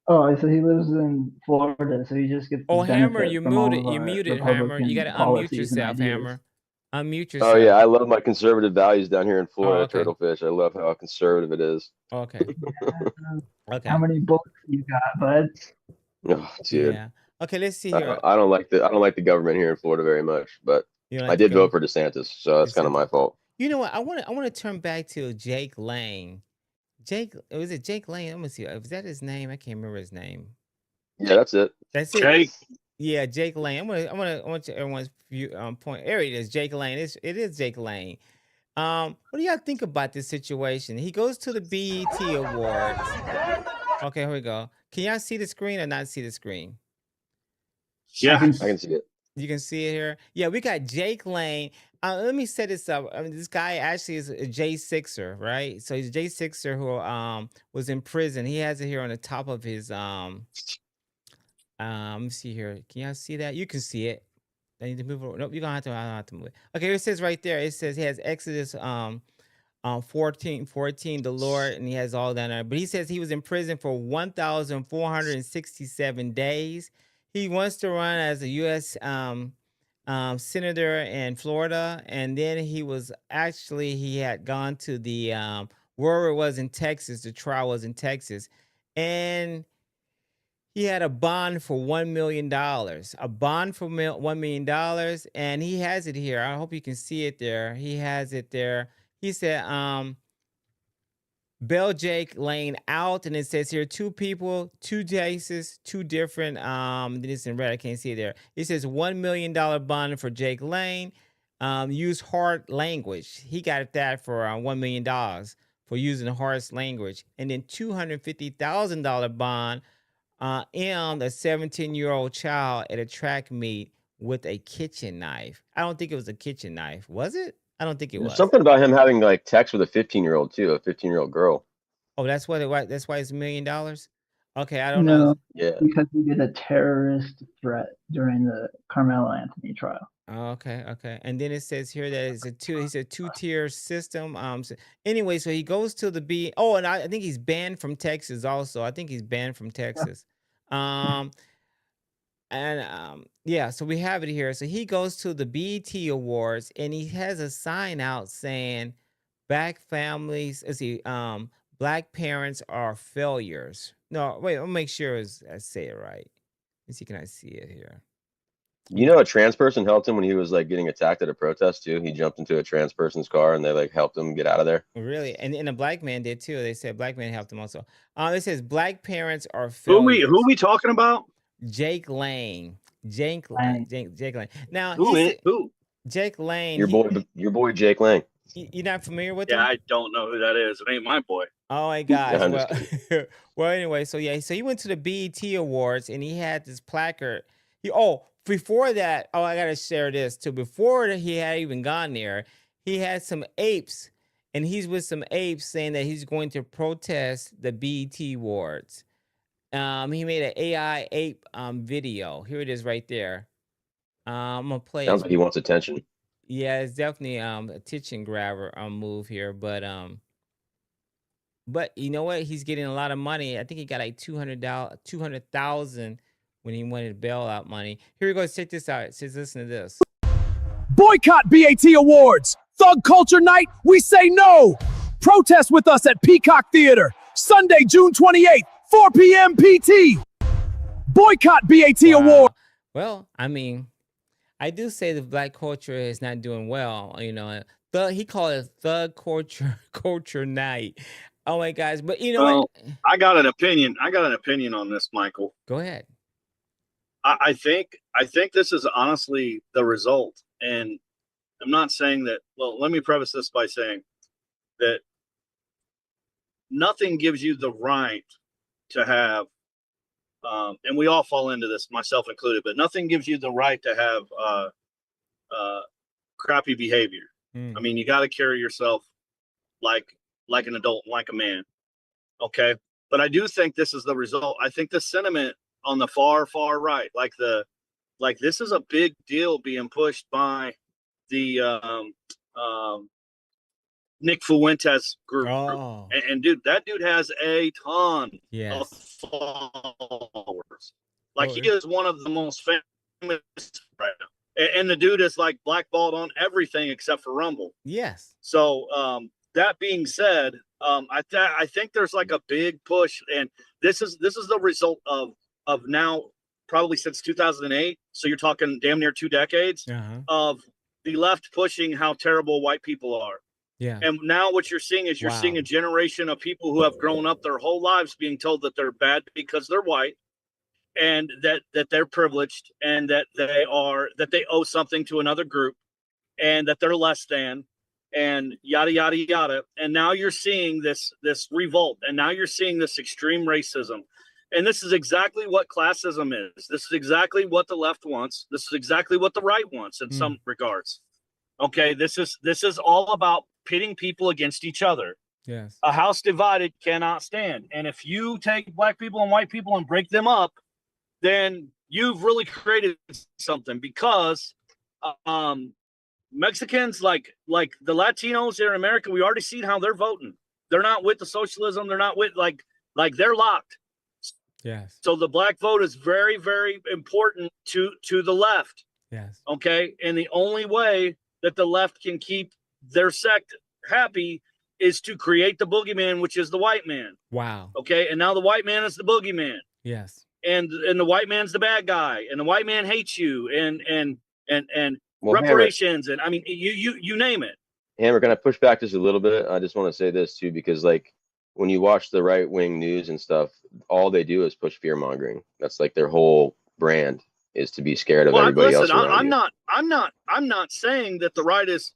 S15: Oh, I said he lives in Florida, so he just gets the
S1: Oh, Hammer,
S15: benefit
S1: you
S15: from all
S1: muted.
S15: of
S1: You
S15: our
S1: muted, Hammer. You
S15: Republican
S1: gotta unmute
S15: policies and
S1: yourself,
S15: ideas.
S1: Hammer. Unmute
S14: Oh yeah,
S1: yourself.
S14: I love my conservative values down here in
S1: Oh,
S14: Florida,
S1: okay.
S14: Turtlefish. I love how conservative it is.
S1: Okay. Okay.
S15: How many bullets you got, bud?
S14: Oh, dude.
S1: Yeah. Okay, let's see
S14: I
S1: here.
S14: don't like the government here in Florida very much, but
S1: You don't
S14: I
S1: like to
S14: did
S1: go?
S14: vote for DeSantis, so that's kind of my fault.
S1: You know what? I want to turn back to Jake Lang. Was it Jake Lang? Let me see. Was that his name? I can't remember his name.
S14: Yeah, that's it.
S1: That's it.
S17: Jake.
S1: Yeah, Jake Lang. I want everyone's view point. There it is, Jake Lang. It is Jake Lang. What do y'all think about this situation? He goes to the BET Awards. Okay, here we go. Can y'all see the screen or not see the screen?
S17: Yeah,
S14: I can see it.
S1: You can see it here. Yeah, we got Jake Lang. Let me set this up. I mean, this guy actually is a J6er, right? So he's a J6er who was in prison. He has it here on the top of his let me see here. Can y'all see that? You can see it. I need to move it. Nope, I don't have to move it. Okay, it says right there. It says he has Exodus 14, the Lord, and he has all down there. But he says he was in prison for 1,467 days. He wants to run as a U.S. Senator in Florida, and then he had gone to the wherever it was in Texas. The trial was in Texas, and he had a bond for $1 million. A bond for $1 million, and he has it here. I hope you can see it there. He has it there. He said, bail Jake Lane out, and it says here 2 people, 2 cases, 2 different. Then it's in red. I can't see it there. It says $1 million bond for Jake Lane. Use hard language. He got that for $1 million for using harsh language, and then $250,000 bond. A 17-year-old child at a track meet with a kitchen knife. I don't think it was a kitchen knife. Was it? I don't think it
S14: There's
S1: was.
S14: something about him having like sex with a 15-year-old too, a 15-year-old girl.
S1: Oh, that's what it was. That's why it's $1 million. Okay, I don't know.
S14: Yeah.
S15: Because he did a terrorist threat during the Carmelo Anthony trial.
S1: Okay. And then it says here that it's a 2-tier system. Anyway, so he goes to the B. Oh, and I think he's banned from Texas also. I think he's banned from Texas. Yeah, so we have it here. So he goes to the BET Awards and he has a sign out saying black families, black parents are failures. No, wait, I'll make sure I say it right. Let's see, can I see it here?
S14: You know, a trans person helped him when he was like getting attacked at a protest too. He jumped into a trans person's car and they like helped him get out of there.
S1: Really? And a black man did too. They said black man helped him also. It says black parents are failures.
S17: Who we talking about?
S1: Jake Lang. Jake Lang. Now
S17: who?
S1: Jake Lang.
S14: Your boy Jake Lang.
S1: You're not familiar with him?
S17: Yeah, I don't know who that is. It ain't my boy.
S1: Oh my gosh.
S14: Yeah,
S1: well, anyway, so he went to the BET Awards and he had this placard. Before that, I gotta share this too. Before he had even gone there, he had some apes, and he's with some apes saying that he's going to protest the BET Awards. He made an AI ape video. Here it is right there. I'm gonna play.
S14: Sounds like he wants attention.
S1: Yeah, it's definitely a attention grabber move here, but you know what? He's getting a lot of money. I think he got like $200,000 when he wanted bailout money. Here we go. Check this out. It says, listen to this.
S18: Boycott BAT Awards. Thug Culture Night. We say no. Protest with us at Peacock Theater. Sunday, June 28th, 4 p.m. PT. Boycott BAT Awards.
S1: Well, I mean, I do say the black culture is not doing well. He called it thug culture culture night. Oh my gosh! But you know what?
S17: Well, I got an opinion. I got an opinion on this, Michael.
S1: Go ahead.
S17: I think this is honestly the result. And I'm not saying that. Well, let me preface this by saying that nothing gives you the right to have, and we all fall into this, myself included, but nothing gives you the right to have crappy behavior. I mean, you got to carry yourself like an adult, like a man. Okay. But I do think this is the result. I think the sentiment on the far right, like this is a big deal being pushed by the Nick Fuentes group.
S1: Oh,
S17: And dude, that dude has a ton of
S1: yes.
S17: followers. Like
S1: Oh,
S17: he is one of the most famous right now. And the dude is like blackballed on everything except for Rumble.
S1: yes.
S17: So that being said, I think there's like a big push, and this is the result of now probably since 2008. So you're talking damn near 2 decades of the left pushing how terrible white people are.
S1: Yeah.
S17: And now what you're seeing is you're seeing a generation of people who have grown up their whole lives being told that they're bad because they're white, and that they're privileged, and that they owe something to another group, and that they're less than, and yada yada yada. And now you're seeing this revolt, and now you're seeing this extreme racism. And this is exactly what classism is. This is exactly what the left wants. This is exactly what the right wants in some regards. Okay, this is all about pitting people against each other.
S1: Yes.
S17: A house divided cannot stand. And if you take black people and white people and break them up, then you've really created something, because Mexicans, like the Latinos here in America, we already seen how they're voting. They're not with the socialism. They're not with like they're locked.
S1: Yes.
S17: So the black vote is very, very important to the left.
S1: Yes.
S17: Okay. And the only way that the left can keep their sect happy is to create the boogeyman, which is the white man.
S1: Wow.
S17: Okay. And now the white man is the boogeyman.
S1: Yes.
S17: And the white man's the bad guy, and the white man hates you, and
S14: Well,
S17: reparations, and I mean, you name it.
S14: Hammer, can I push back just a little bit? I just want to say this too, because like when you watch the right wing news and stuff, all they do is push fear mongering. That's like their whole brand, is to be scared of everybody else around you.
S17: I'm not saying that the right is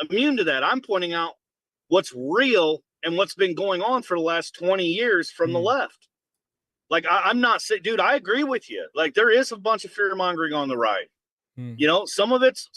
S17: immune to that. I'm pointing out what's real and what's been going on for the last 20 years from the left. Like I'm not saying, dude, I agree with you. Like there is a bunch of fear mongering on the right. You know, some of it's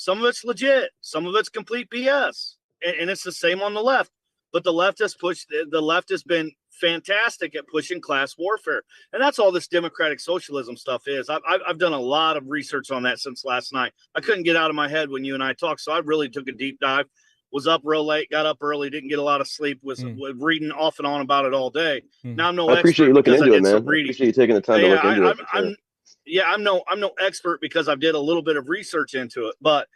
S17: legit, some of it's complete BS, and it's the same on the left. But the left has been fantastic at pushing class warfare, and that's all this democratic socialism stuff is. I've done a lot of research on that since last night. I couldn't get out of my head when you and I talked, so I really took a deep dive. Was up real late, got up early, didn't get a lot of sleep, was reading off and on about it all day. Now I'm no
S14: I appreciate you looking into it, man. I
S17: reading.
S14: appreciate you taking the time to look into it.
S17: I'm no expert because I did a little bit of research into it, but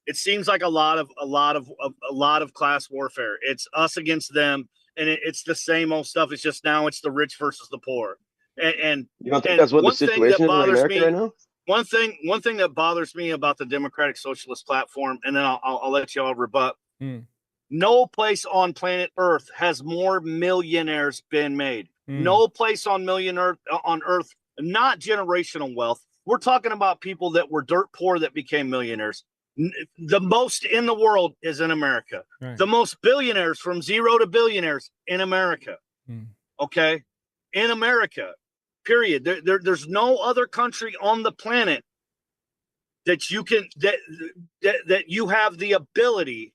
S17: it seems like a lot of class warfare. It's us against them, and it's the same old stuff. It's just now it's the rich versus the poor. And
S14: you don't think that's what the situation is in America right now?
S17: One thing that bothers me about the Democratic Socialist platform, and then I'll let y'all rebut. No place on planet Earth has more millionaires been made. No place on Earth, not generational wealth. We're talking about people that were dirt poor that became millionaires. The most in the world is in America. Right. The most billionaires from zero to billionaires in America. Okay, in America. Period. There's no other country on the planet that you can that you have the ability.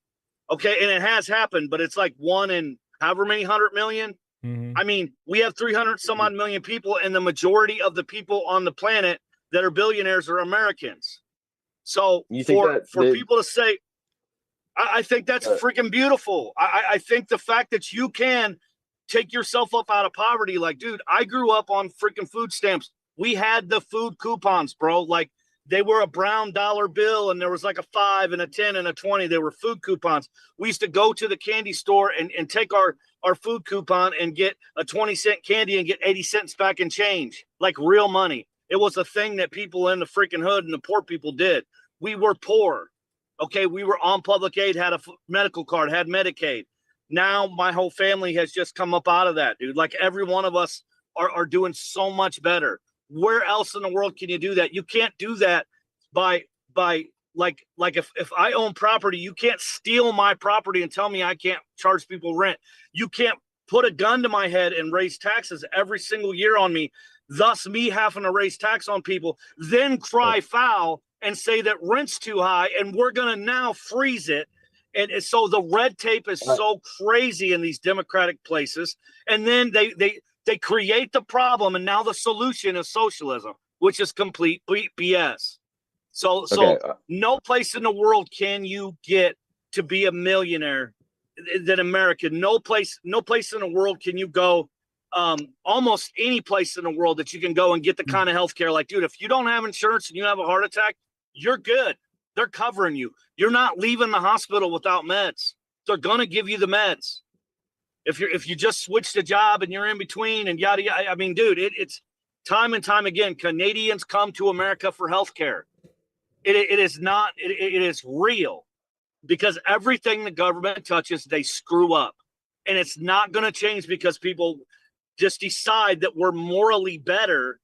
S17: Okay, and it has happened, but it's like 1 in however many 100 million. I mean, we have 300 some odd million people, and the majority of the people on the planet that are billionaires are Americans. So for people to say, I think that's freaking beautiful. I think the fact that you can take yourself up out of poverty. Like, dude, I grew up on freaking food stamps. We had the food coupons, bro. Like they were a brown dollar bill, and there was like a 5 and a 10 and a 20. They were food coupons. We used to go to the candy store and take our food coupon and get a 20-cent candy and get 80 cents back in change, like real money. It was a thing that people in the freaking hood and the poor people did. We were poor. Okay, we were on public aid, had a medical card, had Medicaid. Now my whole family has just come up out of that, dude. Like every one of us are doing so much better. Where else in the world can you do that? You can't do that by like if I own property, you can't steal my property and tell me I can't charge people rent. You can't put a gun to my head and raise taxes every single year on me, thus me having to raise tax on people, then cry foul and say that rent's too high and we're going to now freeze it. And so the red tape is so crazy in these democratic places. And then they create the problem, and now the solution is socialism, which is complete BS. So no place in the world can you get to be a millionaire than America. No place in the world can you go, almost any place in the world that you can go and get the kind of health care. Like, dude, if you don't have insurance and you have a heart attack, you're good. They're covering you. You're not leaving the hospital without meds. They're gonna give you the meds. If you just switch the job and you're in between and yada yada. I mean, dude, it's time and time again. Canadians come to America for healthcare. It is real, because everything the government touches, they screw up, and it's not going to change because people just decide that we're morally better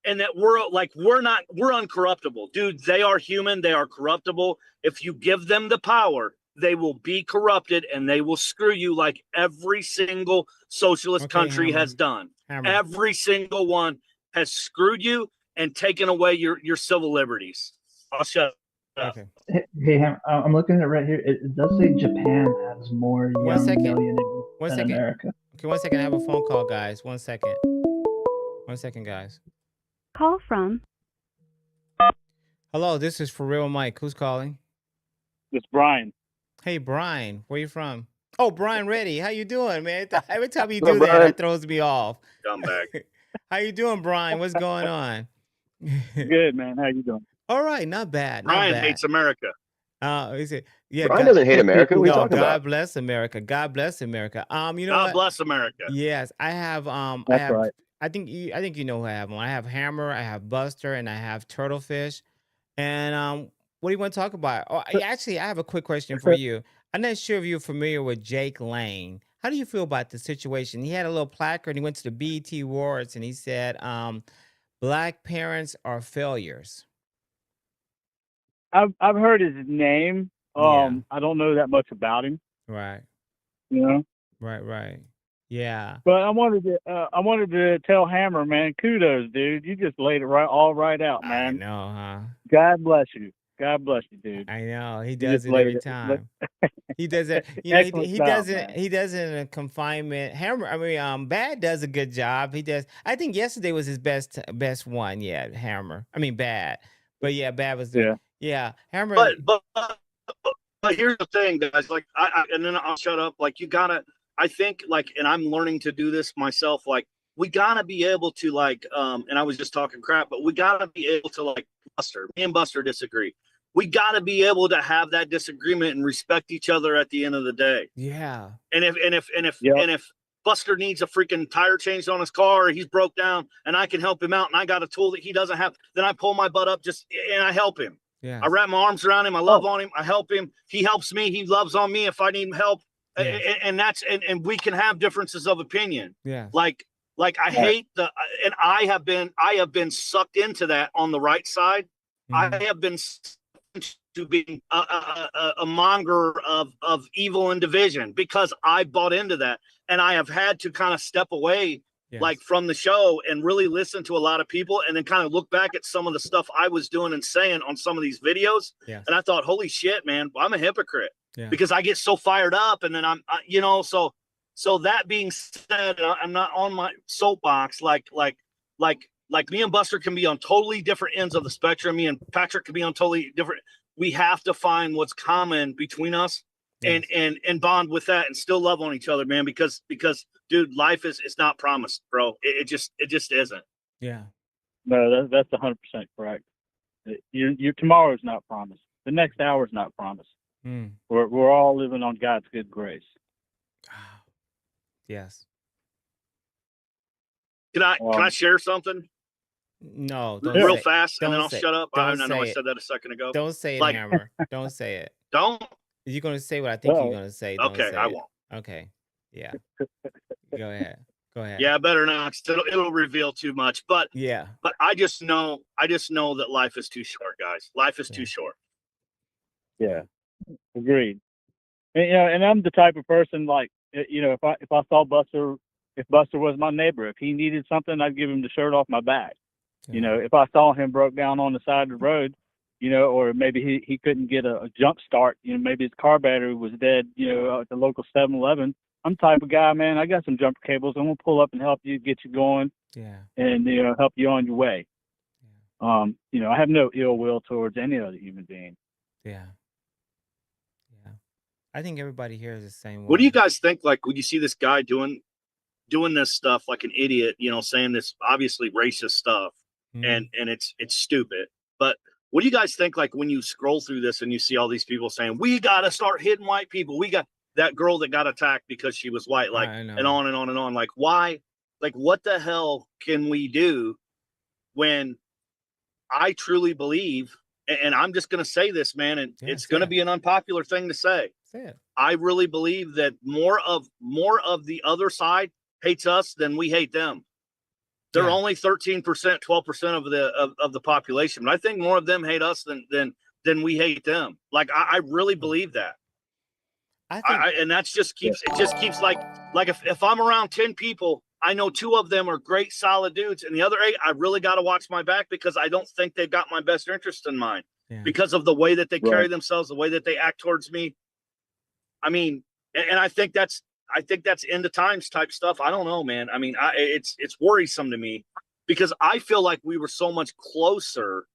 S17: and that we're uncorruptible. Dude, they are human. They are corruptible. If you give them the power, they will be corrupted and they will screw you like every single socialist country has done. Every single one has screwed you and taken away your civil liberties. I'll shut up.
S1: Okay.
S15: Hey, I'm looking at it right here. It does say Japan has more young millionaires than America.
S1: Okay, 1 second. I have a phone call, guys. 1 second. 1 second, guys.
S13: Call from.
S1: Hello, this is For Real Mike. Who's calling?
S16: It's Brian.
S1: Hey, Brian. Where you from? Oh, Brian Reddy. How you doing, man? Every time you
S14: Hello,
S1: do that,
S14: Brian.
S1: it throws me off.
S17: Come back.
S1: How you doing, Brian? What's going on?
S16: Good, man. How you doing?
S1: All right, not bad. Not
S17: Brian
S1: bad.
S17: hates America.
S1: Is it? Yeah,
S14: Brian doesn't hate America. What are you
S1: No,
S14: talking
S1: God
S14: about?
S1: bless America. God bless America. You know
S17: God
S1: what?
S17: bless America.
S1: Yes, I have.
S16: That's right.
S1: I think you know who I have on. I have Hammer, I have Buster, and I have Turtlefish. And what do you want to talk about? Oh, actually, I have a quick question for you. I'm not sure if you're familiar with Jake Lane. How do you feel about the situation? He had a little placard. He went to the BET Awards and he said, "Black parents are failures."
S16: I've heard his name.
S1: Yeah.
S16: I don't know that much about him.
S1: Right.
S16: You know.
S1: Right. Yeah.
S16: But I wanted to tell Hammer, man, kudos, dude. You just laid it all right out, man.
S1: I know, huh?
S16: God bless you. God bless you, dude.
S1: I know. He
S16: You
S1: does
S16: just
S1: it
S16: laid
S1: every
S16: it.
S1: time. He does it. You know,
S16: Excellent
S1: he
S16: job,
S1: doesn't.
S16: man.
S1: He does it in a confinement. Hammer. I mean, Bad does a good job. He does. I think yesterday was his best one. Yeah, Hammer. I mean, Bad. But yeah, Bad was the. Yeah, Hammer.
S17: But here's the thing, guys. Like and then I'll shut up. Like you gotta. I think like, and I'm learning to do this myself. Like we gotta be able to like. And I was just talking crap, but we gotta be able to like Buster. Me and Buster disagree. We got to be able to have that disagreement and respect each other at the end of the day.
S1: Yeah.
S17: And if Buster needs a freaking tire changed on his car or he's broke down and I can help him out and I got a tool that he doesn't have, then I pull my butt up and I help him.
S1: Yeah.
S17: I wrap my arms around him. I love on him. I help him. He helps me. He loves on me if I need help.
S1: Yeah.
S17: And we can have differences of opinion.
S1: Yeah.
S17: Like I hate and I have been sucked into that on the right side.
S1: Mm-hmm.
S17: I have been to being a monger of evil and division because I bought into that, and I have had to kind of step away like from the show and really listen to a lot of people and then kind of look back at some of the stuff I was doing and saying on some of these videos.
S1: Yeah.
S17: And I thought, holy shit, man, I'm a hypocrite because I get so fired up and then so that being said, I'm not on my soapbox like me and Buster can be on totally different ends of the spectrum. Me and Patrick can be on totally different. We have to find what's common between us and bond with that and still love on each other, man, because dude, life is not promised, bro. It just isn't.
S1: Yeah.
S16: No, that's 100% correct. Your tomorrow is not promised. The next hour is not promised.
S1: Mm.
S16: We're all living on God's good grace.
S1: Yes.
S17: Can I share something?
S1: No, don't
S17: real
S1: say.
S17: fast, and then
S1: Don't
S17: I'll
S1: say.
S17: shut up. I
S1: Don't
S17: know I
S1: say it.
S17: said that a second ago.
S1: Don't say it,
S17: Like,
S1: Hammer. Don't say it.
S17: don't?
S1: You're gonna say what I think you're gonna say. Don't
S17: Okay, I
S1: say it.
S17: won't.
S1: Okay. Yeah. Go ahead. Go ahead.
S17: Yeah, better not. 'Cause it'll reveal too much. But
S1: Yeah.
S17: I just know that life is too short, guys. Life is too short.
S16: Yeah, agreed. And, and I'm the type of person like, if I saw Buster, if Buster was my neighbor, if he needed something, I'd give him the shirt off my back. If I saw him broke down on the side of the road, or maybe he couldn't get a jump start, maybe his car battery was dead, at the local 7-Eleven. I'm the type of guy, man, I got some jumper cables. I'm going to pull up and help you, get you going,
S1: Yeah.
S16: and, help you on your way. I have no ill will towards any other human being.
S1: Yeah. Yeah. I think everybody here is the same way.
S17: What do you guys think? Like, when you see this guy doing this stuff like an idiot, saying this obviously racist stuff, and it's stupid. But what do you guys think? Like, when you scroll through this and you see all these people saying, "We got to start hitting white people," we got that girl that got attacked because she was white, like, and on and on and on. Like, why? Like, what the hell can we do when I truly believe? And I'm just going to say this, man, and it's going to be an unpopular thing to say.
S1: Say it.
S17: I really believe that more of the other side hates us than we hate them. They're only 13%, 12% of the population, but I think more of them hate us than we hate them. Like, I really believe that. And that's just keeps like if I'm around 10 people, I know 2 of them are great, solid dudes, and the other 8, I really got to watch my back because I don't think they've got my best interest in mind because of the way that they carry themselves, the way that they act towards me. I mean, and I think that's end of times type stuff. I don't know, man. I mean, it's worrisome to me because I feel like we were so much closer,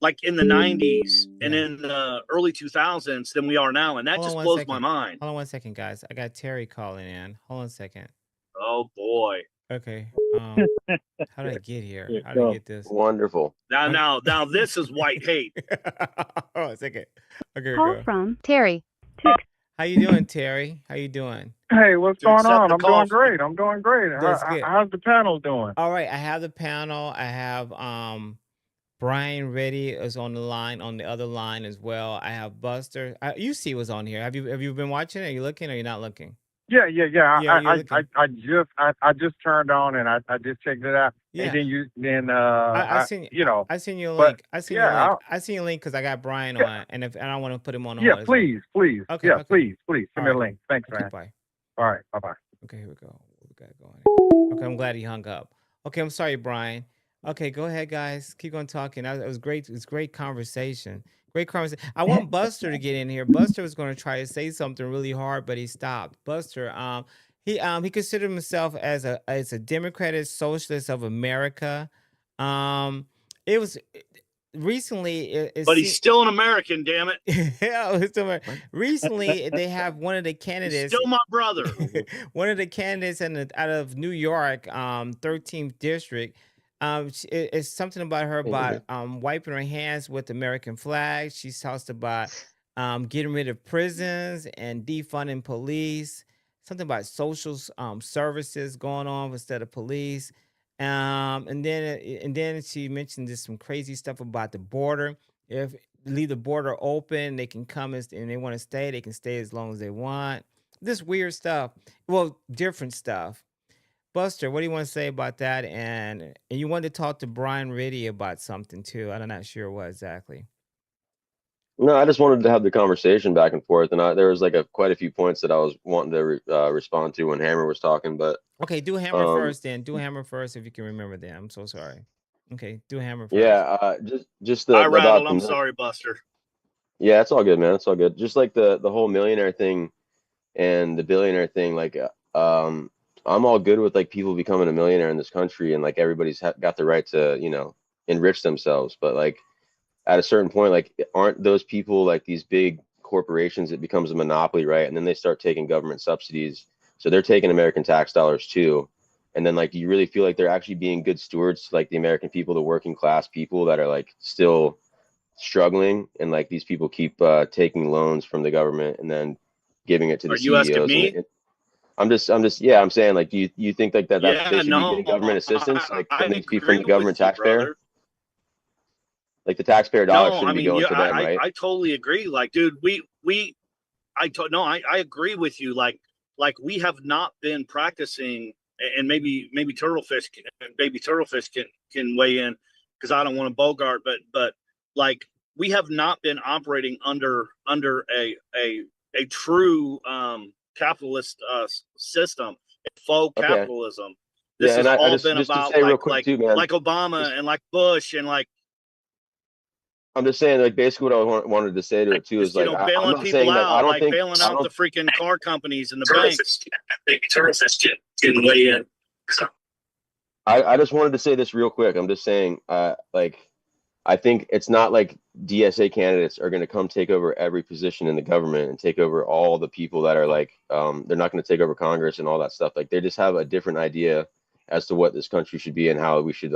S17: like in the 90s and in the early 2000s than we are now. And that just blows my mind.
S1: Hold on 1 second, guys. I got Terry calling in. Hold on a second.
S17: Oh, boy.
S1: Okay. How did I get here? How did I get this?
S14: Wonderful.
S17: Now, this is white hate.
S1: Hold on a second. Okay,
S13: Call
S1: go.
S13: from Terry.
S1: How you doing, Terry? How you doing?
S19: Hey, what's going on? I'm doing great. I'm doing great.
S1: That's good.
S19: How's the panel doing?
S1: All right, I have the panel. I have Brian Reddy is on the line, on the other line as well. I have Buster. You see what's on here. Have you been watching? Are you looking or you're not looking?
S19: Yeah. I just turned on and I just checked it out.
S1: Yeah.
S19: And then
S1: I seen I seen your link. I seen your link. I seen your link because I got Brian on, and I want to put him on.
S19: Yeah, please.
S1: Okay.
S19: Yeah,
S1: okay.
S19: please. Send me a link. Thanks,
S1: Okay,
S19: man.
S1: bye.
S19: All right. Bye-bye.
S1: Okay, here we go. What we got going here? Okay, I'm glad he hung up. Okay, I'm sorry, Brian. Okay, go ahead, guys. Keep on talking. It was great. It was great conversation. Great conversation. I want Buster to get in here. Buster was going to try to say something really hard, but he stopped. Buster, he considered himself as a Democratic Socialist of America. It was recently,
S17: but he's still an American, damn it.
S1: Yeah, he's still American. Recently, they have one of the candidates.
S17: He's still my brother.
S1: One of the candidates out of New York, 13th district. It's something about her about wiping her hands with the American flag. She talks about getting rid of prisons and defunding police. Something about social services going on instead of police. And then she mentioned just some crazy stuff about the border. If leave the border open, they can come and they want to stay. They can stay as long as they want. This weird stuff. Well, different stuff. Buster, what do you want to say about that? And you wanted to talk to Brian Reddy about something too. I'm not sure what exactly.
S14: No, I just wanted to have the conversation back and forth, and there was like quite a few points that I was wanting to respond to when Hammer was talking. But
S1: okay, do Hammer first. Then do Hammer first if you can remember that. I'm so sorry. Okay, do Hammer first.
S14: Yeah, just
S17: I rattled. I'm sorry, Buster.
S14: Yeah, it's all good, man. It's all good. Just like the whole millionaire thing and the billionaire thing, like I'm all good with like people becoming a millionaire in this country, and like everybody's got the right to enrich themselves. But like at a certain point, like aren't those people like these big corporations? It becomes a monopoly, right? And then they start taking government subsidies, so they're taking American tax dollars too. And then like, do you really feel like they're actually being good stewards, like the American people, the working class people that are like still struggling, and like these people keep taking loans from the government and then giving it to the CEOs?
S17: Are you asking me?
S14: Yeah, I'm saying, like, do you think like that
S17: Yeah,
S14: they should be getting government assistance, like from the government taxpayer?
S17: brother.
S14: Like the taxpayer dollars
S17: No, I
S14: shouldn't be
S17: mean,
S14: going
S17: yeah,
S14: to them, right?
S17: I totally agree. Like, dude, I agree with you. Like we have not been practicing, and maybe Turtlefish can weigh in because I don't want to bogart, but like we have not been operating under a true capitalist system, faux
S14: Okay.
S17: capitalism. This
S14: Yeah, and
S17: has all
S14: just
S17: been
S14: to
S17: about
S14: say real quick too, man.
S17: like Obama and like Bush and like.
S14: I'm just saying, like, basically what I wanted to say to it too is like, I'm
S17: bailing
S14: not
S17: people
S14: saying that
S17: out, like bailing out the freaking car companies and the banks.
S2: Can weigh in.
S14: I just wanted to say this real quick. I'm just saying, like, I think it's not like DSA candidates are going to come take over every position in the government and take over all the people that are like, they're not going to take over Congress and all that stuff. Like, they just have a different idea as to what this country should be and how we should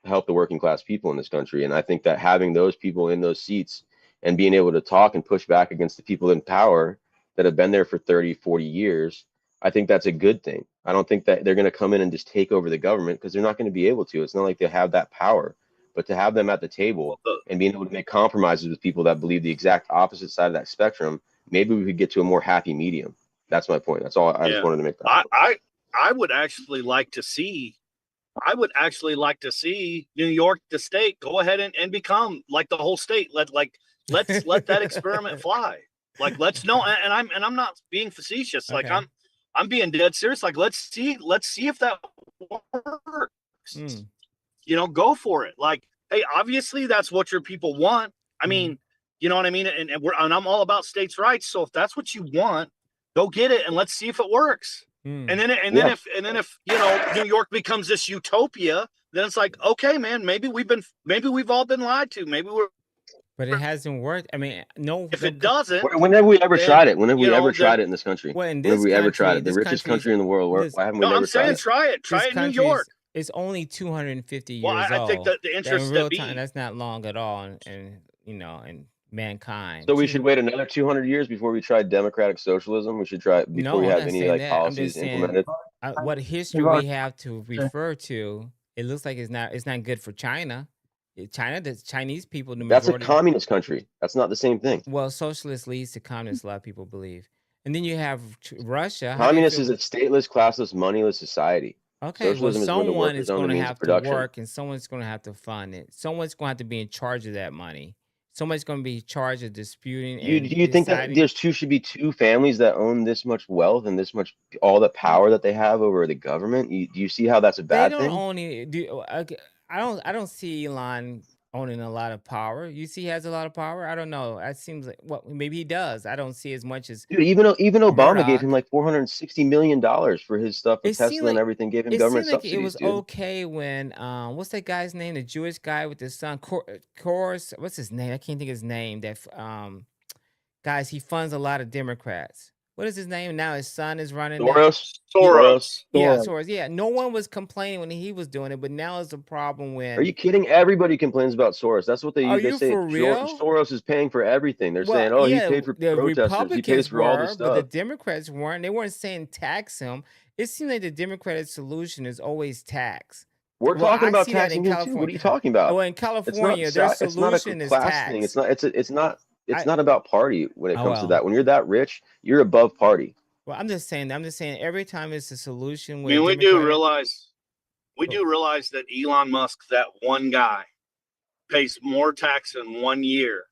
S14: help the working class people in this country. And I think that having those people in those seats and being able to talk and push back against the people in power that have been there for 30, 40 years, I think that's a good thing. I don't think that they're going to come in and just take over the government because they're not going to be able to. It's not like they have that power. But to have them at the table and being able to make compromises with people that believe the exact opposite side of that spectrum, maybe we could get to a more happy medium. That's my point. That's all. I just wanted to make that.
S17: I would actually like to see. I would actually like to see New York, the state, go ahead and become like the whole state. Let's let that experiment fly. Like, let's know. And I'm not being facetious. Like, I'm being dead serious. Like, let's see if that works. You know, go for it. Like, hey, obviously that's what your people want. I mean, you know what I mean? And I'm all about states' rights. So if that's what you want, go get it and let's see if it works. And then if you know New York becomes this utopia, then it's like, okay, man, maybe we've all been lied to. Maybe we're.
S1: But it hasn't worked. I mean, no.
S17: If it doesn't,
S14: when have we ever tried it? When have we ever tried it in this country?
S1: Well, in
S14: when have
S1: this
S14: we ever tried
S1: country,
S14: it? The
S1: this
S14: richest
S1: country's-
S14: country in the world.
S1: this-
S14: Why haven't we
S17: no,
S14: never
S17: I'm saying
S14: tried it?
S17: try it in New
S1: country
S17: York.
S1: It's only 250 years
S17: Well, I
S1: old.
S17: think that the interest
S1: in real
S17: that
S1: time, that's not long at all, and you know, in mankind.
S14: So we should wait another 200 years before we try democratic socialism. We should try before we
S1: I'm
S14: have
S1: not
S14: any
S1: saying
S14: like
S1: that. I'm
S14: policies
S1: just saying
S14: implemented.
S1: what history we have to refer to. It looks like it's not good for China. China, the Chinese people, the
S14: That's a
S1: majority.
S14: communist country. That's not the same thing.
S1: Well, socialist leads to communist. A lot of people believe, and then you have Russia. How do you
S14: Communist
S1: feel-
S14: is a stateless, classless, moneyless society.
S1: Okay, well,
S14: Socialism is where the
S1: someone
S14: workers
S1: is
S14: own the
S1: going to
S14: means of
S1: have to
S14: production.
S1: work, and someone's going to have to fund it. Someone's going to have to be in charge of that money. Someone's going to be in charge of disputing.
S14: Do
S1: and
S14: you think that
S1: deciding-
S14: should be two families that own this much wealth and this much all the power that they have over the government? Do you see how that's a
S1: They
S14: bad
S1: don't
S14: thing?
S1: own it. I don't see Elon owning a lot of power. You see, he has a lot of power. I don't know. It seems like maybe he does. I don't see as much as
S14: Dude, even Obama
S1: Murdoch.
S14: gave him like $460 million for his stuff with
S1: It seemed
S14: Tesla and
S1: like-
S14: everything. Gave him
S1: It
S14: government
S1: seemed like
S14: subsidies,
S1: it was
S14: dude.
S1: okay when what's that guy's name? The Jewish guy with his son, Course. What's his name? I can't think of his name. That guys, he funds a lot of Democrats. What is his name? Now his son is running.
S17: Soros.
S1: Yeah, Soros. Yeah, no one was complaining when he was doing it, but now it's a problem when.
S14: Are you kidding? Everybody complains about Soros. That's what they
S1: Are
S14: use. They
S1: you
S14: say
S1: for real?
S14: Soros is paying for everything. They're
S1: Well,
S14: saying, oh,
S1: yeah,
S14: he paid for
S1: the
S14: protesters. He
S1: Republicans
S14: pays for all this
S1: were, but the
S14: stuff.
S1: Democrats weren't. They weren't saying tax him. It seemed like the Democratic solution is always tax.
S14: We're
S1: Well,
S14: talking
S1: I
S14: about
S1: see that in
S14: taxing him too. What are
S1: California.
S14: you talking about?
S1: Well, in California,
S14: it's
S1: their
S14: not, it's not a
S1: solution is
S14: class
S1: tax.
S14: thing. It's
S1: I-
S14: not about party when it
S1: Oh,
S14: comes to
S1: well.
S14: that. When you're that rich, you're above party.
S1: Well, I'm just saying every time it's a solution.
S17: I
S1: With
S17: mean, we do
S1: Democratic-
S17: realize that Elon Musk, that one guy, pays more tax in 1 year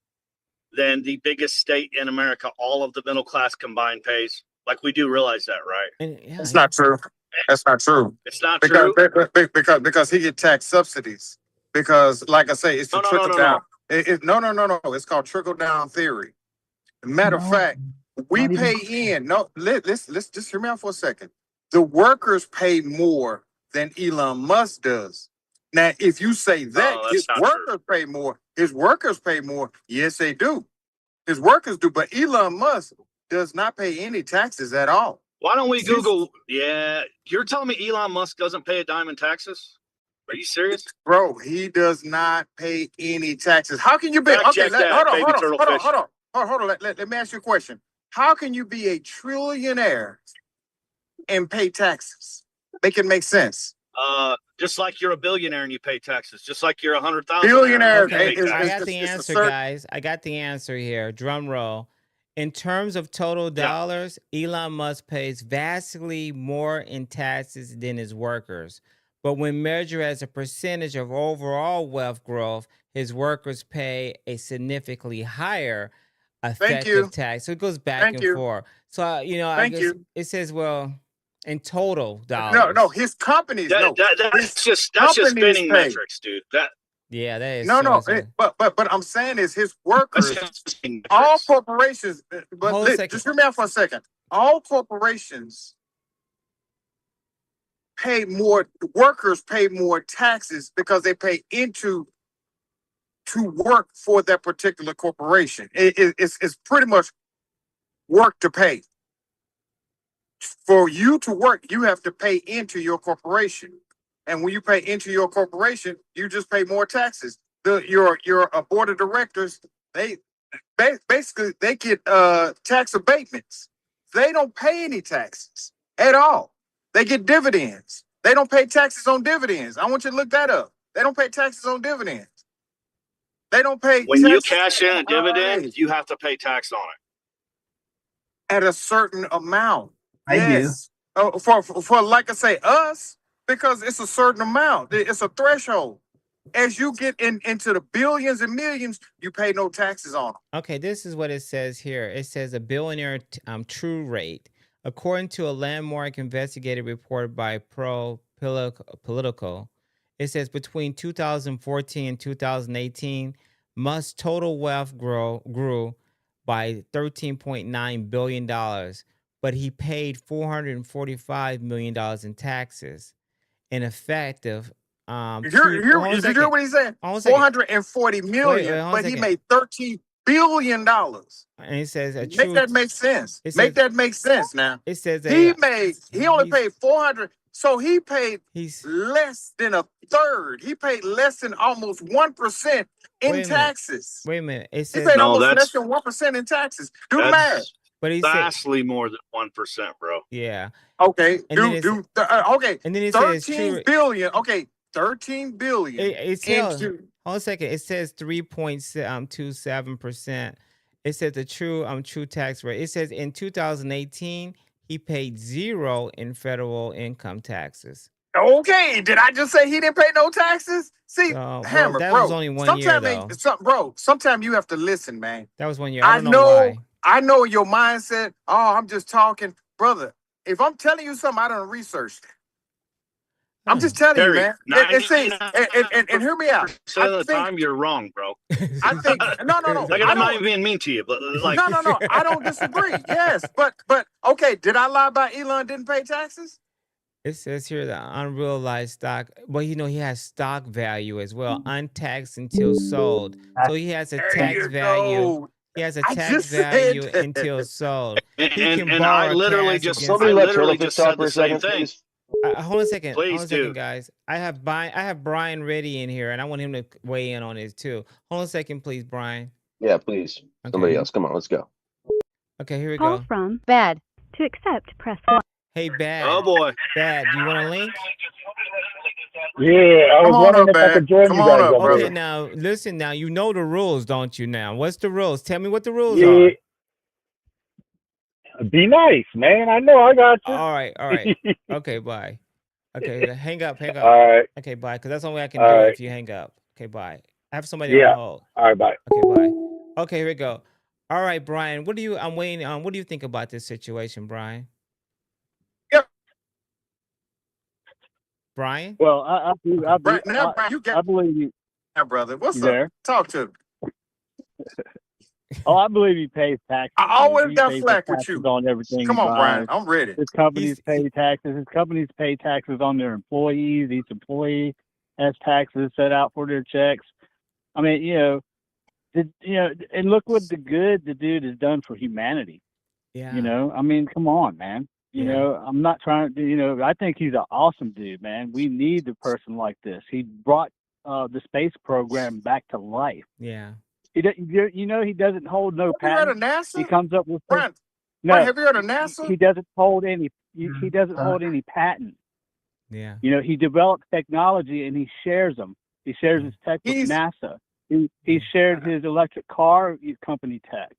S17: than the biggest state in America, all of the middle class combined pays. Like, we do realize that, right?
S19: It's not true. That's not true.
S17: It's not
S19: Because
S17: true.
S19: because he get tax subsidies. Because like I say, it's the
S17: No,
S19: trickle down. No. It's called trickle down theory. Matter of fact, we pay in. No, let's just hear me out for a second. The workers pay more than Elon Musk does. Now, if you say that
S17: that's
S19: his
S17: not
S19: workers pay more, his workers pay more. Yes, they do. His workers do, but Elon Musk does not pay any taxes at all.
S17: Why don't we Google? Yeah, you're telling me Elon Musk doesn't pay a dime in taxes? Are you serious?
S19: Bro, he does not pay any taxes. How can you be?
S17: Fact
S19: Okay,
S17: check that,
S19: hold
S17: baby
S19: on.
S17: turtlefish.
S19: Hold on. Let me ask you a question. How can you be a trillionaire and pay taxes? Make it make sense.
S17: Just like you're a billionaire and you pay taxes, just like you're 100,000
S19: Billionaire.
S1: Okay,
S19: is-
S1: I
S19: is-
S1: got
S19: is-
S1: the
S19: is a
S1: answer,
S19: certain-
S1: guys. I got the answer here. Drum roll. In terms of total dollars, Elon Musk pays vastly more in taxes than his workers. But when measured as a percentage of overall wealth growth, his workers pay a significantly higher effective tax. So it goes back
S19: Thank
S1: and
S19: you.
S1: forth. So, I
S19: Thank
S1: guess
S19: you.
S1: it says, well, in total dollars.
S19: No, his companies.
S17: That's just
S19: companies
S17: spending
S19: pay.
S17: metrics, dude. That
S1: Yeah, that is
S19: No,
S1: so.
S19: but I'm saying is his workers,
S17: that's just spending
S19: all
S17: metrics.
S19: corporations. But
S1: Hold a second.
S19: just hear me out for a second. All corporations pay more. Workers pay more taxes because they pay into to work for that particular corporation. It's pretty much work to pay. For you to work, you have to pay into your corporation. And when you pay into your corporation, you just pay more taxes. Your board of directors, they basically they get tax abatements. They don't pay any taxes at all. They get dividends. They don't pay taxes on dividends. I want you to look that up. They don't pay taxes on dividends. They don't pay
S17: When you
S19: taxes
S17: cash in a
S19: on
S17: dividend,
S19: IRAs
S17: you have to pay tax on it.
S19: at a certain amount.
S15: I do.
S19: For like I say, us, because it's a certain amount. It's a threshold. As you get into the billions and millions, you pay no taxes on them.
S1: Okay, this is what it says here. It says a billionaire true rate. According to a landmark investigative report by Political, it says between 2014 and 2018, Musk's total wealth grew by $13.9 billion, but he paid $445 million in taxes. In effective,
S19: Did you hear what he said? 440 million, but he made $13 billion.
S1: And it says
S19: Make that make sense. Make that make sense now.
S1: It says
S19: he only paid 400, so he paid less than a third. He paid less than almost 1% in taxes.
S1: Wait a minute. It
S19: He
S1: says
S19: paid almost less than 1% in taxes. Do the math.
S1: But he said
S17: vastly more than 1%, bro.
S1: Yeah.
S19: Okay.
S1: And then
S19: Okay.
S1: And then it
S19: 13
S1: says
S19: billion. Okay. 13 billion.
S1: It tells. Hold on a second. It says 3.27%. It says the true tax rate. It says in 2018 he paid 0 in federal income taxes.
S19: Okay, did I just say he didn't pay no taxes? See, Hammer,
S1: that
S19: bro.
S1: was only 1 year though.
S19: Sometimes you have to listen, man.
S1: That was 1 year. I don't know why.
S19: I know your mindset. Oh, I'm just talking, brother. If I'm telling you something, I don't research. I'm just telling you, man. And hear me out.
S17: Of the time, you're wrong, bro.
S19: I think no.
S17: Like, I'm not even being mean to you, but like,
S19: no. I don't disagree. Yes, but okay. Did I lie about Elon didn't pay taxes?
S1: It says here the unrealized stock. Well, he has stock value as well, untaxed until sold. So he has a tax value. He has a tax value until sold.
S17: And I literally just said the same thing.
S1: Hold on a second.
S17: Please
S1: hold on a second, guys. I have Brian ready in here, and I want him to weigh in on this too. Hold on a second, please, Brian.
S14: Yeah, please. Somebody else. Come on, let's go.
S1: Okay, here we
S13: Call
S1: go.
S13: from Bad. To accept, press 1.
S1: Hey, Bad.
S17: Oh boy.
S1: Bad, do you want a link?
S16: Yeah, I was wondering if I could join you guys.
S1: Okay, now listen. Now you know the rules, don't you? Now, what's the rules? Tell me what the rules are.
S16: Be nice, man. I know I got you.
S1: All right. Okay, bye. Okay, hang up.
S16: All right.
S1: Okay, bye. Because that's the only way I can do it if you hang up. Okay, bye. I have somebody on hold.
S16: All right, bye.
S1: Okay, bye. Okay, here we go. All right, Brian. I'm waiting on. What do you think about this situation, Brian?
S19: Yep.
S1: Brian?
S16: Well, I
S19: Brian, you got.
S16: I believe you.
S19: Yeah, brother. What's
S16: You
S19: up?
S16: there?
S19: Talk to me.
S16: Oh, I believe he pays taxes.
S19: I always
S16: He
S19: got
S16: pays
S19: flack with
S16: taxes
S19: you.
S16: on everything.
S19: Come
S16: he
S19: on, Brian.
S16: buys.
S19: I'm ready.
S16: His companies pay taxes. His companies pay taxes on their employees. Each employee has taxes set out for their checks. I mean, and look what the dude has done for humanity.
S1: Yeah.
S16: I mean, come on, man. I'm not trying to, I think he's an awesome dude, man. We need a person like this. He brought the space program back to life.
S1: Yeah.
S16: He doesn't hold no
S19: Have you heard of
S16: patents.
S19: NASA?
S16: He comes up with
S19: Brian,
S16: no.
S19: have you heard of NASA?
S16: He doesn't hold any.
S15: he doesn't hold any patent.
S1: Yeah.
S15: You know, he develops technology and he shares them. He shares his tech with NASA. He shared his electric car company tech.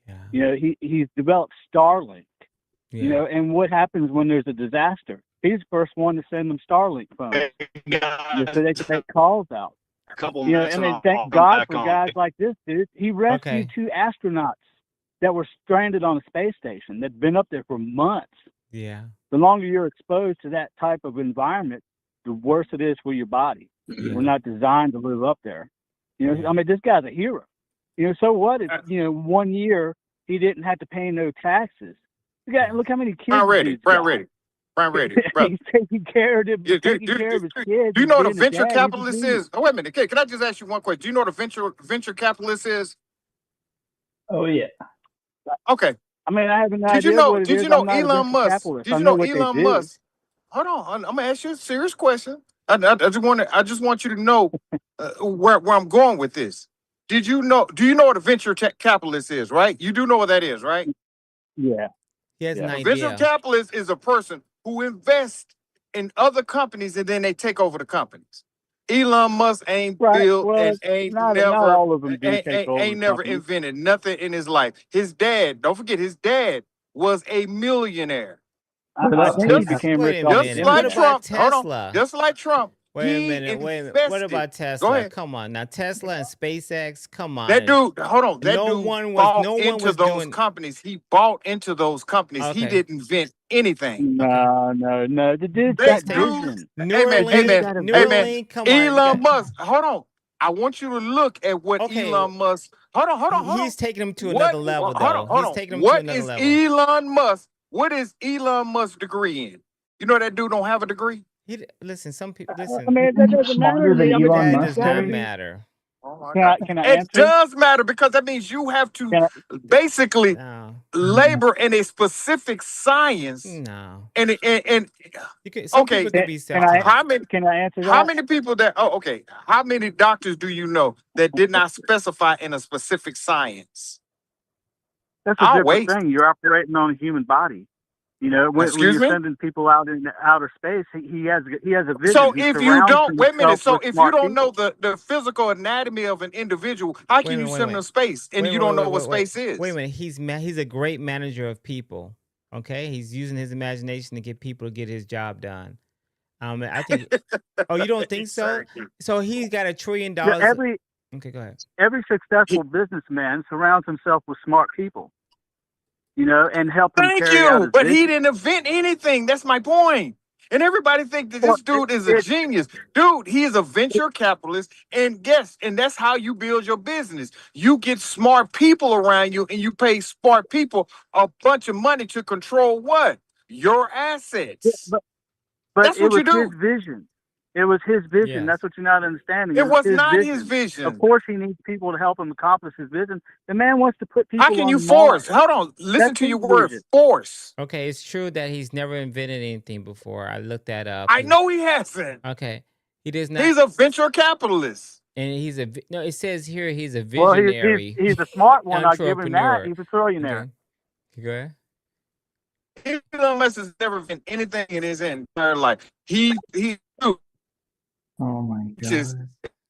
S1: Yeah.
S15: You know, he's developed Starlink.
S1: Yeah.
S15: You know, and what happens when there's a disaster? He's the first one to send them Starlink phones, you know, so they can make calls out.
S17: A couple
S15: You know,
S17: minutes
S15: I
S17: and
S15: mean,
S17: I'll
S15: thank
S17: come
S15: God
S17: back
S15: for
S17: on.
S15: guys like this dude. He rescued 2 astronauts that were stranded on a space station that'd been up there for months.
S1: Yeah.
S15: The longer you're exposed to that type of environment, the worse it is for your body. We're not designed to live up there. You know, I mean, this guy's a hero. You know, so what if, you know, 1 year he didn't have to pay no taxes? Look how many kids
S19: Brian Reddy,
S15: he's
S19: Brian
S15: got.
S19: Reddy, Brian Reddy, brother.
S15: He's taking care of them, taking care of his kids.
S19: Do you know what a
S15: being
S19: venture
S15: dad. He's
S19: capitalist
S15: genius.
S19: is? Oh, wait a minute. Can I just ask you one question? Do you know what a venture capitalist is?
S15: Oh yeah.
S19: Okay.
S15: I mean, I have an
S19: Did
S15: idea
S19: you know?
S15: what it
S19: Did
S15: is.
S19: you know
S15: I'm not a
S19: Elon
S15: venture
S19: Musk?
S15: capitalist.
S19: Did
S15: I
S19: you
S15: know
S19: know
S15: what they
S19: Elon
S15: do.
S19: Musk? Hold on. I'm gonna ask you a serious question. I just want you to know where I'm going with this. Did you know? Do you know what a venture capitalist is? Right? You do know what that is, right?
S15: Yeah.
S1: He has an
S19: A venture
S1: idea.
S19: capitalist is a person who invests in other companies and then they take over the companies. Elon Musk ain't built
S15: Well,
S19: and ain't
S15: not
S19: never
S15: all of them do take over
S19: ain't never
S15: companies.
S19: invented nothing in his life. His dad, don't forget, his dad was a millionaire.
S15: But I think he became rich off the
S19: Just
S15: internet.
S19: like
S1: What
S19: Trump.
S1: about
S19: Hold on.
S1: Tesla?
S19: Just like Trump.
S1: Wait a
S19: He
S1: minute. Wait a minute. What
S19: invested.
S1: about
S19: Go
S1: Tesla?
S19: ahead.
S1: Come on now, Tesla and SpaceX. Come on.
S19: That dude, hold on. That
S1: No
S19: dude
S1: one
S19: bought
S1: was
S19: into those
S1: doing.
S19: companies. He bought into those companies. He
S1: Okay.
S19: didn't invent anything.
S15: No. The dude's
S19: This
S15: got
S19: dude,
S15: vision.
S19: hey man,
S1: Neuralink. Come on.
S19: Elon Musk. Hold on. I want you to look at what
S1: Okay.
S19: Elon Musk. Hold on.
S1: He's taking him to
S19: What?
S1: another level, though.
S19: Hold
S1: He's
S19: on.
S1: taking him to
S19: What
S1: another
S19: is
S1: level.
S19: Elon Musk? What is Elon Musk's degree in? You know that dude don't have a degree.
S1: Listen, some people listen.
S15: I mean, that doesn't matter to me. I mean,
S1: That
S15: this
S1: does not
S15: guy-
S1: matter.
S19: Oh my
S15: Can
S19: God.
S15: can I
S19: It
S15: answer?
S19: does matter because that means you have to basically labor in a specific science.
S1: No.
S19: And
S1: Some
S19: okay.
S1: people can be
S15: Can I
S1: self-taught.
S15: can I answer that?
S19: How many people that? Oh, okay. How many doctors do you know that did not specify in a specific science?
S15: That's a
S19: I'll
S15: different
S19: wait.
S15: thing. You're operating on a human body. You know, when
S19: Excuse
S15: you're
S19: me?
S15: sending people out into outer space, he has a vision.
S19: So
S15: He
S19: if you
S15: surrounds
S19: don't, wait a minute.
S15: himself
S19: So
S15: with
S19: if you
S15: smart
S19: don't know
S15: people.
S19: the physical anatomy of an individual, how can you send them to space and you don't know what space is?
S1: Wait a minute. He's a great manager of people. Okay, he's using his imagination to get people to get his job done. I think. Oh, you don't think so? So he's got $1 trillion.
S15: Yeah,
S1: Okay, go ahead.
S15: every successful businessman surrounds himself with smart people. You know, and help him
S19: Thank
S15: carry out
S19: you.
S15: his
S19: But
S15: vision.
S19: he didn't invent anything. That's my point. And everybody thinks that this dude is a genius. Dude, he is a venture capitalist. And that's how you build your business. You get smart people around you and you pay smart people a bunch of money to control what? Your assets.
S15: But
S19: That's
S15: it
S19: what
S15: was
S19: you do.
S15: his vision. It was his vision.
S1: Yes.
S15: That's what you're not understanding.
S19: It was
S15: his
S19: not
S15: vision.
S19: his vision.
S15: Of course, he needs people to help him accomplish his vision. The man wants to put people
S19: How can
S15: on
S19: you
S15: Mars.
S19: force? Hold on. Listen
S15: That's
S19: to your
S15: his
S19: word,
S15: vision.
S19: force.
S1: Okay, it's true that he's never invented anything before. I looked that up.
S19: I know he hasn't.
S1: Okay, he does not.
S19: He's a venture capitalist.
S1: And he's no. It says here he's a
S15: Well,
S1: visionary.
S15: he's a smart one. I'll give him that.
S1: entrepreneur.
S15: He's a trillionaire.
S1: Okay. Go ahead.
S19: Elon Musk has never been anything in his entire life. He
S15: Oh my
S19: is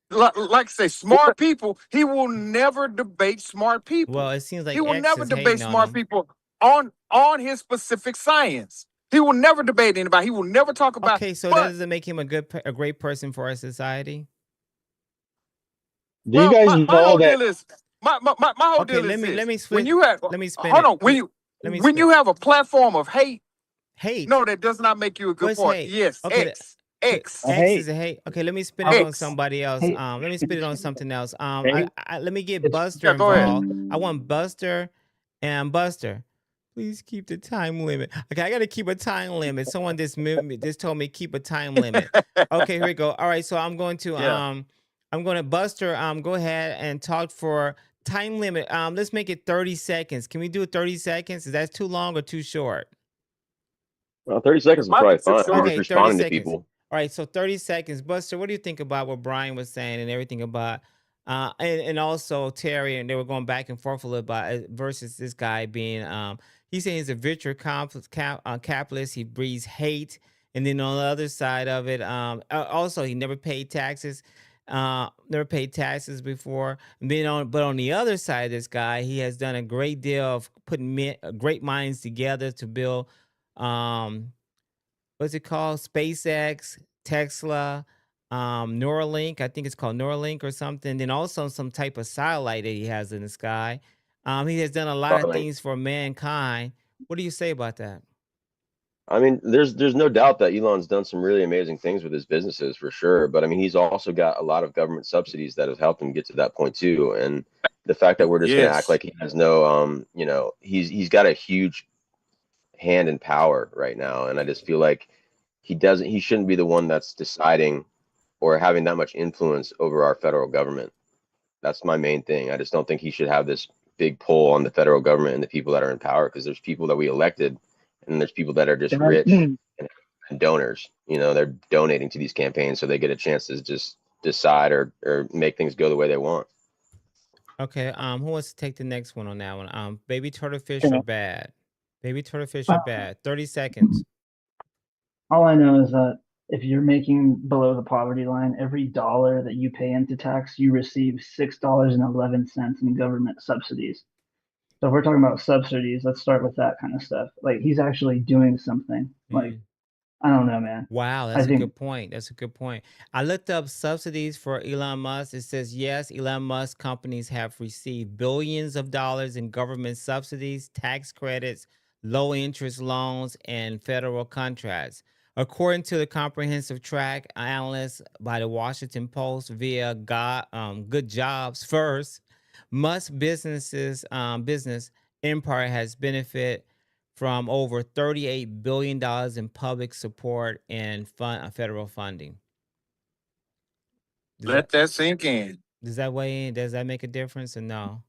S19: like I say, smart people. He will never debate smart people.
S1: Well, it seems like
S19: He will
S1: X
S19: never
S1: is
S19: debate
S1: hating on
S19: smart
S1: him.
S19: people on his specific science. He will never debate anybody. He will never talk about.
S1: Okay, so that doesn't make him a great person for our society.
S6: Do you guys
S19: my
S6: know
S19: whole
S6: that?
S19: deal is my whole
S1: Okay,
S19: deal
S1: let
S19: is
S1: me
S19: this.
S1: let me
S19: When
S1: split.
S19: you have
S1: Let me spin
S19: hold
S1: it.
S19: on when you
S1: Let me
S19: when
S1: spin.
S19: you have a platform of hate.
S1: Hate.
S19: No, that does not make you a good
S1: What's
S19: point.
S1: hate?
S19: Yes,
S1: Okay,
S19: X.
S1: X is a hate. Okay, let me spin it on
S19: X.
S1: somebody else.
S15: Hate.
S1: Let me spin it on something else.
S15: Hate.
S1: Let me get Buster
S19: Yeah, go ahead.
S1: involved. I want Buster and Buster. Please keep the time limit. Okay, I gotta keep a time limit. Someone just told me keep a time limit. Okay, here we go. All right, so I'm going to Buster. Go ahead and talk for time limit. Let's make it 30 seconds. Can we do it 30 seconds? Is that too long or too short?
S14: Well, 30 seconds is probably fine. I'm
S1: Okay,
S14: just
S1: 30
S14: responding to
S1: seconds.
S14: people.
S1: All right, so 30 seconds. Buster, what do you think about what Brian was saying and everything about And also Terry, and they were going back and forth a little bit versus this guy being, he's saying he's a virtual capitalist. He breeds hate. And then on the other side of it, also he never paid taxes, never paid taxes before. And then but on the other side, this guy, he has done a great deal of putting great minds together to build, um, what's it called? SpaceX, Tesla, Neuralink. I think it's called Neuralink or something. Then also some type of satellite that he has in the sky. He has done a lot of
S14: Starlink.
S1: things for mankind. What do you say about that?
S14: I mean, there's no doubt that Elon's done some really amazing things with his businesses for sure. But I mean, he's also got a lot of government subsidies that have helped him get to that point too. And the fact that we're just gonna act
S19: Yes.
S14: like he has no, he's got a huge hand in power right now. And I just feel like he shouldn't be the one that's deciding or having that much influence over our federal government. That's my main thing. I just don't think he should have this big pull on the federal government and the people that are in power, because there's people that we elected and there's people that are just rich and donors. They're donating to these campaigns so they get a chance to just decide or make things go the way they want.
S1: Okay. Who wants to take the next one on that one? Baby turtle fish
S15: You
S1: or
S15: know,
S1: bad? Baby turtle fish or
S15: uh,
S1: bad? 30 seconds.
S15: all I know is that if you're making below the poverty line, every dollar that you pay into tax, you receive $6.11 in government subsidies. So if we're talking about subsidies, let's start with that kind of stuff. Like he's actually doing something. Like I don't know, man.
S1: Wow,
S15: I
S1: that's a
S15: think
S1: good point. That's a good point. I looked up subsidies for Elon Musk. It says yes, Elon Musk companies have received billions of dollars in government subsidies, tax credits, low interest loans, and federal contracts. According to the comprehensive track analyst by the Washington Post via Good Jobs First, Musk business empire has benefited from over $38 billion in public support and federal funding.
S19: Let that sink in.
S1: Does that weigh in? Does that make a difference or no?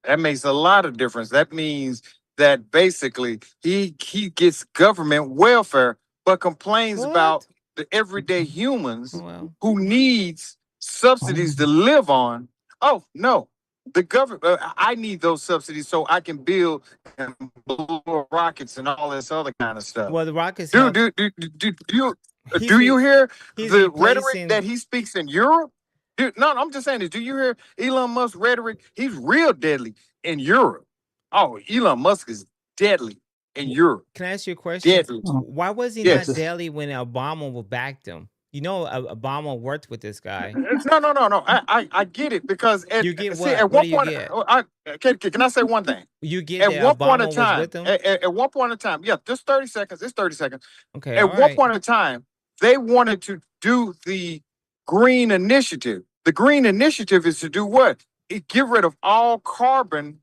S19: That makes a lot of difference. That means that basically he gets government welfare, but complains about
S1: What?
S19: the everyday humans
S1: Well,
S19: who needs subsidies to live on. Oh no, the government. I need those subsidies so I can build and blow rockets and all this other kind of stuff.
S1: well, the Rockets
S19: Dude,
S1: help. He's
S19: do you hear
S1: he's
S19: the rhetoric that
S1: replacing.
S19: he speaks in Europe? Dude, no, I'm just saying this. Do you hear Elon Musk rhetoric? He's real deadly in Europe. Oh, Elon Musk is deadly in Europe.
S1: Can I ask you a question?
S19: Deadly.
S1: Why was he not
S19: Yes.
S1: deadly when Obama backed him? Obama worked with this guy.
S19: No. I get it because
S1: You get
S19: see
S1: what?
S19: at
S1: What
S19: one
S1: do you
S19: point
S1: get?
S19: can I say one thing?
S1: You get
S19: At
S1: that
S19: one point in
S1: Obama was
S19: time,
S1: with him.
S19: at one point in time, yeah, just 30 seconds. It's 30 seconds.
S1: Okay,
S19: At
S1: all
S19: one
S1: right.
S19: point in time, they wanted to do the Green Initiative. The Green Initiative is to do what? Get rid of all carbon-based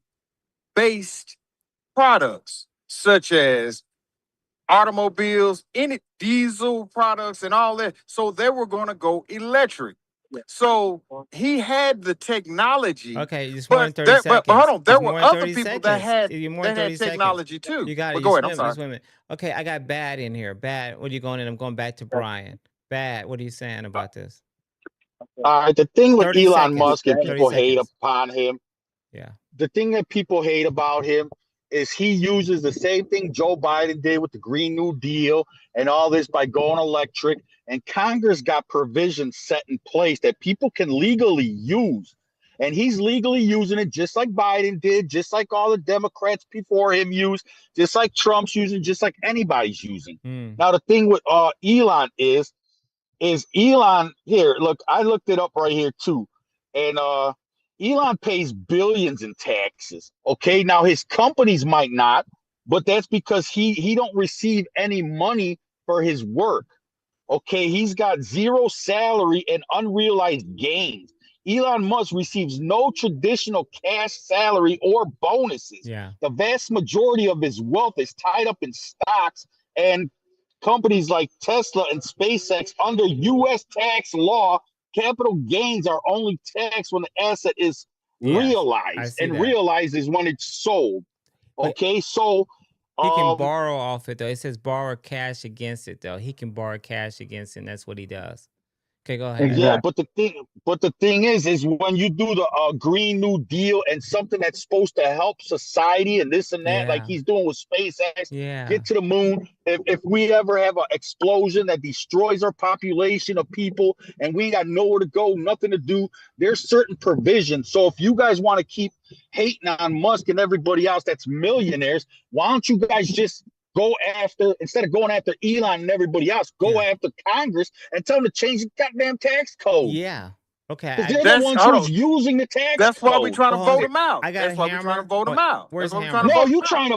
S19: products, such as automobiles, any diesel products, and all that. So they were going to go electric. So he had the technology,
S1: Okay, it's more than 30
S19: but
S1: seconds.
S19: hold on, there
S1: It's
S19: were
S1: more than
S19: other
S1: 30
S19: people that
S1: seconds. You're more than 30
S19: had
S1: seconds.
S19: technology too.
S1: You got
S19: But
S1: it.
S19: go
S1: Just
S19: ahead. I'm
S1: wait a minute.
S19: sorry.
S1: Just wait a minute. Okay, I got Bad in here. Bad. What are you going in? I'm going back to Brian. Bad. What are you saying about this?
S20: The thing with
S1: 30
S20: Elon
S1: seconds.
S20: Musk and
S1: 30
S20: people hate
S1: seconds.
S20: upon him,
S1: Yeah.
S20: the thing that people hate about him is he uses the same thing Joe Biden did with the Green New Deal and all this by going electric. And Congress got provisions set in place that people can legally use. And he's legally using it just like Biden did, just like all the Democrats before him used, just like Trump's using, just like anybody's using. Now, the thing with Elon is Elon here. Look, I looked it up right here too. And Elon pays billions in taxes. Okay. Now his companies might not, but that's because he don't receive any money for his work. Okay, he's got zero salary and unrealized gains. Elon Musk receives no traditional cash salary or bonuses.
S1: Yeah.
S20: The vast majority of his wealth is tied up in stocks and companies like Tesla and SpaceX. Under U.S. tax law, capital gains are only taxed when the asset is
S1: Yes, I
S20: realized,
S1: see
S20: and
S1: that.
S20: realized is when it's sold.
S1: But
S20: Okay, so
S1: he can borrow off it though. It says borrow cash against it though. He can borrow cash against it, and that's what he does. Okay, go ahead.
S20: Yeah, but the thing is when you do the Green New Deal and something that's supposed to help society and this and that, like
S1: Yeah.
S20: he's doing with SpaceX,
S1: Yeah.
S20: get to the moon. If we ever have an explosion that destroys our population of people and we got nowhere to go, nothing to do, there's certain provisions. So if you guys want to keep hating on Musk and everybody else that's millionaires, why don't you guys just go after, instead of going after Elon and everybody else, go after Congress and tell them to change the goddamn tax code.
S1: Yeah. Okay.
S20: Because they're the ones who's using the tax
S19: That's
S20: code.
S19: why we're trying to
S1: Hold on.
S19: vote him out.
S1: I got
S19: That's
S1: a
S19: why we're trying
S1: hammer.
S19: to vote him
S1: What?
S19: out.
S1: Where's
S19: That's why we're
S1: hammer?
S19: trying to
S20: No,
S19: vote him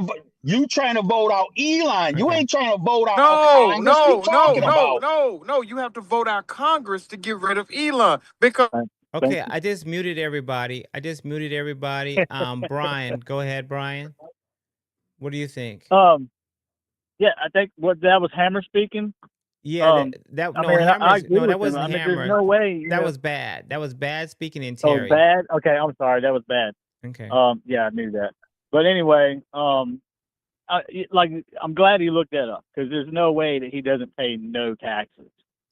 S19: out.
S20: you trying to vote out Elon. You
S1: Okay.
S20: ain't trying to vote out
S19: No,
S20: Congress. What are you talking about?
S19: no. You have to vote out Congress to get rid of Elon because.
S1: Okay, I just muted everybody. Brian, go ahead, Brian. What do you think?
S16: Yeah, I think that was Hammer speaking.
S1: Yeah,
S16: I agree with
S1: that
S16: him.
S1: wasn't Hammer.
S16: There's no way.
S1: That was bad. That was bad speaking in
S16: Oh,
S1: Terry.
S16: bad. Okay, I'm sorry. That was bad.
S1: Okay.
S16: Yeah, I knew that. But anyway, I'm glad he looked that up because there's no way that he doesn't pay no taxes.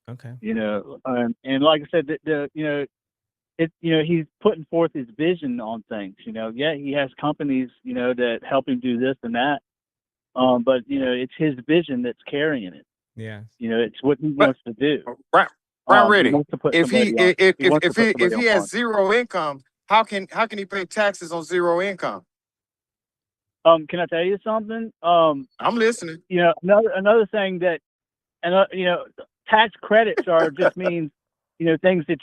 S1: Okay.
S16: And like I said, he's putting forth his vision on things. Yeah, he has companies, that help him do this and that. But it's his vision that's carrying it.
S1: Yeah.
S16: It's what he wants to do.
S19: Brian Reddy,
S16: If
S19: he has zero income, how can he pay taxes on zero income?
S16: Can I tell you something?
S19: I'm listening.
S16: Another thing that, tax credits just means, things that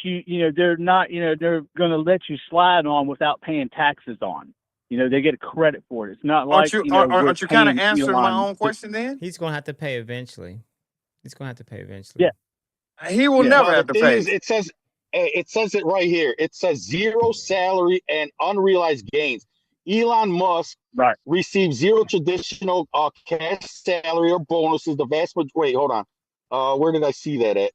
S16: they're not, they're going to let you slide on without paying taxes on. They get a credit for it. It's not like
S19: aren't you kind of answering my own question then?
S1: He's going to have to pay eventually.
S16: Yeah.
S19: He will never have to pay.
S20: It says it right here. It says zero salary and unrealized gains. Elon Musk receives zero traditional cash salary or bonuses. The vast majority. Wait, hold on. Where did I see that at?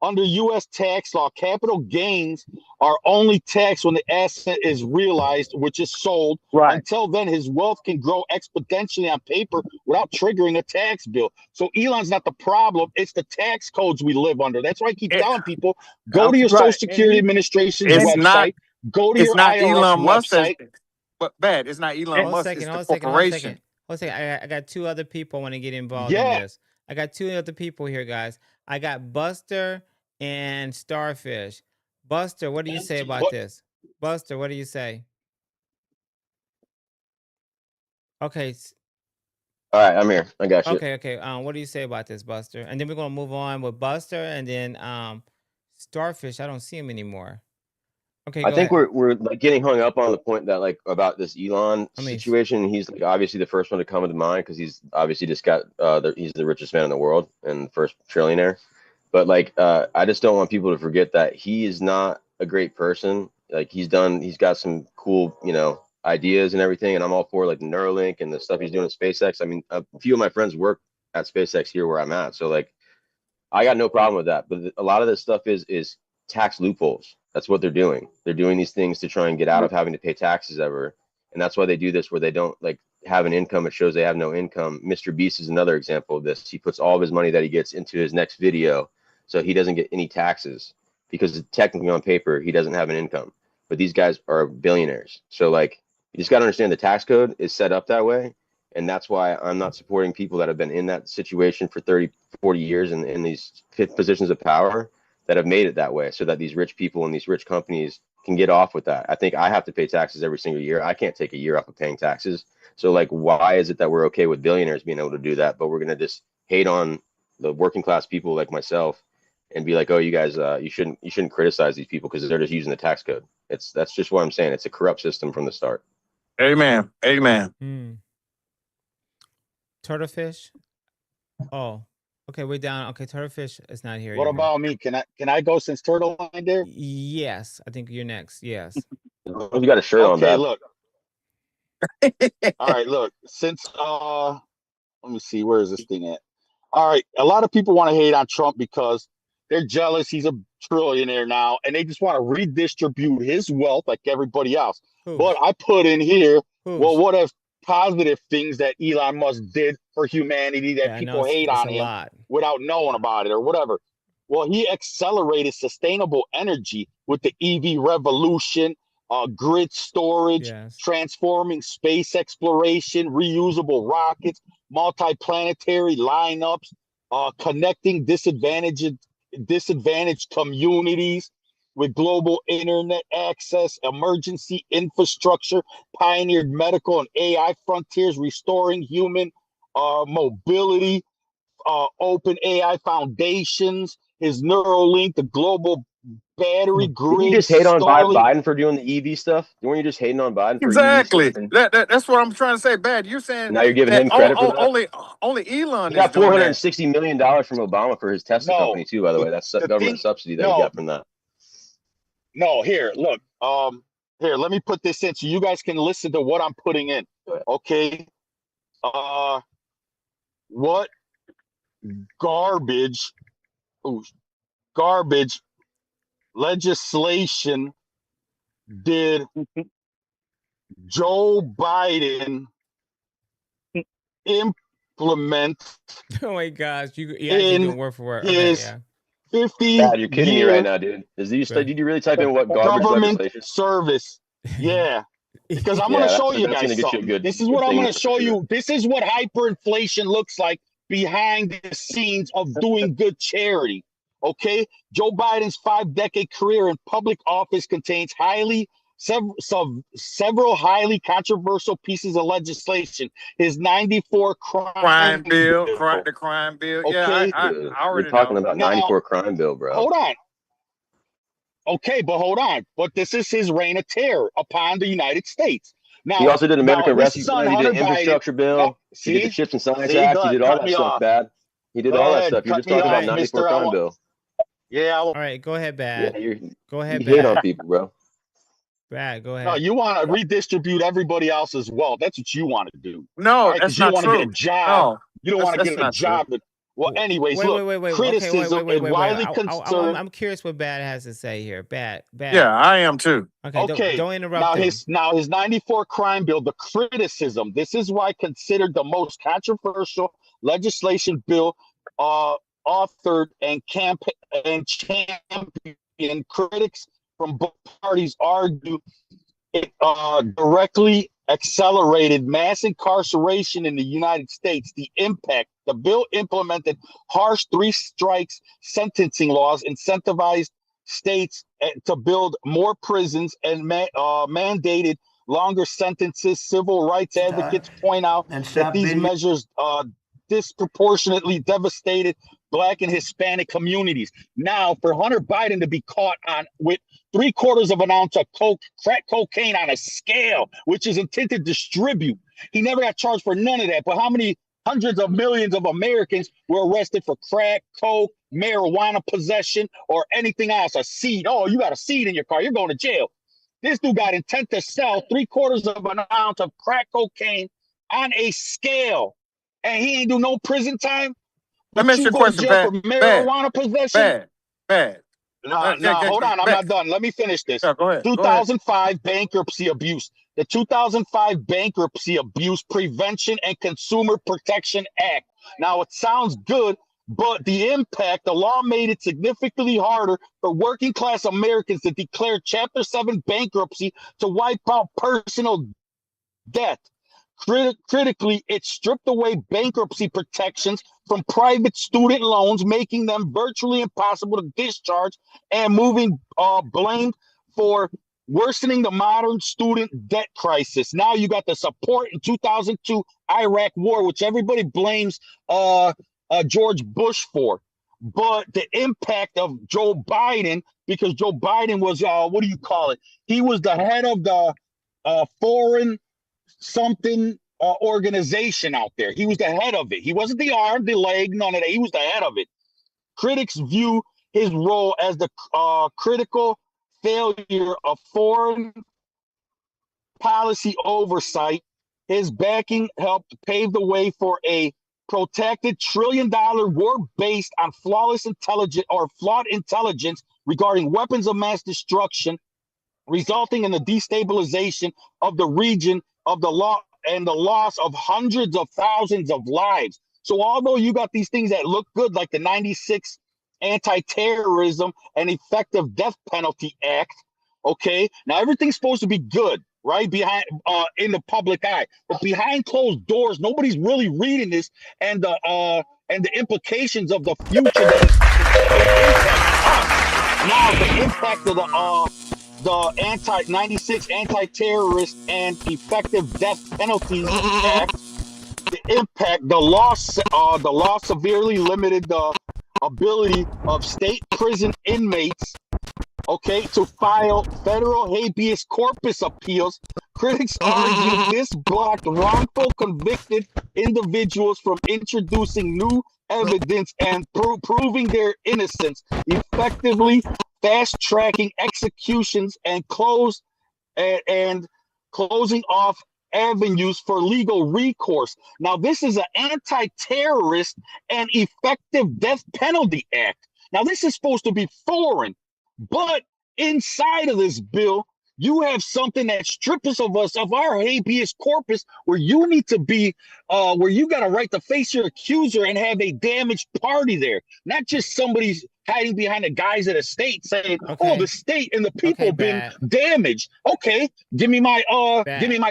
S20: Under U.S. tax law, capital gains are only taxed when the asset is realized, which is sold.
S16: Right.
S20: Until then, his wealth can grow exponentially on paper without triggering a tax bill. So Elon's not the problem. It's the tax codes we live under. That's why I keep telling people, go to your Social Security Administration's website. Go to your IRS website.
S19: But bad. It's not Elon Musk. It's the corporation.
S1: Hold a second. I got two other people want to get involved in this. I got two other people here, guys. I got Buster and Starfish. Buster, what do you say about this? Buster, what do you say? Okay.
S14: All right, I'm here. I got you.
S1: Okay. What do you say about this, Buster? And then we're gonna move on with Buster and then Starfish. I don't see him anymore. Okay.
S14: I think we're like getting hung up on the point that like about this Elon situation. He's like obviously the first one to come to mind because he's obviously just got he's the richest man in the world and the first trillionaire. But like I just don't want people to forget that he is not a great person. Like he's got some cool, ideas and everything, and I'm all for like Neuralink and the stuff he's doing at SpaceX. I mean, a few of my friends work at SpaceX here where I'm at, so like I got no problem with that. But a lot of this stuff is tax loopholes. That's what they're doing. They're doing these things to try and get out of having to pay taxes ever, and that's why they do this where they don't like have an income. It shows they have no income. Mr. Beast is another example of this. He puts all of his money that he gets into his next video, so he doesn't get any taxes because technically on paper he doesn't have an income. But these guys are billionaires. So like you just got to understand the tax code is set up that way. And that's why I'm not supporting people that have been in that situation for 30, 40 years in these positions of power that have made it that way so that these rich people and these rich companies can get off with that. I think I have to pay taxes every single year. I can't take a year off of paying taxes. So like, why is it that we're okay with billionaires being able to do that, but we're going to just hate on the working class people like myself and be like, oh, you guys, you shouldn't criticize these people because they're just using the tax code. That's just what I'm saying. It's a corrupt system from the start.
S19: Amen.
S1: Turtlefish. Oh, okay, we're down. Okay, Turtlefish is not here.
S20: What about me? Can I go since Turtle Line there?
S1: Yes, I think you're next. Yes.
S14: You got a shirt on,
S20: Okay,
S14: Dad.
S20: look. All right, look. Since let me see, where is this thing at? All right, a lot of people want to hate on Trump because they're jealous he's a trillionaire now, and they just want to redistribute his wealth like everybody else. But I put in here, well, what if positive things that Elon Musk did for humanity that people hate on him without knowing about it or whatever? Well, he accelerated sustainable energy with the EV revolution, grid storage, transforming space exploration, reusable rockets, multi-planetary lineups, connecting disadvantaged communities with global internet access, emergency infrastructure, pioneered medical and AI frontiers, restoring human mobility, open AI foundations, his Neuralink, the global battery grid.
S14: Didn't you just hate on
S20: Starlink.
S14: Biden for doing the EV stuff? Weren't you just hating on Biden for
S19: Exactly.
S14: EV stuff?
S19: That's what I'm trying to say. Bad. You're saying
S14: Now you're giving
S19: that
S14: him credit for that?
S19: only Elon
S14: He got
S19: is doing that.
S14: $460 million from Obama for his Tesla company too, by the way. That's government subsidy that he got from that.
S20: No, here, look. Here, let me put this in so you guys can listen to what I'm putting in. Okay. What garbage legislation did Joe Biden implement?
S1: Oh my gosh, you actually doing word for word. Okay,
S20: his
S1: yeah.
S20: 50
S14: Dad, you're kidding me
S20: year
S14: right now, dude. Did you really type in what garbage
S20: government
S14: legislation?
S20: service? Yeah. Because I'm going to show you guys something. This is what I'm going to show you. This is what hyperinflation looks like behind the scenes of doing good charity. Okay? Joe Biden's 5-decade career in public office contains several highly controversial pieces of legislation. His 94 crime
S19: bill, the crime bill.
S20: Okay?
S19: Yeah, I already
S14: You're talking
S19: know.
S14: about 94 crime bill, bro.
S20: Hold on. Okay, but hold on. But this is his reign of terror upon the United States. Now,
S14: He also did American Rescue Plan. He did
S20: Hunter
S14: infrastructure
S20: Biden,
S14: bill. He did the Chips and Science Act. He did all that stuff, Bad. He did all that stuff. You're just talking about 94 crime bill.
S20: Yeah.
S1: All right, go ahead, Bad.
S14: Yeah,
S1: go ahead,
S14: you hit
S1: Bad.
S14: on people, bro.
S1: Bad, go ahead.
S20: No, you want to redistribute everybody else's wealth. That's what you want to do.
S19: No,
S20: right?
S19: that's
S20: you
S19: not
S20: want
S19: true.
S20: to get a job.
S19: No,
S20: you don't want to get a job. Well, anyways,
S1: wait.
S20: criticism
S1: Okay,
S20: and widely concerned.
S1: I'm curious what Bad has to say here. Bad.
S19: Yeah, I am too.
S1: Okay, don't interrupt him.
S20: Now his 94 crime bill, the criticism. This is why considered the most controversial legislation bill authored and championed. Critics from both parties argue it directly accelerated mass incarceration in the United States. The impact, the bill implemented harsh 3 strikes sentencing laws, incentivized states to build more prisons, and mandated longer sentences. Civil rights advocates point out that these measures disproportionately devastated Black and Hispanic communities. Now, for Hunter Biden to be caught on with 3/4 of an ounce of crack cocaine on a scale, which is intended to distribute, he never got charged for none of that. But how many hundreds of millions of Americans were arrested for crack, coke, marijuana possession, or anything else? A seed. Oh, you got a seed in your car. You're going to jail. This dude got intent to sell 3/4 of an ounce of crack cocaine on a scale, and he ain't do no prison time.
S19: Let me ask you a question, Bad.
S20: For marijuana possession.
S19: Bad.
S20: No, hold on. I'm not done. Let me finish this.
S19: Yeah, go ahead.
S20: 2005 bankruptcy abuse. The 2005 Bankruptcy Abuse Prevention and Consumer Protection Act. Now, it sounds good, but the impact, the law made it significantly harder for working class Americans to declare Chapter 7 bankruptcy to wipe out personal debt. Critically, it stripped away bankruptcy protections from private student loans, making them virtually impossible to discharge and moving blame for worsening the modern student debt crisis. Now you got the support in 2002 Iraq war, which everybody blames George Bush for. But the impact of Joe Biden, because Joe Biden was, what do you call it? He was the head of the foreign something organization out there. He was the head of it. He wasn't the arm, the leg, none of that. He was the head of it. Critics view his role as the critical failure of foreign policy oversight. His backing helped pave the way for a protected $1 trillion war based on flawed intelligence regarding weapons of mass destruction, resulting in the destabilization of the region of the law and the loss of hundreds of thousands of lives. So although you got these things that look good, like the 96 Anti-Terrorism and Effective Death Penalty Act. Okay, now everything's supposed to be good, right? Behind in the public eye, but behind closed doors, nobody's really reading this and the implications of the future that it impacts us. Now the impact of the 96 Anti-Terrorist and Effective Death Penalties Act. The impact, the law severely limited the ability of state prison inmates, okay, to file federal habeas corpus appeals. Critics argue this blocked wrongful convicted individuals from introducing new evidence and proving their innocence, effectively fast-tracking executions and closing off avenues for legal recourse. Now, this is an Anti-Terrorist and Effective Death Penalty Act. Now, this is supposed to be foreign, but inside of this bill, you have something that strips us of our habeas corpus, where you need to be, where you got a right to face your accuser and have a damaged party there, not just somebody hiding behind the guise of the state saying, "Oh, the state and the people been damaged." Okay, give me my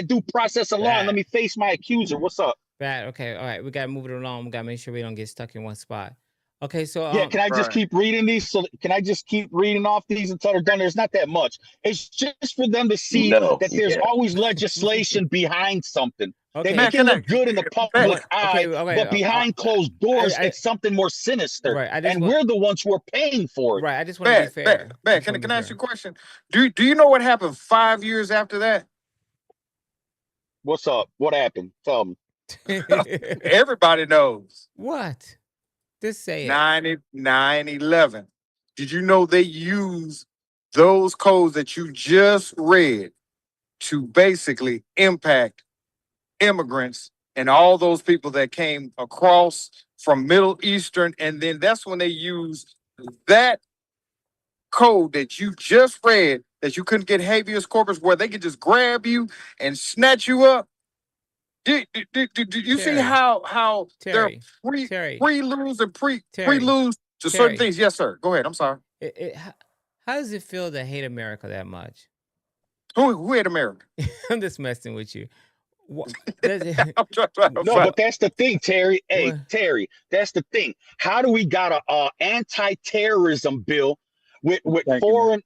S20: due process of law and let me face my accuser. What's up?
S1: Bad. Okay. All right. We got to move it along. We got to make sure we don't get stuck in one spot. Okay. So
S20: yeah, can I just keep reading these? So can I just keep reading off these until they're done? There's not that much. It's just for them to see that there's always legislation behind something.
S1: Okay.
S20: They make it look good in the public eye, but behind closed doors, it's something more sinister.
S1: Right.
S20: And we're the ones who are paying for it.
S1: Right. I just want to be fair.
S19: Man, can I ask you a question? Do you know what happened 5 years after that?
S20: What's up? What happened? Tell me.
S19: Everybody knows.
S1: What? Just say it.
S19: 9/11. Did you know they use those codes that you just read to basically impact immigrants and all those people that came across from Middle Eastern? And then that's when they used that code that you just read, that you couldn't get habeas corpus, where they could just grab you and snatch you up. Did you see how they're preludes and preludes to certain things? Yes, sir. Go ahead. I'm sorry.
S1: How does it feel to hate America that much?
S19: Who hate America?
S1: I'm just messing with you.
S20: No, but that's the thing, Terry. Hey, Terry, that's the thing. How do we got a anti-terrorism bill with foreign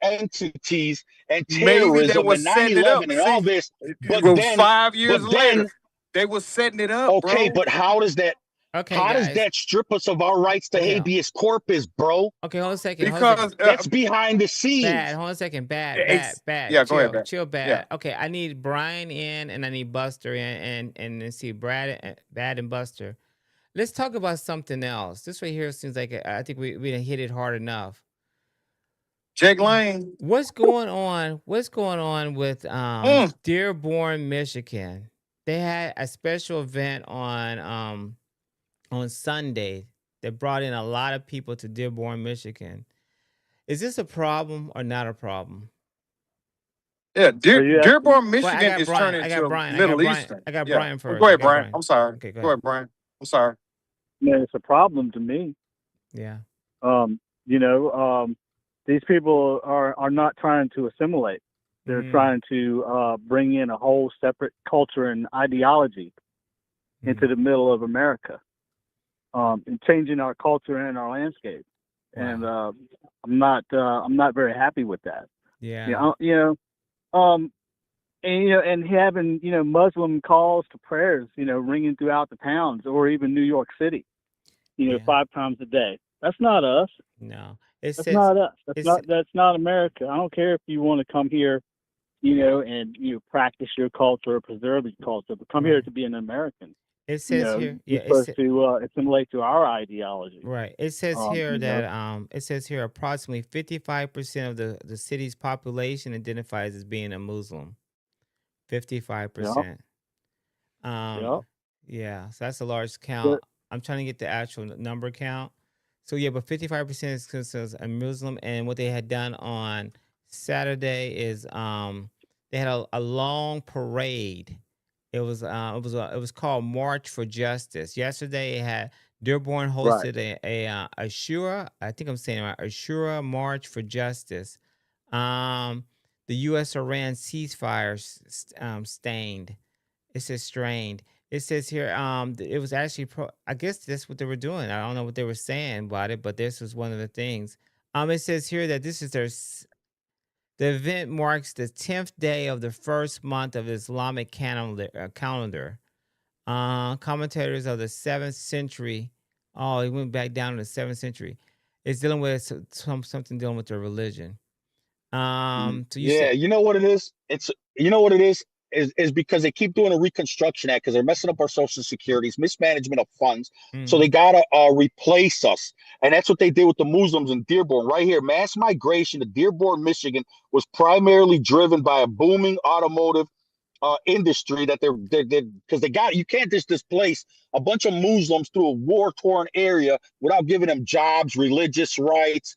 S20: entities and terrorism and 9/11 and all this? But then
S19: 5 years later, they were setting it up.
S20: Okay,
S19: bro.
S20: but how does that?
S1: Okay,
S20: how does that strip us of our rights to habeas corpus, bro?
S1: Okay, hold on a second.
S20: Because that's behind the scenes.
S1: Bad. Hold on a second. Bad.
S19: Yeah, go ahead.
S1: Chill. Bad.
S19: Yeah.
S1: Okay, I need Brian in, and I need Buster in, and let's see, Bad and Buster. Let's talk about something else. This right here seems like I think we didn't hit it hard enough.
S19: Jake Lane.
S1: What's going on? What's going on with Dearborn, Michigan? They had a special event on Sunday that brought in a lot of people to Dearborn, Michigan. Is this a problem or not a problem?
S19: Yeah, Dearborn, Michigan is turning into Middle Eastern.
S1: I got Brian first.
S19: Go ahead, Brian. I'm sorry.
S1: Okay,
S19: go ahead, Brian. I'm sorry.
S16: Yeah, it's a problem to me.
S1: Yeah.
S16: These people are not trying to assimilate. They're trying to bring in a whole separate culture and ideology into the middle of America, and changing our culture and our landscape. Wow. And I'm not very happy with that.
S1: Yeah.
S16: And having Muslim calls to prayers, ringing throughout the towns, or even New York City, 5 times a day. That's not us.
S1: No,
S16: that's not us. That's not America. I don't care if you want to come here, and practice your culture or preserve your culture, but come here to be an American.
S1: It says here,
S16: you're supposed to assimilate to our ideology.
S1: Right. It says here that it says here approximately 55% of the city's population identifies as being a Muslim. 55%. Yeah. So that's a large count. I'm trying to get the actual number count. So yeah, but 55% is considered a Muslim. And what they had done on Saturday is they had a long parade. It was called March for Justice. Yesterday, it had Dearborn
S14: Right.
S1: hosted a Ashura. I think I'm saying it right. Ashura March for Justice. Um, the U.S. Iran ceasefire stained. It says strained. It says here, it was actually I guess that's what they were doing. I don't know what they were saying about it, but this was one of the things. It says here that this is the event marks the 10th day of the first month of Islamic calendar. Commentators of the 7th century. Oh, he went back down to the 7th century. It's dealing with something dealing with their religion. So you
S20: Yeah,
S1: said,
S20: you know what it is? Is because they keep doing a Reconstruction Act because they're messing up our social securities, mismanagement of funds. So they gotta replace us, and that's what they did with the Muslims in Dearborn. Right here, mass migration to Dearborn, Michigan, was primarily driven by a booming automotive industry that they're because you can't just displace a bunch of Muslims through a war-torn area without giving them jobs, religious rights,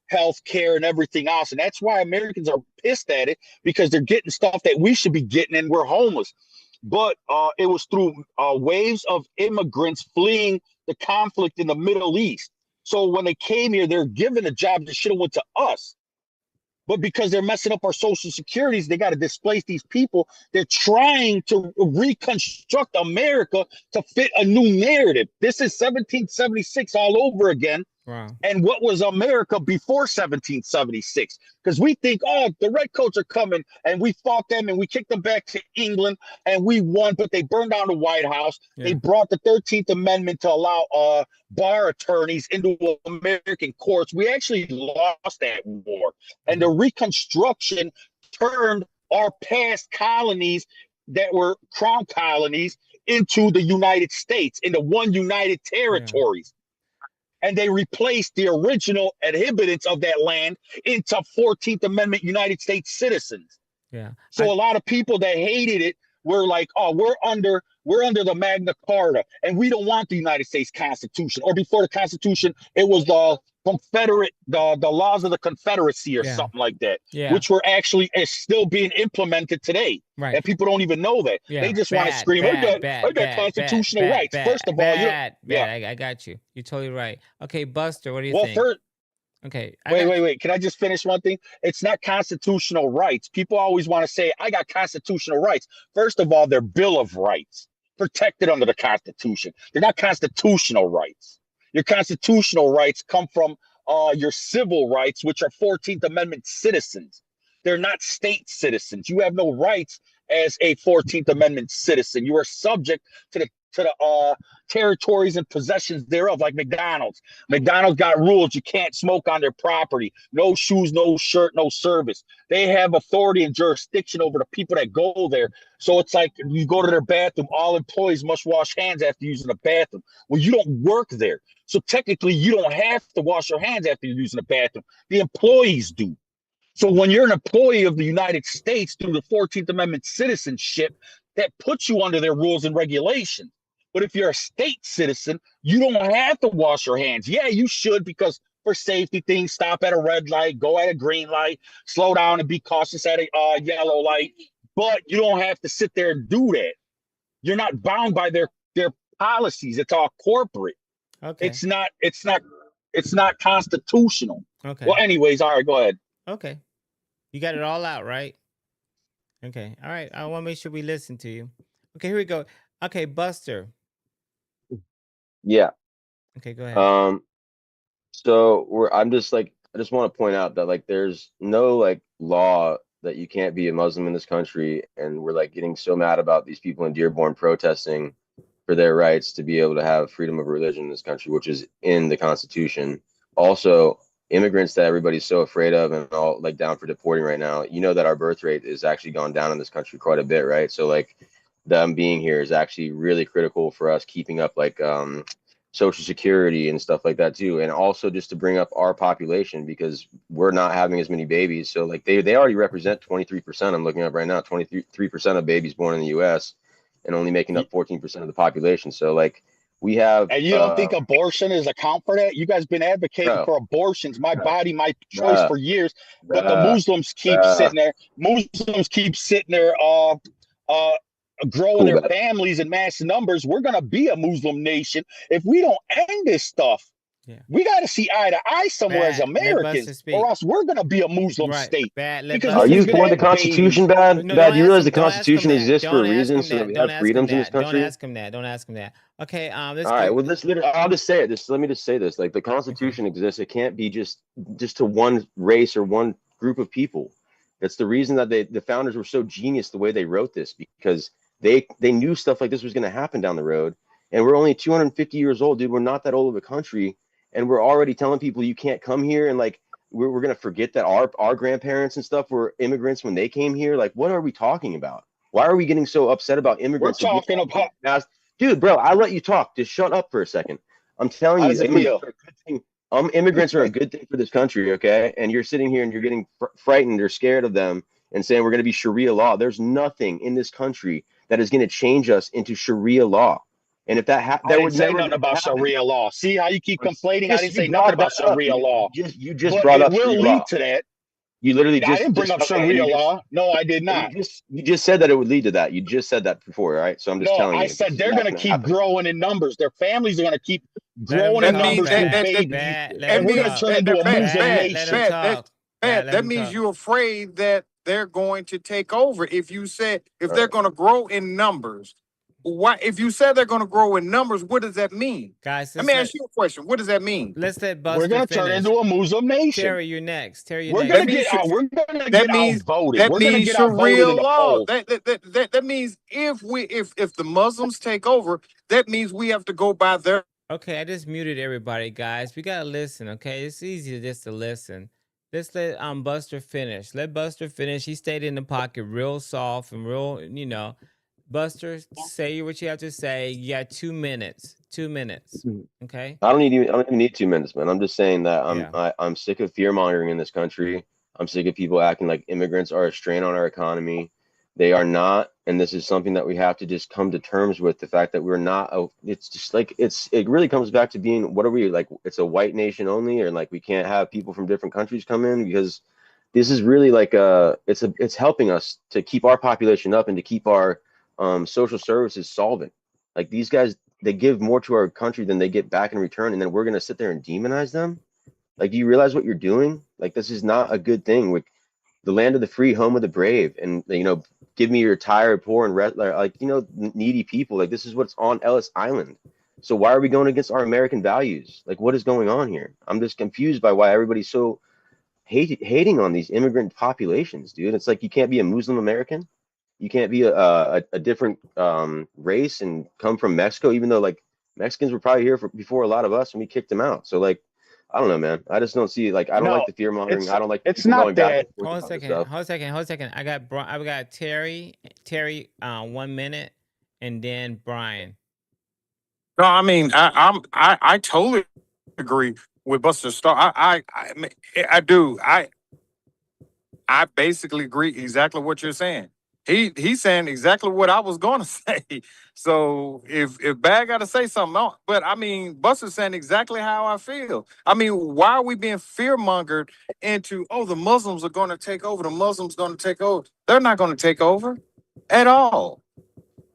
S20: health care, and everything else. And that's why Americans are pissed at it, because they're getting stuff that we should be getting and we're homeless. But it was through waves of immigrants fleeing the conflict in the Middle East. So when they came here, they're given a job that should have went to us. But because they're messing up our social securities, they got to displace these people. They're trying to reconstruct America to fit a new narrative. This is 1776 all over again.
S1: wow.
S20: And what was America before 1776? Because we think, oh, the redcoats are coming, and we fought them and we kicked them back to England and we won, but they burned down the White House.
S1: Yeah.
S20: They brought the 13th Amendment to allow bar attorneys into American courts. We actually lost that war. And the Reconstruction turned our past colonies that were crown colonies into the United States, into one united territories. And they replaced the original inhabitants of that land into 14th Amendment United States citizens.
S1: Yeah.
S20: So a lot of people that hated it were like, oh, we're under the Magna Carta, and we don't want the United States Constitution. Or before the Constitution, it was the the laws of the Confederacy or something like that, which were actually still being implemented today.
S1: Right.
S20: And people don't even know that. They just want to scream, I got constitutional rights. First of all,
S1: I got you. You're totally right. Okay, Buster, what do you think? Okay.
S20: Wait. Can I just finish one thing? It's not constitutional rights. People always want to say, I got constitutional rights. First of all, they're Bill of Rights, protected under the Constitution. They're not constitutional rights. Your constitutional rights come from your civil rights, which are 14th Amendment citizens. They're not state citizens. You have no rights as a 14th Amendment citizen. You are subject to the territories and possessions thereof, like McDonald's. McDonald's got rules. You can't smoke on their property. No shoes, no shirt, no service. They have authority and jurisdiction over the people that go there. So it's like you go to their bathroom, all employees must wash hands after using the bathroom. Well, you don't work there. So technically, you don't have to wash your hands after you're using the bathroom. The employees do. So when you're an employee of the United States through the 14th Amendment citizenship, that puts you under their rules and regulations. But if you're a state citizen, you don't have to wash your hands. Yeah, you should, because for safety things, stop at a red light, go at a green light, slow down and be cautious at a yellow light. But you don't have to sit there and do that. You're not bound by their policies. It's all corporate.
S1: Okay.
S20: It's not constitutional.
S1: Okay.
S20: Well, anyways, all right, go ahead.
S1: Okay. You got it all out, right? Okay. All right. I want to make sure we listen to you. Okay, here we go. Okay, Buster.
S14: Yeah.
S1: Okay, go ahead.
S14: So I just want to point out that like there's no like law that you can't be a Muslim in this country, and we're like getting so mad about these people in Dearborn protesting for their rights to be able to have freedom of religion in this country, which is in the Constitution. Also, immigrants that everybody's so afraid of and all like down for deporting right now, you know that our birth rate is actually gone down in this country quite a bit, right? So like them being here is actually really critical for us keeping up like Social Security and stuff like that too. And also just to bring up our population, because we're not having as many babies. So like they already represent 23%. I'm looking up right now, 23% of babies born in the US and only making up 14% of the population. So like we have.
S20: And you don't think abortion is account for that? You guys been advocating for abortions, my body, my choice for years, but the Muslims keep sitting there. Muslims keep sitting there growing
S14: Cool,
S20: their
S14: guys.
S20: families in mass numbers, we're going to be a Muslim nation. If we don't end this stuff, we got to see eye to eye somewhere as
S1: Bad. Let
S20: Americans,
S1: Buster
S20: or
S1: speak.
S20: else we're going to be a Muslim
S1: Right.
S20: state.
S1: Bad. Let
S20: Because
S14: Are
S1: Buster
S20: we're
S14: you
S20: going to
S14: for
S1: speak.
S14: the
S20: have
S14: Constitution,
S20: babies.
S14: Bad?
S1: No,
S14: Bad,
S1: don't
S14: do you
S1: ask
S14: realize the
S1: him. Don't ask him
S14: Constitution
S1: that.
S14: exists for
S1: Don't
S14: a
S1: ask
S14: reason
S1: him
S14: so that
S1: that.
S14: we
S1: Don't
S14: have
S1: ask him
S14: freedoms in this
S1: that. Don't
S14: country?
S1: ask him that. Don't ask him that. Okay. Let's
S14: All right,
S1: get.
S14: well, I'll just say it. Let me just say this. Like, the Constitution exists. It can't be just to one race or one group of people. That's the reason that the founders were so genius the way they wrote this, because they knew stuff like this was going to happen down the road. And we're only 250 years old, dude. We're not that old of a country, and we're already telling people you can't come here. And like, we're going to forget that our grandparents and stuff were immigrants when they came here. Like, what are we talking about? Why are we getting so upset about
S20: We're
S14: immigrants?
S20: talking about.
S14: Dude, bro, I let you talk. Just shut up for a second. I'm telling
S20: How
S14: you,
S20: does it feel?
S14: immigrants are a good thing. Immigrants are a good thing for this country, okay? And you're sitting here and you're getting frightened or scared of them and saying we're going to be Sharia law. There's nothing in this country that is going to change us into Sharia law. And if
S20: I
S14: that
S20: didn't
S14: would
S20: say
S14: never
S20: nothing about
S14: happen.
S20: Sharia law. See how you keep conflating? I didn't
S14: You
S20: say nothing
S14: brought
S20: about
S14: that up.
S20: Sharia law.
S14: You just
S20: But
S14: brought
S20: it
S14: up
S20: will
S14: Sharia
S20: lead
S14: law.
S20: to that.
S14: You literally
S20: I didn't bring
S14: just
S20: up
S14: okay, and
S20: Sharia law. No, I did not.
S14: you just said that it would lead to that. You just said that before, right? So I'm just
S20: No,
S14: telling
S20: I
S14: you, this
S20: said
S14: is
S20: they're
S14: not
S20: going to
S14: going to
S20: keep
S14: happen.
S20: growing in numbers. Their families are going to keep
S1: Let him
S20: growing in
S1: talk.
S20: numbers with
S1: Bad.
S20: babies.
S1: Bad. Let
S20: And
S1: him
S20: we're going to
S1: talk.
S20: turn into a Muslim
S1: Bad. Let him
S20: nation.
S1: talk. Bad. Let
S19: that
S1: him
S19: means
S1: talk.
S19: you're afraid that they're going to take over. If you said if
S14: All
S19: they're
S14: right.
S19: going to grow in numbers, why? If you said they're going to grow in numbers, what does that mean?
S1: Guys,
S19: Let me ask you a question. What does that mean?
S1: let's let
S20: We're
S1: Buster
S20: going to turn
S1: finish.
S20: into a Muslim nation.
S1: Terry, you're next. Terry, you're
S20: We're
S1: next.
S20: going
S19: That
S20: to
S19: means
S20: get out. We're going to
S19: that
S20: get
S19: means
S20: outvoted.
S19: that
S20: We're going to
S19: means
S20: get outvoted
S19: Sharia
S20: in the
S19: law.
S20: polls.
S19: That means if the Muslims take over, that means we have to go by their.
S1: Okay, I just muted everybody, guys. We gotta listen, okay? It's easy just to listen. Let's let Buster finish. Let Buster finish. He stayed in the pocket real soft and real, Buster, say what you have to say. You got 2 minutes. 2 minutes. Okay?
S14: I don't even need 2 minutes, man. I'm just saying that
S1: Yeah.
S14: I'm sick of fear mongering in this country. I'm sick of people acting like immigrants are a strain on our economy. They are not, and this is something that we have to just come to terms with. The fact that we're not. It's just like it really comes back to being, what are we, like? It's a white nation only, or like we can't have people from different countries come in, because this is really like it's helping us to keep our population up and to keep our social services solvent. Like, these guys, they give more to our country than they get back in return, and then we're gonna sit there and demonize them. Like, do you realize what you're doing? Like, this is not a good thing. With the land of the free, home of the brave, and give me your tired, poor, and needy people. Like, this is what's on Ellis Island. So why are we going against our American values? Like, what is going on here? I'm just confused by why everybody's so hating on these immigrant populations, dude. It's like, you can't be a Muslim American. You can't be a different race and come from Mexico, even though, like, Mexicans were probably here before a lot of us, and we kicked them out. So, like, I don't know, man. I just don't see, like, I don't
S20: No,
S14: like the fear mongering. I don't like
S20: it's
S14: people
S20: not
S14: going back
S20: that.
S14: and forth
S1: Hold a
S14: about this
S1: second.
S14: stuff.
S1: Hold a second. I got Terry, 1 minute, and then Brian.
S19: No, I mean I totally agree with Buster Starr. I do. I basically agree exactly what you're saying. He's saying exactly what I was going to say. So if Bad got to say something else, but I mean, Buster's saying exactly how I feel. I mean, why are we being fear mongered into, oh, the Muslims are going to take over? The Muslims going to take over? They're not going to take over at all.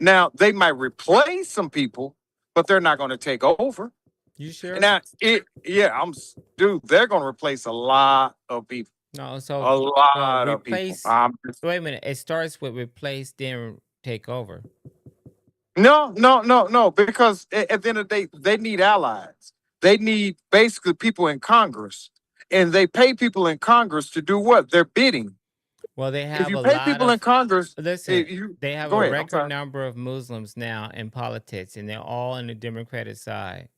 S19: Now they might replace some people, but they're not going to take over.
S1: You sure?
S19: Now dude, they're going to replace a lot of people.
S1: No, so
S19: A lot of people.
S1: replace. Wait a minute. It starts with replace, then take over.
S19: No, because at the end of the day, they need allies. They need basically people in Congress, and they pay people in Congress to do what? They're bidding.
S1: Well, they
S19: If
S1: have
S19: you
S1: a
S19: pay
S1: lot
S19: people in
S1: of.
S19: Congress,
S1: Listen, they have
S19: go
S1: a
S19: ahead. I'm
S1: record
S19: sorry.
S1: number of Muslims now in politics, and they're all on the Democratic side.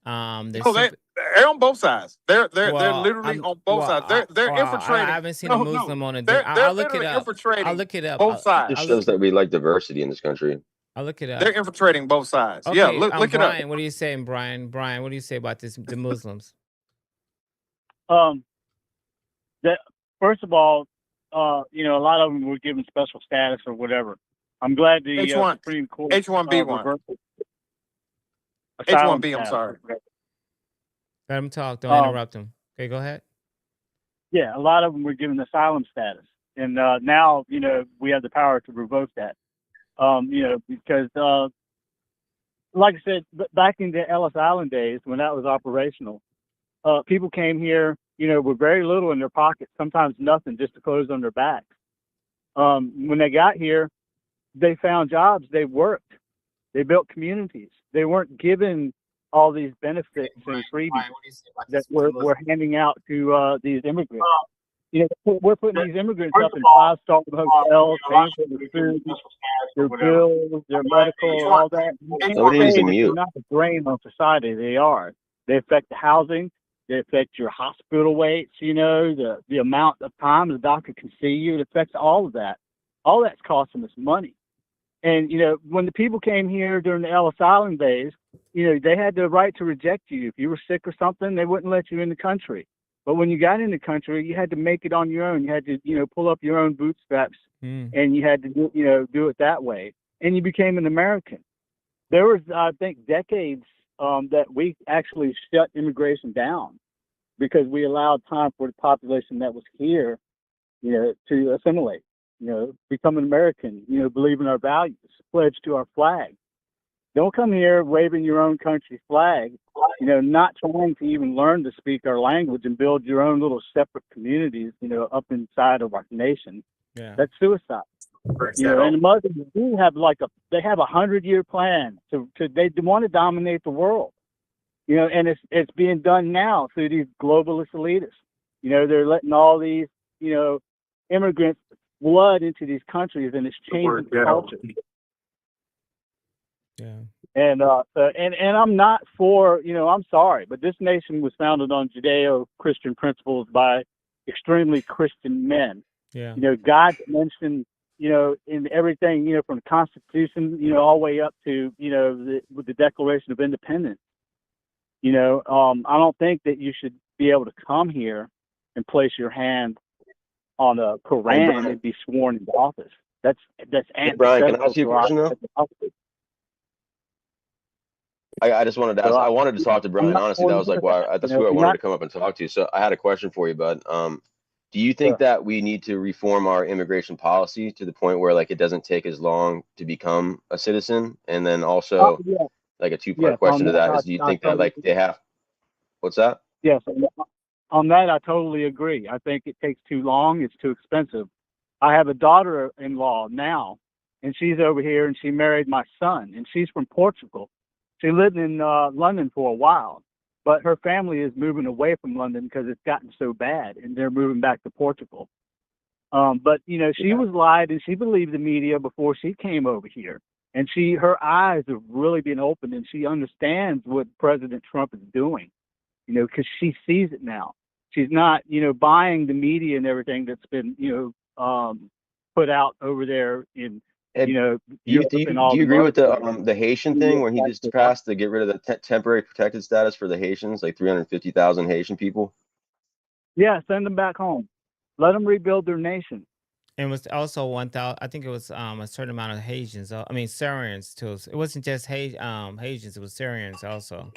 S1: They're
S19: No, they're on both sides. They're literally on both sides. They're infiltrating.
S1: I haven't seen a Muslim on the.
S19: They're
S1: I'll look it
S19: literally
S1: up.
S19: infiltrating
S1: I'll look it up.
S19: both sides.
S14: It just shows that we like diversity in this country.
S1: I'll look it up.
S19: They're infiltrating both sides.
S1: Okay,
S19: Yeah, look it up.
S1: Brian, what are you saying, Brian? Brian, what do you say about the Muslims?
S16: That first of all, a lot of them were given special status or whatever. I'm glad the
S19: H1
S16: Supreme Court
S19: H1B1
S16: reversed it. Asylum
S19: H1B. I'm
S16: status.
S19: sorry.
S1: Let him talk. Don't interrupt him. Okay, go ahead.
S16: Yeah, a lot of them were given asylum status, and now we have the power to revoke that. Because like I said, back in the Ellis Island days when that was operational, people came here, with very little in their pockets, sometimes nothing, just to clothes on their backs. When they got here, they found jobs, they worked, they built communities. They weren't given all these benefits and freebies that we're handing out to these immigrants. We're putting these immigrants up in 5-star hotels, paying for their food, their bills, their medical, all that.
S14: Nobody needs to
S16: They're
S14: mute.
S16: not a drain on society. They are. They affect the housing. They affect your hospital waits. The amount of time the doctor can see you. It affects all of that. All that's costing us money. And when the people came here during the Ellis Island days, they had the right to reject you. If you were sick or something, they wouldn't let you in the country. But when you got in the country, you had to make it on your own. You had to, pull up your own bootstraps, and you had to do it that way. And you became an American. There was, I think, decades that we actually shut immigration down because we allowed time for the population that was here, to assimilate, become an American, believe in our values, pledge to our flag. Don't come here waving your own country flag, not trying to even learn to speak our language and build your own little separate communities, up inside of our nation.
S1: Yeah.
S16: That's suicide. And the Muslims do have they have 100-year plan they want to dominate the world. And it's being done now through these globalist elitists. They're letting all these, immigrants flood into these countries, and it's changing the culture.
S1: Yeah.
S16: And I'm not for, I'm sorry, but this nation was founded on Judeo-Christian principles by extremely Christian men.
S1: Yeah.
S16: God mentioned, in everything, from the Constitution, all the way up to, with the Declaration of Independence. I don't think that you should be able to come here and place your hand on a Quran and be sworn into office. That's
S14: Hey, Brian, can I ask you a question though? I just wanted to ask. I wanted to talk to Brian. Honestly, that was like why that's who I wanted to come up and talk to. So I had a question for you, bud. Do you think that we need to reform our immigration policy to the point where it doesn't take as long to become a citizen? And then also, a two-part question to that is, do you think that they have? What's that?
S16: Yes, on that I totally agree. I think it takes too long. It's too expensive. I have a daughter-in-law now, and she's over here, and she married my son, and she's from Portugal. She lived in London for a while, but her family is moving away from London because it's gotten so bad, and they're moving back to Portugal. But she was lied, and she believed the media before she came over here, and her eyes have really been opened, and she understands what President Trump is doing, because she sees it now. She's not, buying the media and everything that's been, put out over there in.
S14: Do you agree with the Haitian thing where he just passed to get rid of the temporary protected status for the Haitians, 350,000 Haitian people?
S16: Yeah, send them back home. Let them rebuild their nation.
S1: And it was also 1,000. I think it was a certain amount of Haitians. Syrians too. It wasn't just Haitians. It was Syrians also.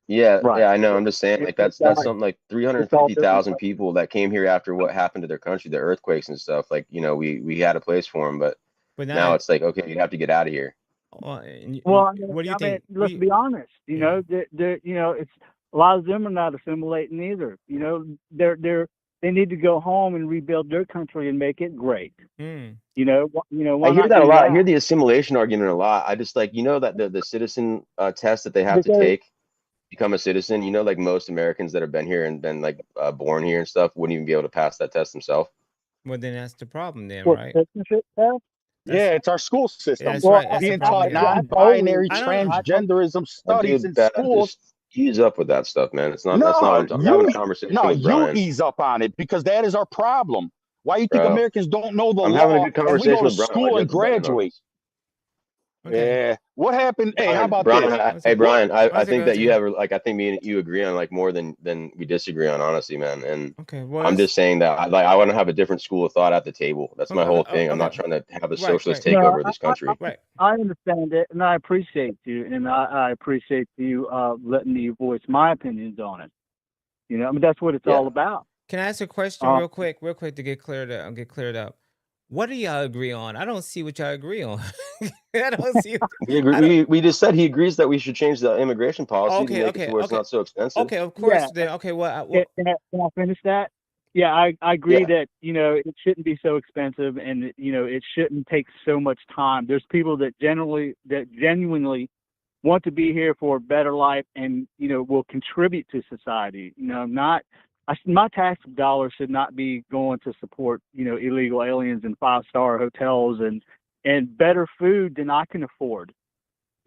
S14: Yeah,
S16: right.
S14: Yeah, I know. I'm just saying, that's something like 350,000 people that came here after what happened to their country, the earthquakes and stuff. We had a place for them, but now it's okay, you have to get out of here.
S1: Well,
S16: what
S1: do you think?
S16: Let's be honest. It's a lot of them are not assimilating either. They need to go home and rebuild their country and make it great.
S1: Mm.
S14: I hear that a lot. I hear the assimilation argument a lot. I just that the citizen test that they have to take, become a citizen. Most Americans that have been here and been born here and stuff wouldn't even be able to pass that test themselves.
S1: Well, then that's the problem, then,
S16: What,
S1: right?
S16: citizenship test?
S20: Yeah, it's our school system.
S1: That's right. That's
S20: Being
S1: the problem,
S20: taught
S1: yeah.
S20: non-binary
S1: I don't-
S20: transgenderism studies in schools.
S14: Just ease up with that stuff, man. It's not.
S20: No,
S14: That's not. I'm having a conversation with
S20: you
S14: Brian.
S20: ease up on it because that is our problem. Why you think
S14: Bro,
S20: Americans don't know the
S14: I'm
S20: law?
S14: having a good
S20: And we
S14: conversation
S20: go to
S14: with Brian.
S20: school
S14: Why'd you
S20: and
S14: have to butt in on
S20: graduate.
S14: this?
S1: Okay.
S20: Yeah. What happened? Hey, how about
S14: Brian,
S20: this?
S14: Hey, Brian, I think that
S1: good.
S14: you have I think me and you agree on more than we disagree on, honestly, man. And
S1: Okay. Well,
S14: I'm just saying that I want to have a different school of thought at the table. That's my whole thing. I'm not
S1: okay.
S14: trying to have a
S1: Right,
S14: socialist
S1: right.
S14: takeover of this country.
S1: Right.
S16: I understand it, and I appreciate you, and I appreciate you letting me voice my opinions on it. That's what it's all about.
S1: Can I ask a question real quick to get cleared up? What do y'all agree on? I don't see what y'all agree on. I don't see.
S14: We agree.
S1: I don't.
S14: We just said he agrees that we should change the immigration policy to
S1: Okay,
S14: make it to
S1: okay,
S14: where it's
S1: okay,
S14: not so expensive.
S1: okay. Of
S15: Yeah.
S1: course. Then okay.
S15: Can I finish that? Yeah, I agree
S14: Yeah.
S15: that, it shouldn't be so expensive and, it shouldn't take so much time. There's people that genuinely want to be here for a better life and, will contribute to society. My tax dollars should not be going to support, illegal aliens and 5-star hotels and better food than I can afford.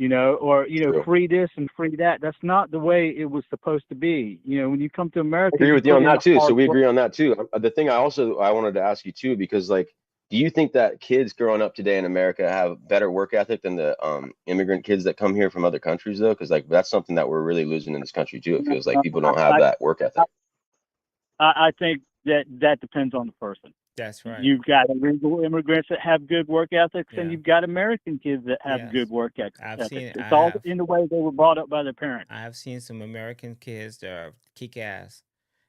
S15: Or
S14: True.
S15: free this and free that. That's not the way it was supposed to be. When you come to
S14: I
S15: America,
S14: agree
S15: you
S14: with you
S15: put
S14: on
S15: in the
S14: that too. So
S15: hard
S14: we
S15: work.
S14: agree on that too. The thing I wanted to ask you too, because like, do you think that kids growing up today in America have better work ethic than the immigrant kids that come here from other countries though? Because like that's something that we're really losing in this country too. It feels like people don't have that work ethic.
S15: I think that depends on the person.
S1: That's right.
S15: You've got illegal immigrants that have good work ethics, and you've got American kids that have good work ethics. It's all in the way they were brought up by their parents.
S1: I have seen some American kids that are kick ass.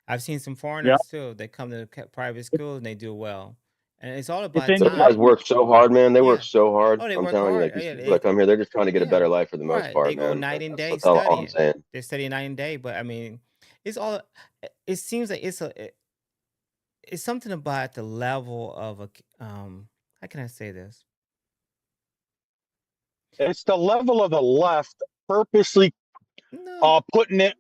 S1: I've seen some foreigners too. They come to private schools and they do well. And it's all about
S14: Those
S1: time.
S14: guys work so hard, man. They work so hard.
S1: Oh, they
S14: I'm
S1: work
S14: telling you,
S1: hard.
S14: like these
S1: Yeah,
S14: people that come here, they're just trying to get a better life for the most
S1: right.
S14: part,
S1: They go
S14: man.
S1: night and day
S14: That's all I'm
S1: studying.
S14: saying.
S1: They study night and day. But I mean, it's all. It seems like it's something about the level of a. How can I say this?
S20: It's the level of the left purposely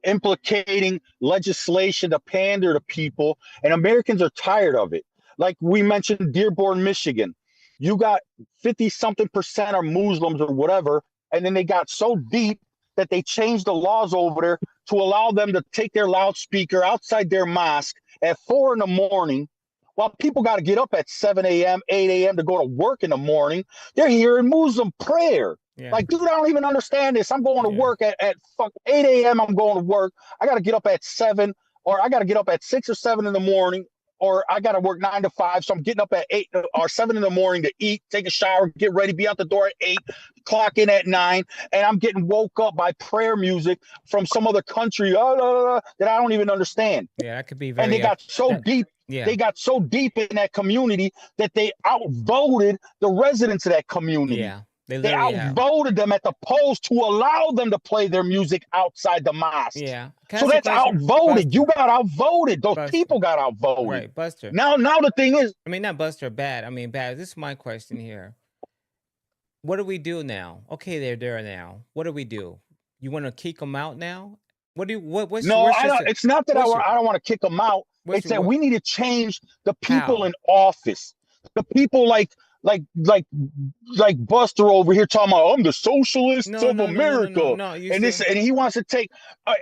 S20: implicating legislation to pander to people, and Americans are tired of it. Like we mentioned, Dearborn, Michigan, you got 50-something% are Muslims or whatever, and then they got so deep that they changed the laws over there to allow them to take their loudspeaker outside their mosque at 4 in the morning. While people got to get up at 7 a.m., 8 a.m. to go to work in the morning, they're hearing Muslim prayer.
S1: Yeah.
S20: Like, dude, I don't even understand this. I'm going to work at 8 a.m. I'm going to work. I got to get up at 7, or I got to get up at 6 or 7 in the morning, or I got to work 9 to 5. So I'm getting up at 8 or 7 in the morning to eat, take a shower, get ready, be out the door at 8, clock in at 9. And I'm getting woke up by prayer music from some other country that I don't even understand.
S1: Yeah, that could be very.
S20: And they got so deep.
S1: Yeah.
S20: They got so deep in that community that they outvoted the residents of that community.
S1: Yeah.
S20: They outvoted them at the polls to allow them to play their music outside the mosque.
S1: Yeah.
S20: So that's outvoted. You got outvoted. Those people got outvoted.
S1: Right, Buster.
S20: Now the thing is,
S1: I mean, not Buster bad. I mean, bad. This is my question here. What do we do now? Okay, they're there now. What do we do? You want to kick them out now? What's
S20: no, I don't. It's not that I don't want to kick them out. It's that we need to change the people in office. The people like Buster over here talking about I'm the socialist of America, and he wants to take. Well,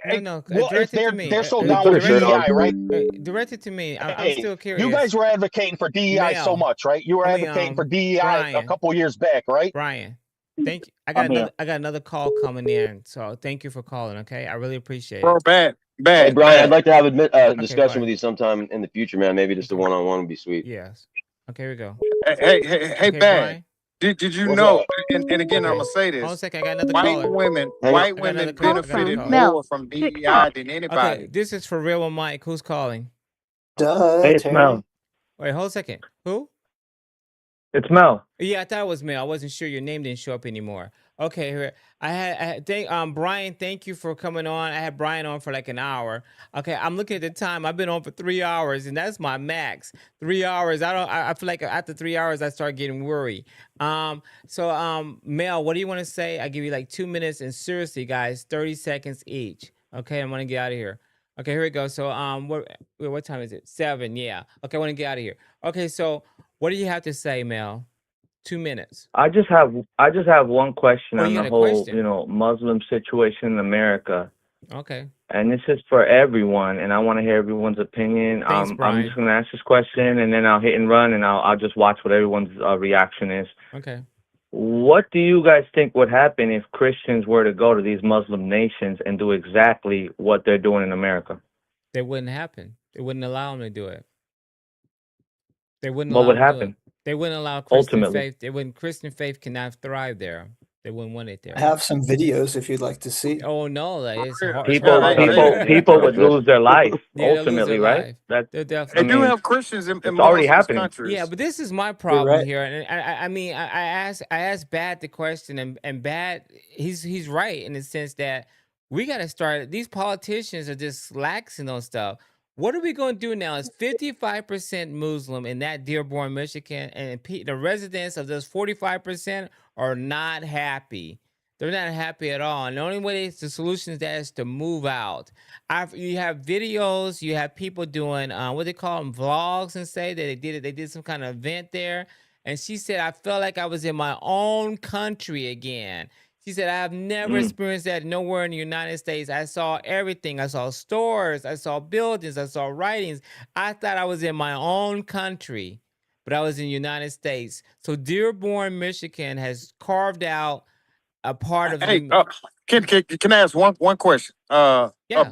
S20: if they're so down with DEI, right?
S1: Direct it to me. I'm still curious.
S20: You guys were advocating for DEI so much, right? You were advocating for DEI a couple of years back, right?
S1: Brian, thank you. I got another call coming in, so thank you for calling. Okay, I really appreciate it.
S14: Bad. Hey, Brian, I'd like to have a discussion with you sometime in the future, man. Maybe just a one-on-one would be sweet.
S1: Yes. Okay, here we go.
S19: Hey, Bad. Did you know? And again, I'm gonna say this.
S1: Hold on a second. I got another caller.
S19: White women benefited more from DEI than anybody.
S1: Okay, this is for real with Mike. Who's calling?
S12: Hey, it's Mel.
S1: Wait, hold a second. Who?
S12: It's Mel.
S1: Yeah, I thought it was Mel. I wasn't sure your name didn't show up anymore. Okay, here I had Brian. Thank you for coming on. I had Brian on for like an hour. Okay, I'm looking at the time. I've been on for 3 hours, and that's my max. 3 hours. I feel like after 3 hours, I start getting worried. So Mel, what do you want to say? I give you like 2 minutes, and seriously, guys, 30 seconds each. Okay, I'm gonna get out of here. Okay, here we go. So what time is it? 7. Yeah. Okay, I want to get out of here. Okay, so what do you have to say, Mel? 2 minutes.
S12: I just have one question on the whole,
S1: question?
S12: Muslim situation in America.
S1: Okay.
S12: And this is for everyone, and I want to hear everyone's opinion.
S1: Thanks, Brian.
S12: I'm just going to ask this question, and then I'll hit and run, and I'll just watch what everyone's reaction is.
S1: Okay.
S12: What do you guys think would happen if Christians were to go to these Muslim nations and do exactly what they're doing in America?
S1: That wouldn't happen. They wouldn't allow them to do it. They wouldn't.
S12: What
S1: allow
S12: would
S1: them to do
S12: happen?
S1: it. They wouldn't allow Christian
S12: Ultimately.
S1: faith. Christian faith cannot thrive there. They wouldn't want it there.
S21: I have some videos if you'd like to see.
S1: Oh no, like it's hard.
S12: People would lose their life
S1: Yeah, they'll lose
S12: ultimately,
S1: their
S12: right?
S1: life.
S12: That
S1: They're
S12: I
S1: definitely.
S19: They do
S12: mean,
S19: have Christians in
S12: it's
S19: most
S12: already
S19: of those
S12: happening.
S19: countries.
S1: Yeah, but this is my
S21: You're
S1: problem
S21: right.
S1: here, and I mean, I asked Bad the question, and Bad, he's right in the sense that we got to start. These politicians are just laxing on stuff. What are we going to do now? It's 55% Muslim in that Dearborn, Michigan, and the residents of those 45% are not happy. They're not happy at all. And the only way the solution is that is to move out. You have videos, you have people doing what they call them, vlogs, and say that they did some kind of event there. And she said, I felt like I was in my own country again. She said, I have never experienced that nowhere in the United States. I saw everything. I saw stores, I saw buildings, I saw writings. I thought I was in my own country, but I was in the United States. So Dearborn, Michigan has carved out a part of
S19: Hey,
S1: the
S19: can I ask one question?
S1: Yeah.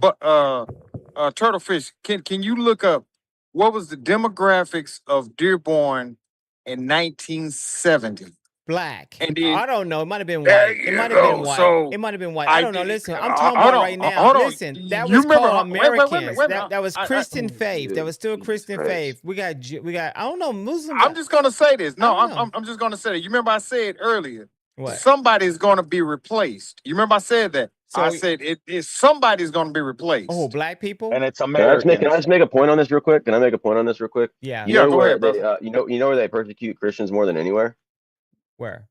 S19: Turtlefish, can you look up what was the demographics of Dearborn in 1970?
S1: Black.
S19: And then
S1: I don't know. It might have been
S19: there
S1: white. It
S19: you
S1: might have been
S19: go.
S1: white.
S19: So
S1: It might have been white.
S19: I
S1: I don't know.
S19: did.
S1: Listen, I'm talking
S19: Hold
S1: about
S19: on,
S1: right now.
S19: hold on.
S1: Listen, that
S19: You
S1: was
S19: remember?
S1: called
S19: Wait a
S1: Americans.
S19: minute.
S1: That was Christian faith. That was still
S14: Jesus
S1: Christian
S14: Christ.
S1: faith. We got I don't know, Muslim.
S19: I'm just gonna say this.
S1: I
S19: No,
S1: don't know.
S19: I'm just gonna say it. You remember I said earlier,
S1: What?
S19: somebody's gonna be replaced. You remember I said that?
S1: So
S19: I said somebody's gonna be replaced.
S1: Oh, black people?
S20: And it's
S14: Can I
S20: Americans.
S14: just make a point on this real quick? Can I make a point on this real quick?
S1: Yeah.
S14: You
S19: Yeah,
S14: know
S19: go
S14: where
S19: ahead,
S14: they
S19: brother.
S14: you know where they persecute Christians more than anywhere?
S1: Where?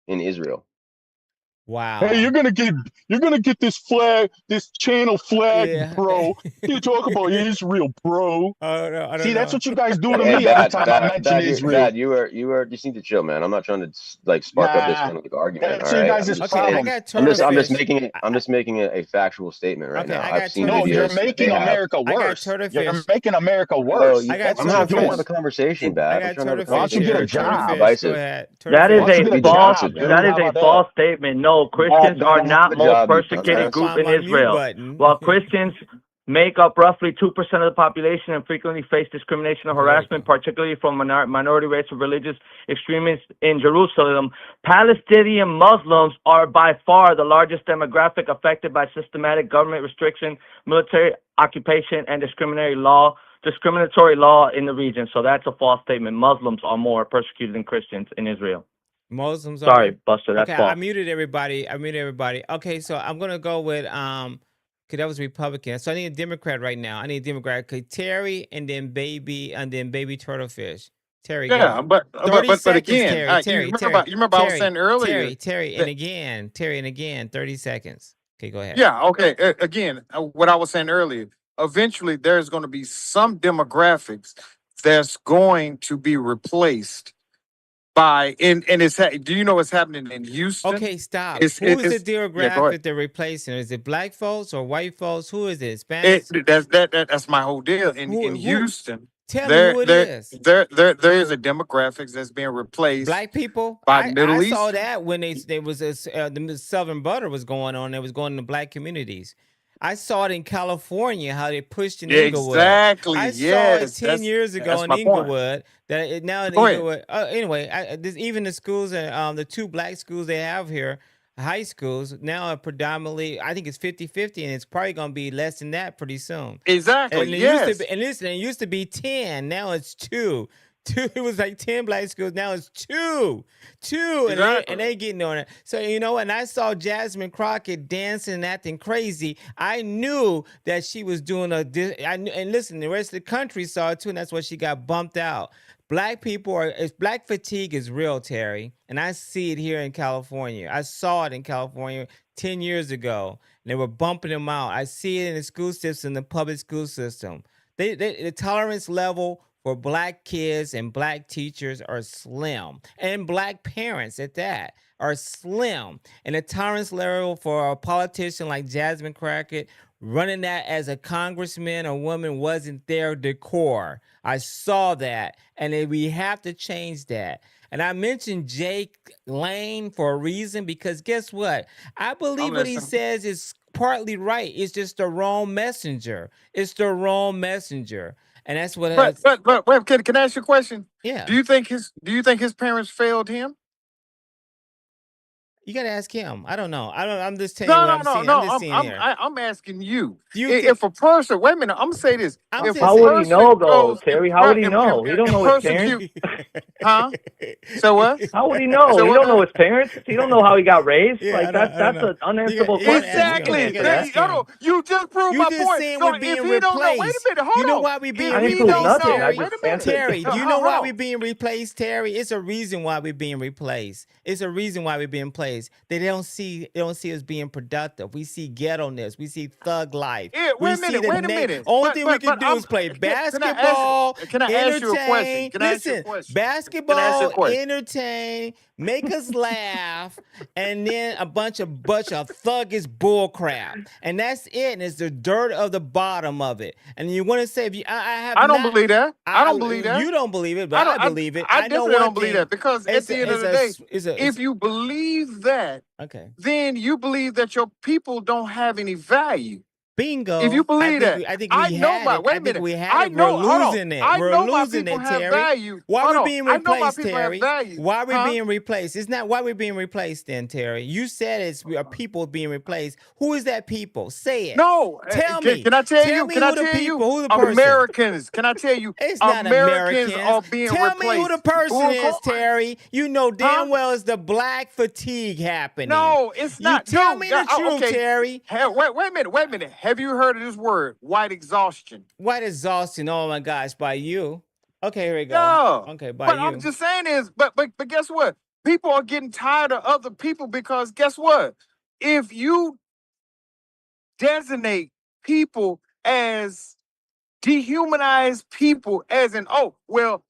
S14: In Israel.
S1: Wow.
S11: Hey, you're gonna get this flag, this channel flagged, bro. You talk about Israel, bro.
S1: I don't
S11: See, that's
S1: know.
S11: what you guys do to
S14: Hey,
S11: me every time I mention Israel.
S14: you just need to chill, man. I'm not trying to like spark up this
S11: Nah,
S14: kind of like argument.
S11: that's
S14: All
S11: you
S14: right,
S11: guys'
S1: Okay, I
S11: problem.
S1: got
S14: I'm just
S1: turtlefish.
S14: making a factual statement right
S1: Okay,
S14: now.
S1: I
S14: I've
S1: got
S14: seen
S20: No, you're
S14: videos
S1: turtlefish.
S14: that they
S20: making
S14: have.
S20: America
S1: I got
S20: worse. You're
S1: turtlefish.
S20: making America
S14: Well,
S20: worse.
S1: I got
S20: That's what you're
S14: I'm trying to have a
S1: turtlefish.
S20: doing.
S14: conversation,
S1: I
S14: Bad. I'm
S1: got
S14: trying to have a
S20: Why don't
S1: turtlefish
S20: you get
S14: conversation.
S20: a
S1: here.
S14: You're trying to be
S20: job?
S1: Turtlefish, go
S14: divisive.
S1: ahead.
S12: That
S20: Why
S12: is
S20: don't you
S1: Turtlefish.
S12: a
S20: get a
S14: Be
S12: false.
S20: job?
S14: divisive,
S20: Get a
S14: dude.
S12: That is
S20: job
S12: a
S20: out there.
S12: false statement. No,
S20: God
S12: Christians are
S20: don't have
S12: not
S20: a
S12: most
S20: job.
S1: I'm trying
S12: persecuted
S1: to
S12: group
S1: find
S12: in
S1: my mute
S12: Israel.
S1: button.
S12: While Christians make up roughly 2% of the population and frequently face discrimination and
S1: Okay, there we
S12: harassment,
S1: go.
S12: particularly from minority race or religious extremists in Jerusalem, Palestinian Muslims are by far the largest demographic affected by systematic government restriction, military occupation, and discriminatory law in the region. So that's a false statement. Muslims are more persecuted than Christians in Israel.
S1: Muslims are.
S12: Sorry, Buster, that's
S1: Okay, I
S12: false.
S1: muted everybody. Okay, so I'm gonna go with cause that was Republican. So I need a Democrat right now. I need a Democrat. Okay, Terry and then baby turtlefish. Terry, go.
S19: Yeah, but
S1: 30 seconds,
S19: again,
S1: Terry.
S19: you
S1: Terry,
S19: remember I was saying earlier
S1: Terry,
S19: that
S1: and again, 30 seconds. Okay, go ahead.
S19: yeah, okay. Again, what I was saying earlier. Eventually, there's going to be some demographics that's going to be replaced by and do you know what's happening in Houston?
S1: Okay, stop.
S19: It's
S1: Who is the
S19: yeah. Go ahead.
S1: demographic they're replacing? Is it black folks or white folks? Who is it? Hispanics?
S19: That's my whole deal. In
S1: Who?
S19: Houston,
S1: Tell me who it is.
S19: there is a demographics that's being replaced
S1: Black people.
S19: by
S1: I
S19: Middle
S1: saw
S19: East.
S1: that when they was the Southern butter was going on. They was going to black communities. I saw it in California how they pushed in
S19: Yeah,
S1: Inglewood.
S19: exactly.
S1: I saw it
S19: Yes,
S1: 10 years ago
S19: that's
S1: in
S19: my point.
S1: Inglewood. Now in
S19: Go ahead.
S1: Inglewood. Anyway, even the schools and the two black schools they have here, high schools now are predominantly. I think it's 50-50, and it's probably going to be less than that pretty soon.
S19: Exactly.
S1: And it
S19: Yes.
S1: used to be, and listen, it used to be 10. Now it's 2. It was like 10 black schools. Now it's 2,
S19: Exactly.
S1: and they getting on it. So and I saw Jasmine Crockett dancing and acting crazy. I knew that she was doing and listen, the rest of the country saw it too, and that's why she got bumped out. Black fatigue is real, Terry, and I see it here in California. I saw it in California 10 years ago. And they were bumping them out. I see it in the school system, the public school system. The tolerance level for black kids and black teachers are slim, and black parents at that are slim. And the tolerance level for a politician like Jasmine Crockett running that as a congressman or woman wasn't their decor. I saw that, and we have to change that. And I mentioned Jake Lane for a reason, because guess what? I believe what he says is partly right. It's just the wrong messenger. It's the wrong messenger. And that's what.
S19: But wait, can I ask you a question?
S1: Yeah.
S19: Do you think his parents failed him?
S1: You gotta ask him. I don't know. I'm just telling you
S19: No,
S1: what
S19: no,
S1: I'm
S19: no,
S1: seeing.
S19: no.
S1: I'm just seeing here.
S19: I'm asking you.
S1: Do you think?
S19: If a person, wait a minute, I'm gonna say this.
S1: I'm
S19: If
S1: just
S19: a
S12: How would he
S19: person
S12: know though,
S19: goes
S12: Terry? How would he know? He don't
S19: and
S12: know his parents.
S19: persecute, huh? So what?
S12: How would he know?
S19: So
S12: He
S19: what?
S12: don't know his parents. He don't know how he got raised.
S1: Yeah,
S12: Like
S1: I don't
S12: that's
S1: know.
S12: an unanswerable
S1: You gotta
S12: question.
S1: ask
S12: You
S1: him.
S12: can't
S1: You
S19: Exactly.
S1: gotta
S12: answer
S19: There
S12: that.
S1: ask him.
S19: you just proved
S1: You
S19: my
S1: just
S19: point.
S1: saying
S19: So
S1: we're
S19: if
S1: being
S19: he don't know, wait a
S1: replaced.
S19: minute,
S1: You know
S19: hold on.
S1: why we're being
S12: I
S19: If
S12: didn't
S19: he
S12: prove
S19: don't
S1: replaced,
S19: know,
S12: nothing. I
S1: Terry?
S19: wait
S12: just
S19: a minute.
S12: answered.
S1: Terry, do you know
S19: Hold
S1: why
S19: on.
S1: we're being replaced, Terry? It's a reason why we're being replaced. It's a reason why we're being replaced. They don't see us being productive. We see ghetto-ness. We see thug life.
S19: Yeah,
S1: We see the
S19: wait a minute.
S1: only thing we can
S19: But
S1: do is play basketball,
S19: can I ask you a question?
S1: entertain.
S19: Can I ask you a
S1: Listen,
S19: question? Can I ask you a
S1: basketball,
S19: question?
S1: entertain, make us laugh, and then a bunch of thuggish bull crap. And that's it. And it's the dirt of the bottom of it. And you want to say, if you, I have
S19: I don't
S1: not.
S19: believe that. I don't believe that.
S1: You don't believe it, but
S19: I
S1: I
S19: don't.
S1: believe it.
S19: I
S1: I know
S19: definitely
S1: one
S19: don't believe
S1: thing.
S19: that because at the end of the day,
S1: It's
S19: if you believe that,
S1: okay.
S19: then you believe that your people don't have any value. If you
S1: Bingo.
S19: believe that,
S1: I think
S19: I
S1: we
S19: know
S1: had
S19: my.
S1: it.
S19: Wait
S1: I
S19: a
S1: think
S19: minute.
S1: we had
S19: I
S1: it. We're
S19: know. Hold on.
S1: losing it.
S19: I
S1: We're
S19: know my
S1: losing
S19: people
S1: it,
S19: have
S1: Terry.
S19: value.
S1: Why
S19: Hold
S1: we
S19: on.
S1: being
S19: I know my
S1: replaced,
S19: people have
S1: Terry?
S19: value.
S1: Why we
S19: Huh?
S1: being replaced? It's not why we being replaced then, Terry. You said it's we are people being replaced. Who is that people? Say it.
S19: No.
S1: Tell me.
S19: Can I tell
S1: Tell
S19: you?
S1: me
S19: Can I
S1: who the
S19: tell you?
S1: people, who the person.
S19: Americans. Can I tell you?
S1: It's not
S19: Americans
S1: Americans.
S19: are being
S1: Tell me who the
S19: replaced.
S1: person
S19: Who
S1: is, Terry. You know damn well it's the black fatigue happening.
S19: No, it's
S1: You
S19: not.
S1: tell
S19: No,
S1: me the truth,
S19: okay.
S1: Terry.
S19: Wait a minute. Wait a minute. Have you heard of this word, white exhaustion?
S1: White exhaustion. Oh my gosh, by you. Okay, here we go.
S19: No.
S1: Okay, by
S19: But
S1: you.
S19: I'm just saying is, but guess what? People are getting tired of other people because guess what? If you designate people as dehumanized people, as in, oh, well,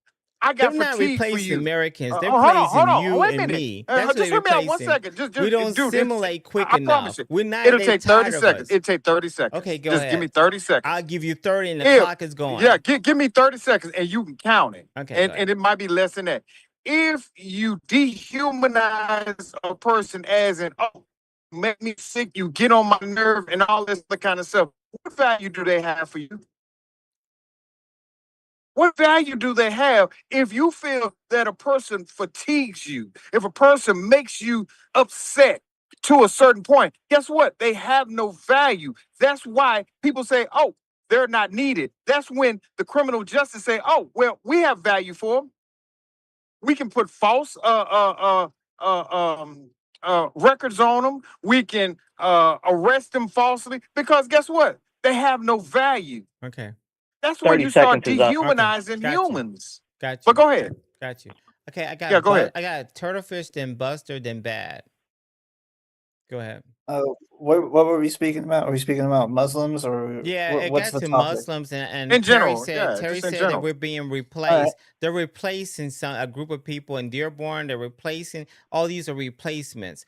S19: I
S1: They're
S19: got
S1: not
S19: fatigue for
S1: replacing
S19: you.
S1: Americans. They're
S19: Hold on,
S1: replacing you
S19: wait a
S1: and
S19: minute.
S1: me. That's what
S19: Just
S1: they're
S19: hear me out 1
S1: replacing.
S19: second. Just
S1: We don't
S19: dude,
S1: simulate quick
S19: I promise
S1: enough.
S19: you.
S1: We're not.
S19: It'll
S1: They
S19: take 30
S1: tired of
S19: seconds.
S1: us.
S19: It'll take 30 seconds.
S1: Okay, go
S19: just
S1: ahead.
S19: give me 30 seconds.
S1: I'll give you 30 and the
S19: If-
S1: clock is going.
S19: Yeah, give me 30 seconds and you can count it.
S1: Okay, go ahead.
S19: And it might be less than that. If you dehumanize a person as in, oh, make me sick, you get on my nerve and all this other kind of stuff, what value do they have for you? What value do they have if you feel that a person fatigues you, if a person makes you upset to a certain point? Guess what? They have no value. That's why people say, oh, they're not needed. That's when the criminal justice say, oh, well, we have value for them. We can put false records on them. We can arrest them falsely because guess what? They have no value.
S1: Okay.
S19: That's when
S12: 30
S19: you start
S12: seconds is up.
S19: dehumanizing
S1: Got you.
S19: humans.
S1: Got you.
S19: But go ahead.
S1: Got you. Okay, I got.
S19: Yeah, go ahead.
S1: I got Turtlefish, then Buster, then Bad. Go ahead.
S21: What were we speaking about? Are we speaking about Muslims or
S1: Yeah, it
S21: what's
S1: got
S21: the
S1: to
S21: topic?
S1: Muslims and
S19: In
S1: Terry
S19: general,
S1: said
S19: yeah,
S1: Terry
S19: just in
S1: said that
S19: general.
S1: we're being replaced.
S21: All right.
S1: They're replacing a group of people in Dearborn. They're replacing all these are replacements.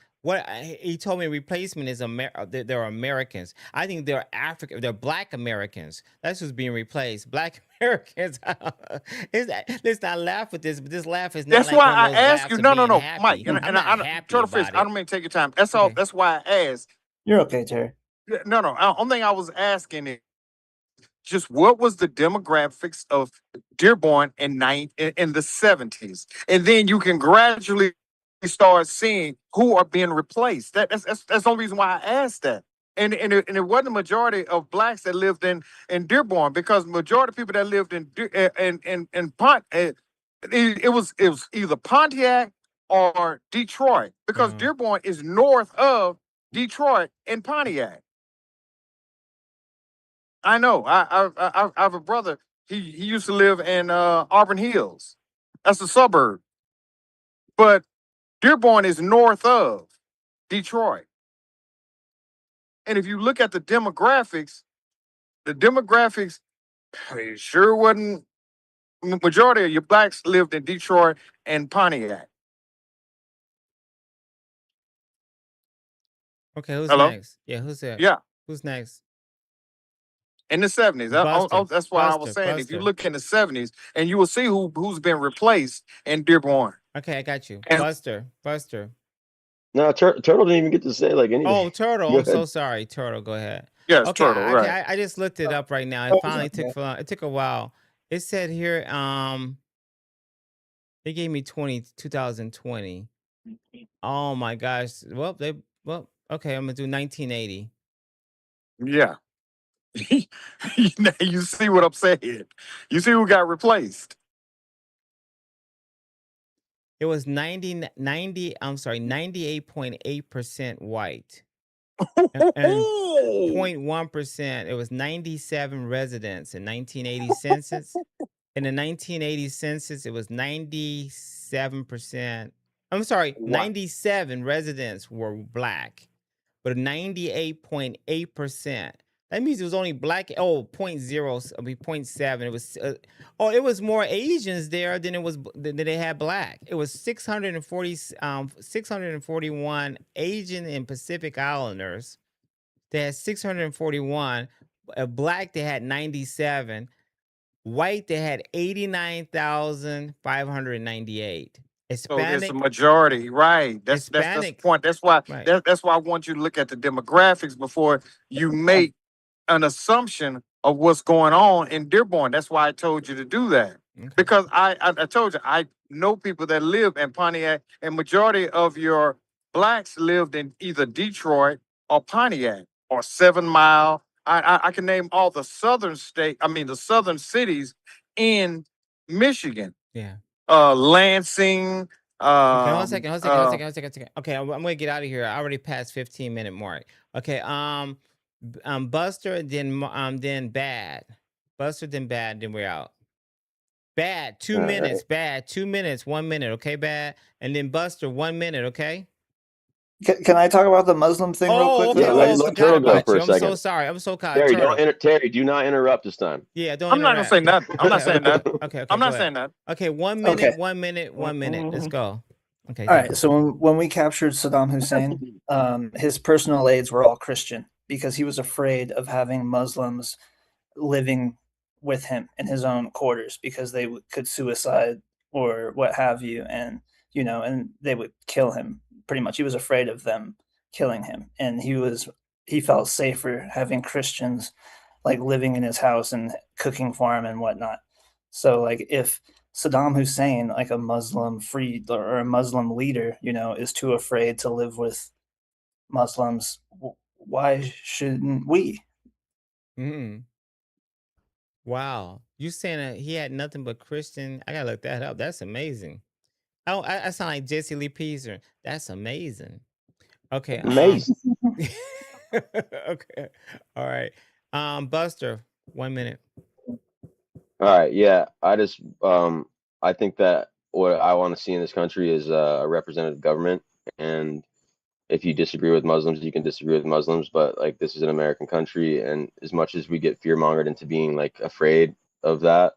S1: He told me replacement is they're Americans. I think they're African. They're Black Americans. That's who's being replaced. Black Americans. Let's not laugh at this, but this laugh is not.
S19: That's
S1: like
S19: why
S1: one of
S19: I
S1: those
S19: asked
S1: laughs
S19: you.
S1: of
S19: No,
S1: being
S19: Mike.
S1: happy.
S19: And
S1: I'm not
S19: I
S1: happy
S19: Turtlefish,
S1: about
S19: I
S1: it.
S19: don't mean to take your time. That's all.
S1: Okay.
S19: That's why I asked.
S21: You're okay, Terry.
S19: No. Only thing I was asking is just what was the demographics of Dearborn in the 70s, and then you can gradually start seeing who are being replaced. That's the only reason why I asked that. And it wasn't a majority of blacks that lived in Dearborn because majority of people that lived in Pont it was either Pontiac or Detroit because Dearborn is north of Detroit and Pontiac. I know. I have a brother. He used to live in Auburn Hills. That's a suburb. But Dearborn is north of Detroit. And if you look at the demographics it sure wasn't. Majority of your blacks lived in Detroit and Pontiac.
S1: Okay, who's
S19: Hello?
S1: next? Yeah, who's there?
S19: Yeah.
S1: Who's next?
S19: In the 70s.
S1: Buster.
S19: That's why I was saying if you look in the 70s and you will see who's been replaced in Dearborn.
S1: Okay, I got you.
S19: And-
S1: Buster.
S14: No, Turtle didn't even get to say like anything.
S1: Oh, Turtle.
S14: Go
S1: I'm so
S14: ahead.
S1: sorry. Turtle, go ahead.
S19: Yeah, it's
S1: Okay,
S19: Turtle, right.
S1: I just looked it up right now. It
S21: Oh,
S1: finally
S21: okay.
S1: it took a while. It said here, they gave me 2020. Oh my gosh. Well, okay, I'm gonna do 1980.
S19: Yeah. You see what I'm saying? You see who got replaced?
S1: It was 98.8% white. And 0.1%, it was 97 residents in 1980 census. In the 1980 census, it was 97%. I'm sorry,
S19: Wow.
S1: 97 residents were black, but 98.8%. That means it was only black. Oh, point zero, I mean, point 0.7. It was, it was more Asians there than than they had black. It was 641 Asian and Pacific Islanders. They had 641. Black, they had 97. White, they had 89,598.
S19: So it's a
S1: Hispanic,
S19: majority, right? That's the
S1: Hispanic,
S19: point. That's why
S1: right.
S19: that's why I want you to look at the demographics before you make an assumption of what's going on in Dearborn. That's why I told you to do that. Because I told you I know people that live in Pontiac, and majority of your blacks lived in either Detroit or Pontiac or 7 Mile. I can name all the southern the southern cities in Michigan.
S1: Yeah.
S19: Lansing.
S1: Okay, hold on a second. Hold on a second. Hold on a second. Hold on a second. Hold on a second. Okay, I'm gonna get out of here. I already passed 15-minute mark. Okay. Buster, then bad. Buster, then bad. Then we're out. Bad. 2 minutes.
S21: right.
S1: Bad. 2 minutes. 1 minute. Okay. Bad. And then Buster. 1 minute. Okay.
S21: Can I talk about the Muslim thing real
S1: Oh,
S21: quickly?
S1: okay.
S14: Yeah,
S1: Oh,
S14: let
S1: forgot
S14: Turtle go
S1: about
S14: for
S1: you.
S14: a
S1: I'm so
S14: second.
S1: sorry. I'm so sorry.
S14: Terry,
S1: Turtle.
S14: Terry, do not interrupt this time.
S1: Yeah. Don't
S19: I'm not gonna say
S1: interrupt.
S19: nothing. I'm not saying
S1: Okay.
S19: that.
S1: Okay. Okay.
S19: I'm
S1: Go
S19: not
S1: ahead.
S19: saying that.
S1: Okay. 1 minute.
S21: Okay.
S1: 1 minute. 1 minute. Let's go. Okay.
S21: All
S1: Go.
S21: right. So when we captured Saddam Hussein, his personal aides were all Christian because he was afraid of having Muslims living with him in his own quarters because they could suicide or what have you, and and they would kill him. Pretty much, he was afraid of them killing him, and he felt safer having Christians like living in his house and cooking for him and whatnot. So like if Saddam Hussein, like a Muslim free or a Muslim leader, is too afraid to live with Muslims, why shouldn't we?
S1: Hmm. Wow. You saying that he had nothing but Christian? I gotta look that up. That's amazing. Oh, I sound like Jesse Lee Peaser. That's amazing. Okay.
S14: Amazing.
S1: Okay. All right. Buster, 1 minute.
S14: All right, yeah. I think that what I want to see in this country is a representative government, and if you disagree with Muslims, you can disagree with Muslims, but like this is an American country, and as much as we get fear mongered into being like afraid of that,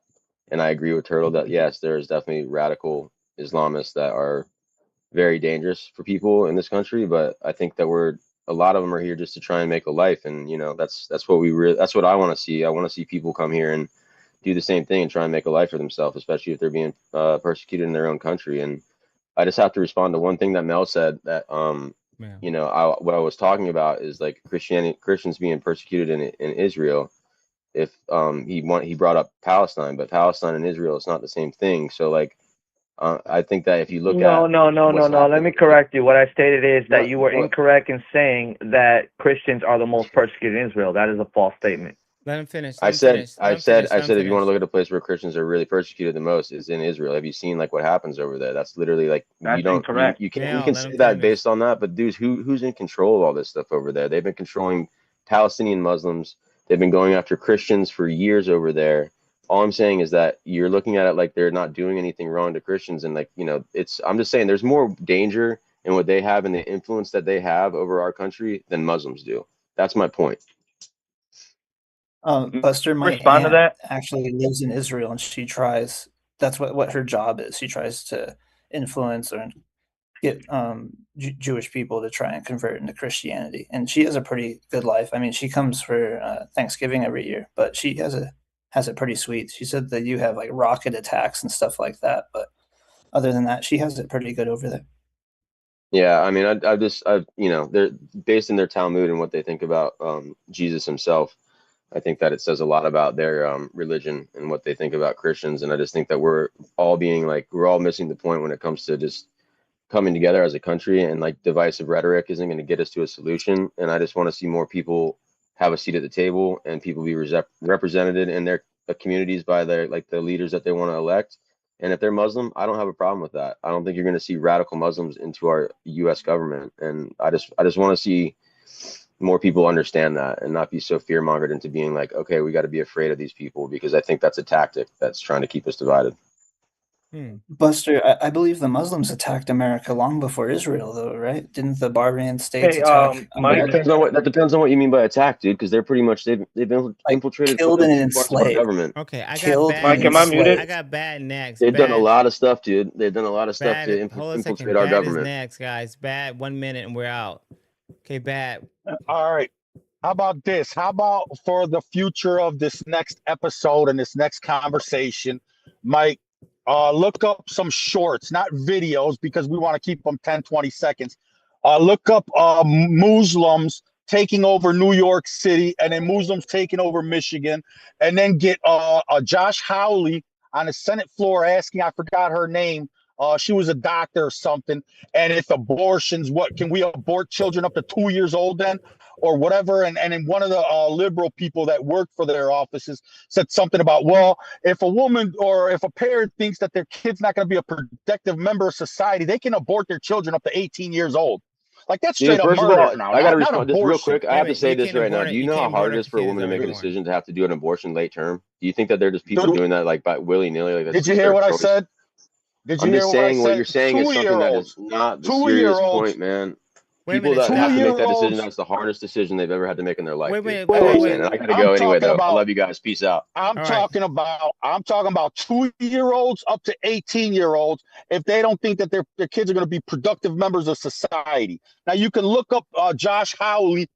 S14: and I agree with Turtle that yes, there is definitely radical Islamists that are very dangerous for people in this country, but I think that a lot of them are here just to try and make a life, and that's what that's what I want to see. I want to see people come here and do the same thing and try and make a life for themselves, especially if they're being persecuted in their own country. And I just have to respond to one thing that Mel said that
S1: Yeah.
S14: what I was talking about is like Christians being persecuted in Israel. If he brought up Palestine, but Palestine and Israel is not the same thing. So like I think that if you look
S12: No,
S14: at
S12: no, no, no,
S14: what's
S12: no. Let me
S14: happening,
S12: correct you. What I stated is that
S14: no,
S12: you were
S14: what
S12: incorrect in saying that Christians are the most persecuted in Israel. That is a false statement.
S1: Let him finish.
S14: I
S1: Let him
S14: said,
S1: finish. Let
S14: I
S1: him
S14: said,
S1: finish.
S14: I
S1: Let him
S14: said, if you want to
S1: finish.
S14: look at a place where Christians are really persecuted the most, is in Israel. Have you seen like what happens over there? That's literally like
S12: That's incorrect.
S14: you can't we
S1: Now,
S14: can
S1: let him
S14: say that
S1: finish.
S14: based on that, but dudes, who's in control of all this stuff over there? They've been controlling Palestinian Muslims. They've been going after Christians for years over there. All I'm saying is that you're looking at it like they're not doing anything wrong to Christians, and like I'm just saying there's more danger in what they have and the influence that they have over our country than Muslims do. That's my point.
S21: Buster, my
S12: Respond to
S21: aunt
S12: that.
S21: actually lives in Israel, and she tries. That's what her job is. She tries to influence or get Jewish people to try and convert into Christianity, and she has a pretty good life. I mean, she comes for Thanksgiving every year, but she has it pretty sweet. She said that you have like rocket attacks and stuff like that, but other than that, she has it pretty good over there.
S14: Yeah, I mean, they're based in their Talmud and what they think about Jesus himself. I think that it says a lot about their religion and what they think about Christians, and I just think that we're all missing the point when it comes to just coming together as a country, and like divisive rhetoric isn't going to get us to a solution. And I just want to see more people have a seat at the table and people be represented in their communities by their like the leaders that they want to elect. And if they're Muslim, I don't have a problem with that. I don't think you're going to see radical Muslims into our U.S. government. And I just want to see more people understand that and not be so fear mongered into being like, okay, we got to be afraid of these people, because I think that's a tactic that's trying to keep us divided.
S21: Buster, I believe the Muslims attacked America long before Israel, though, right? Didn't the Barbarian states
S12: Hey,
S21: attack
S12: Mike.
S21: America?
S14: That depends on what you mean by attack, dude, because they're pretty much they've infiltrated
S21: killed and
S14: parts of our
S21: enslaved.
S14: government.
S1: Okay, I got
S21: Killed
S1: bad.
S12: Mike, am I muted?
S1: I got bad next.
S14: They've done a
S1: Bad.
S14: lot of stuff, dude. They've done a lot of stuff to
S1: Bad. Hold on a second.
S14: infiltrate our
S1: Bad is
S14: government.
S1: next, guys. Bad. 1 minute and we're out. Okay, bad.
S20: All right. How about this? How about for the future of this next episode and this next conversation, Mike, look up some shorts, not videos, because we want to keep them 10, 20 seconds. Look up Muslims taking over New York City, and then Muslims taking over Michigan, and then get Josh Hawley on the Senate floor asking, I forgot her name, she was a doctor or something, and if abortions, what can we abort children up to 2 years old then, or whatever? And then one of the liberal people that worked for their offices said something about, well, if a woman or if a parent thinks that their kid's not going to be a productive member of society, they can abort their children up to 18 years old. Like, that's straight up
S14: First of
S20: murder
S14: all,
S20: now.
S14: I got to
S20: not
S14: respond this real
S20: abortion.
S14: quick. I have to say this right now. Do you know how hard it is for a woman to make a
S1: born.
S14: decision to have to do an abortion late term? Do you think that they're just people doing that like by willy nilly? Like, that's
S20: Did you
S14: just
S20: hear
S14: their
S20: what I
S14: choice?
S20: said? Did you
S14: I'm
S20: hear
S14: just
S20: what I
S14: saying what
S20: said?
S14: you're saying is something that is not the serious point, man. People that have to make that decision, that's the hardest decision they've ever had to make in their life.
S1: Wait.
S14: And I gotta go anyway, though. I love you guys. Peace out.
S20: I'm talking about 2-year-olds up to 18-year-olds if they don't think that their kids are going to be productive members of society. Now, you can look up Josh Hawley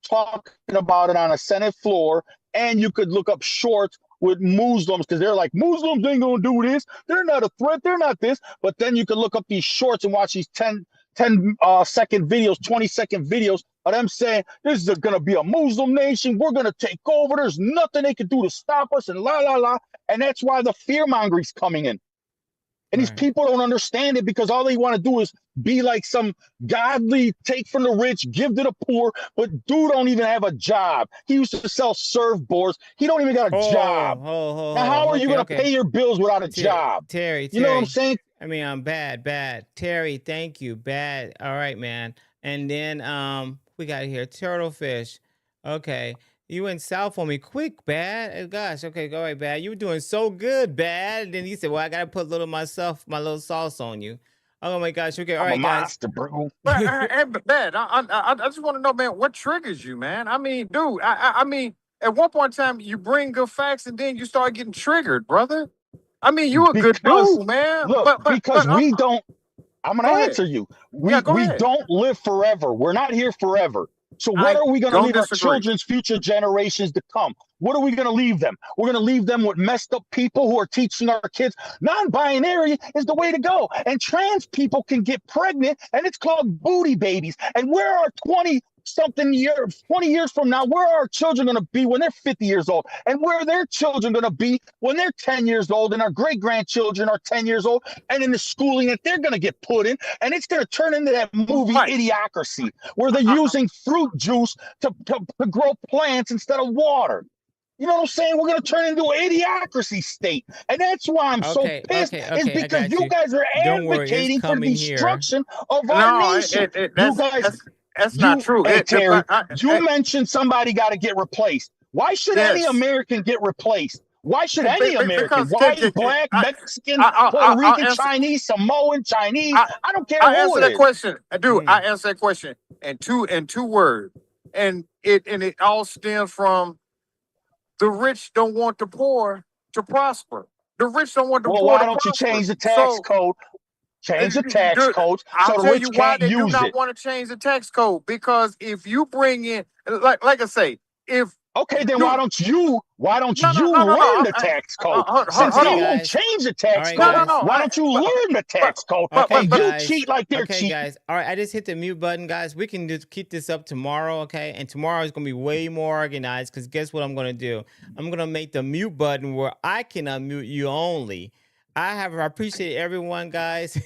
S20: talking about it on a Senate floor, and you could look up shorts with Muslims, because they're like, Muslims ain't gonna do this, they're not a threat, they're not this. But then you could look up these shorts and watch these 10-second videos, 20-second videos of them saying, this is gonna be a Muslim nation, we're gonna take over, there's nothing they can do to stop us, and la la la. And that's why the fear mongering's coming in. And these people don't understand it, because all they want to do is be like some godly, take from the rich, give to the poor. But dude don't even have a job. He used to sell surfboards. He don't even got a job. Now, how are you going to pay your bills without a job?
S1: Terry,
S20: you know what I'm saying?
S1: I mean, I'm bad. Terry, thank you. Bad. All right, man. And then we got here Turtlefish. Okay. You went south on me quick, Bad. Gosh, okay, go right, Bad. You were doing so good, Bad. And then he said, well, I got to put a little myself, my little sauce on you. Oh, my gosh. Okay, all right, guys.
S20: Monster, bro.
S3: But Bad, I just want to know, man, what triggers you, man? I mean, dude, I mean, at one point in time, you bring good facts and then you start getting triggered, brother. I mean, you a good dude, man.
S20: Look, because we don't, I'm going to answer you. We
S3: ahead.
S20: don't live forever. We're not here forever. So what are we going to leave our children's future generations to come? What are we going to leave them? We're going to leave them with messed up people who are teaching our kids non-binary is the way to go. And trans people can get pregnant, and it's called booty babies. And where are 20 years from now, where are our children going to be when they're 50 years old? And where are their children going to be when they're 10 years old, and our great-grandchildren are 10 years old, and in the schooling that they're going to get put in? And it's going to turn into that movie Idiocracy, where they're using fruit juice to grow plants instead of water. You know what I'm saying? We're going to turn into an idiocracy state. And that's why I'm so pissed, is because you guys are advocating for the destruction of our nation.
S3: That's not true.
S20: Hey, Terry, you mentioned somebody got to get replaced. Why should any American get replaced? Why should any American? White, black, Mexican, Puerto Rican, Chinese, Samoan, Chinese? I don't care who
S3: answer
S20: it
S3: that
S20: is.
S3: question. I answer that question in two words. And it all stems from the rich don't want the poor to prosper. The rich don't want the poor to prosper.
S20: Well, why don't you change the tax code? Change the tax code so the rich can't use it.
S3: I'll tell you why they do not want to change the tax code. Because if you bring in, like I say,
S20: okay, then why don't you learn the tax code? Since they won't change the tax code, why don't you learn the tax code? And you cheat like they're cheating.
S1: Guys. All right, I just hit the mute button, guys. We can just keep this up tomorrow, okay? And tomorrow is going to be way more organized, because guess what I'm going to do? I'm going to make the mute button where I can unmute you only. I appreciate everyone, guys.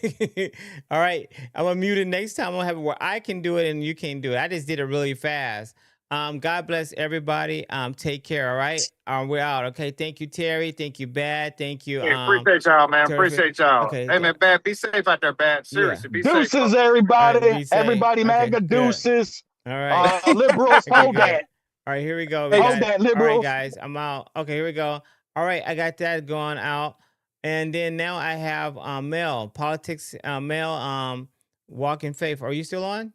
S1: All right, I'm gonna mute it next time. I'm gonna have it where I can do it and you can do it. I just did it really fast. God bless everybody. Take care. All right. We're out. Okay. Thank you, Terry. Thank you, Bad. Thank you.
S3: Hey, appreciate y'all, man.
S1: Terrific.
S3: Appreciate y'all.
S1: Okay.
S3: Hey, man, Bad, be safe out there, Bad.
S1: Yeah.
S3: Seriously, be safe, bro.
S20: Deuces, everybody.
S1: Be safe.
S20: Everybody,
S1: Okay.
S20: MAGA,
S1: Good.
S20: deuces.
S1: All right.
S20: Liberals,
S1: Okay,
S20: hold
S1: good.
S20: that.
S1: All right, here we go.
S20: Hold that,
S1: All right,
S20: liberals.
S1: guys, I'm out. Okay, here we go. All right, I got that going out. And then now I have Mel, politics, Mel, walk in faith. Are you still on?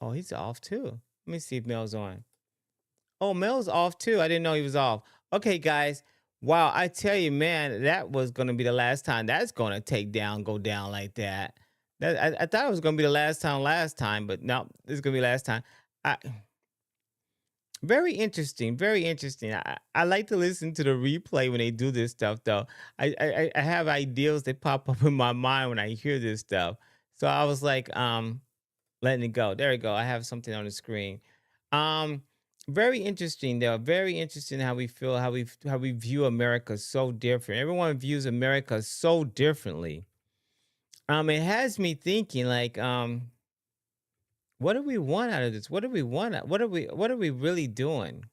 S1: Oh, he's off too. Let me see if Mel's on. Oh, Mel's off too. I didn't know he was off. Okay, guys. Wow, I tell you, man, that was gonna be the last time. That's gonna go down like that. I thought it was gonna be the last time, but no, this is gonna be last time. I, very interesting. Very interesting. I like to listen to the replay when they do this stuff, though. I have ideas that pop up in my mind when I hear this stuff. So I was like, letting it go. There we go. I have something on the screen. Um, very interesting, though. Very interesting how we feel, how we view America so different. Everyone views America so differently. It has me thinking, like, what do we want out of this? What do we want? What are we really doing?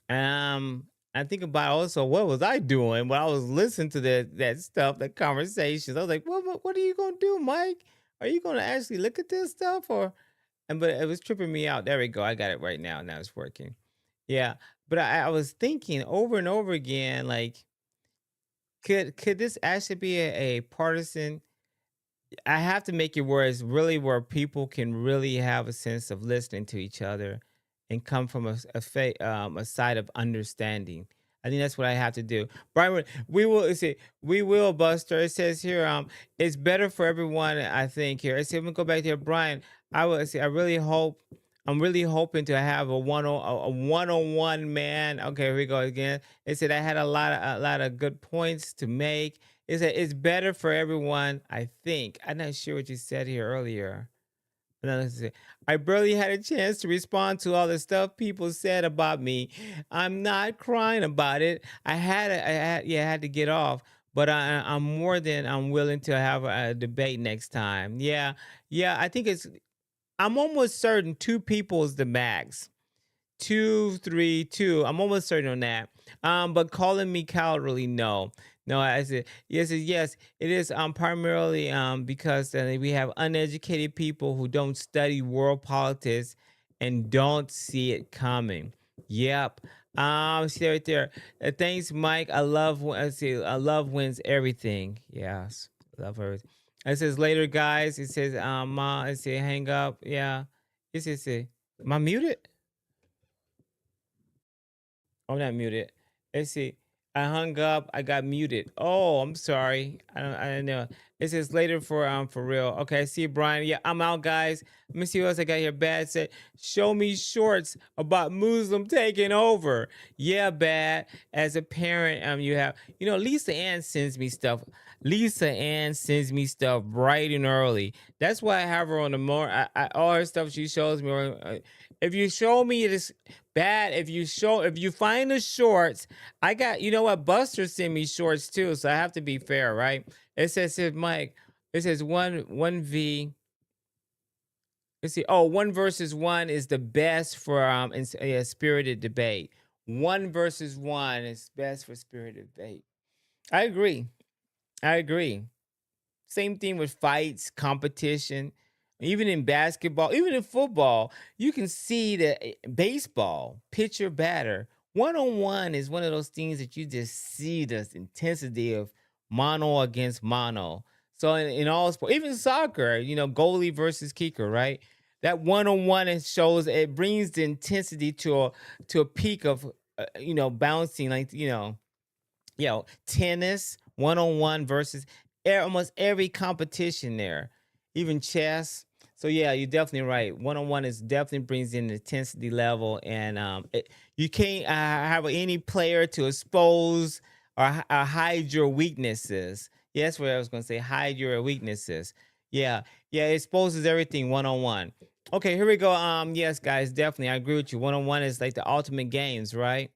S1: I think about also what was I doing when I was listening to that stuff, that conversations. I was like, what are you gonna do, Mike? Are you gonna actually look at this stuff but it was tripping me out. There we go. I got it right now. Now it's working. Yeah. But I was thinking over and over again, like, could this actually be a partisan? I have to make it where it's really where people can really have a sense of listening to each other and come from a side of understanding. I think that's what I have to do. Brian, we will let's see, we will, Buster. It says here, it's better for everyone. I think here. I see. I'm gonna go back there, Brian. I will say. I really hope. I'm really hoping to have a one-on-one, man. Okay, here we go again. It said I had a lot of good points to make. It said it's better for everyone. I think. I'm not sure what you said here earlier. No, let's see. I barely had a chance to respond to all the stuff people said about me. I'm not crying about it. I had to get off. But I'm more than I'm willing to have a debate next time. Yeah, I think I'm almost certain two people is the max. 2, 3, 2. I'm almost certain on that. But calling me cowardly, no. No, I said yes. It is primarily because we have uneducated people who don't study world politics and don't see it coming. Yep. See right there. Thanks, Mike. I love wins everything. Yes, love everything. It says later, guys. It says it says hang up. Yeah. It says am I muted? I'm not muted. Let's see. I hung up. I got muted. Oh, I'm sorry. I don't know. It says later for real. Okay, I see you, Brian. Yeah, I'm out, guys. Let me see what else I got here. Bad said, show me shorts about Muslim taking over. Yeah, Bad. As a parent, you have, Lisa Ann sends me stuff. Lisa Ann sends me stuff bright and early. That's why I have her on the more. All her stuff she shows me. If you show me this Bad, if you find the shorts, I got, what, Buster sent me shorts too, so I have to be fair, right? It says, Mike, it says 1v. Let's see. Oh, 1 versus 1 is the best for spirited debate. 1 versus 1 is best for spirited debate. I agree. Same thing with fights, competition. Even in basketball, even in football, you can see that baseball, pitcher, batter, one-on-one is one of those things that you just see the intensity of mono against mono. So in all sports, even soccer, goalie versus kicker, right? That one-on-one it brings the intensity to a peak of, bouncing, like, tennis, one-on-one versus almost every competition there, even chess. So yeah, you're definitely right. One-on-one is definitely brings in the intensity level, and you can't have any player to expose or hide your weaknesses. Yeah, that's what I was going to say. Hide your weaknesses. Yeah, it exposes everything one-on-one. Okay, here we go. Yes, guys, definitely, I agree with you. One-on-one is like the ultimate games, right?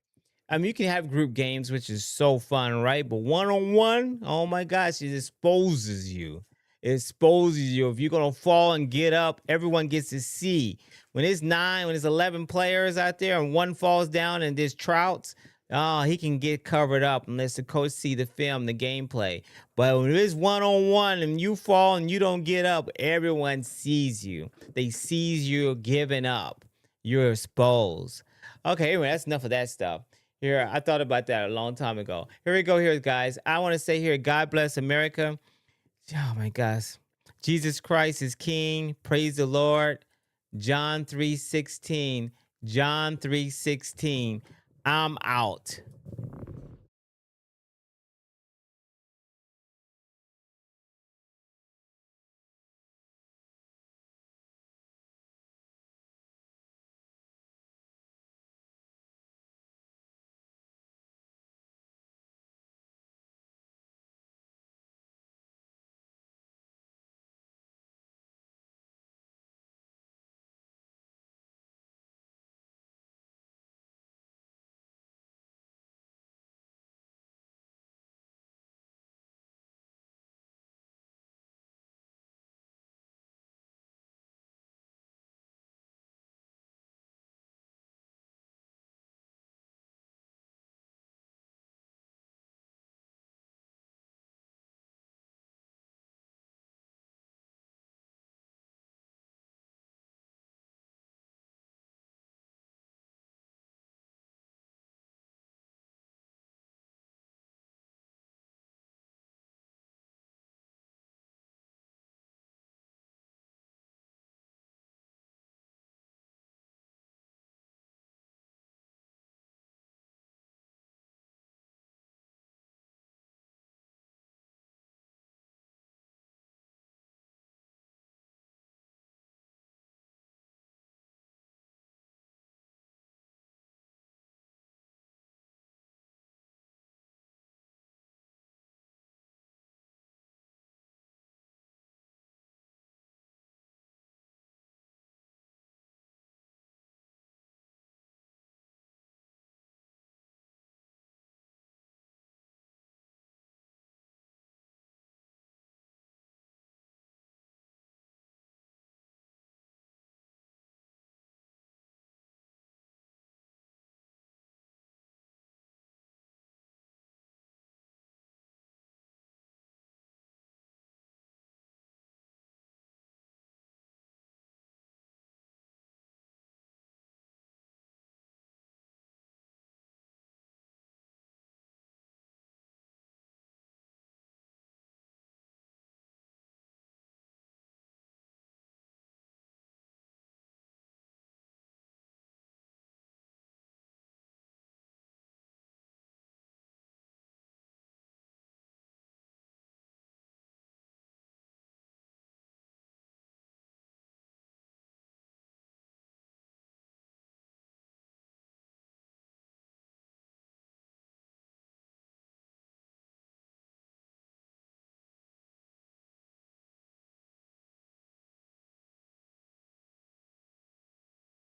S1: I mean, you can have group games, which is so fun, right? But one-on-one, oh my gosh, it exposes you. It exposes you. If you're gonna fall and get up, everyone gets to see. When it's 11 players out there and one falls down and there's Trouts, oh, he can get covered up unless the coach see the film, the gameplay. But when it's one-on-one and you fall and you don't get up, everyone sees you. They sees you giving up. You're exposed. Okay, anyway, that's enough of that stuff. Here, I thought about that a long time ago. Here we go here, guys. I want to say here, God bless America. Oh, my gosh. Jesus Christ is King. Praise the Lord. John 3:16. John 3:16. I'm out.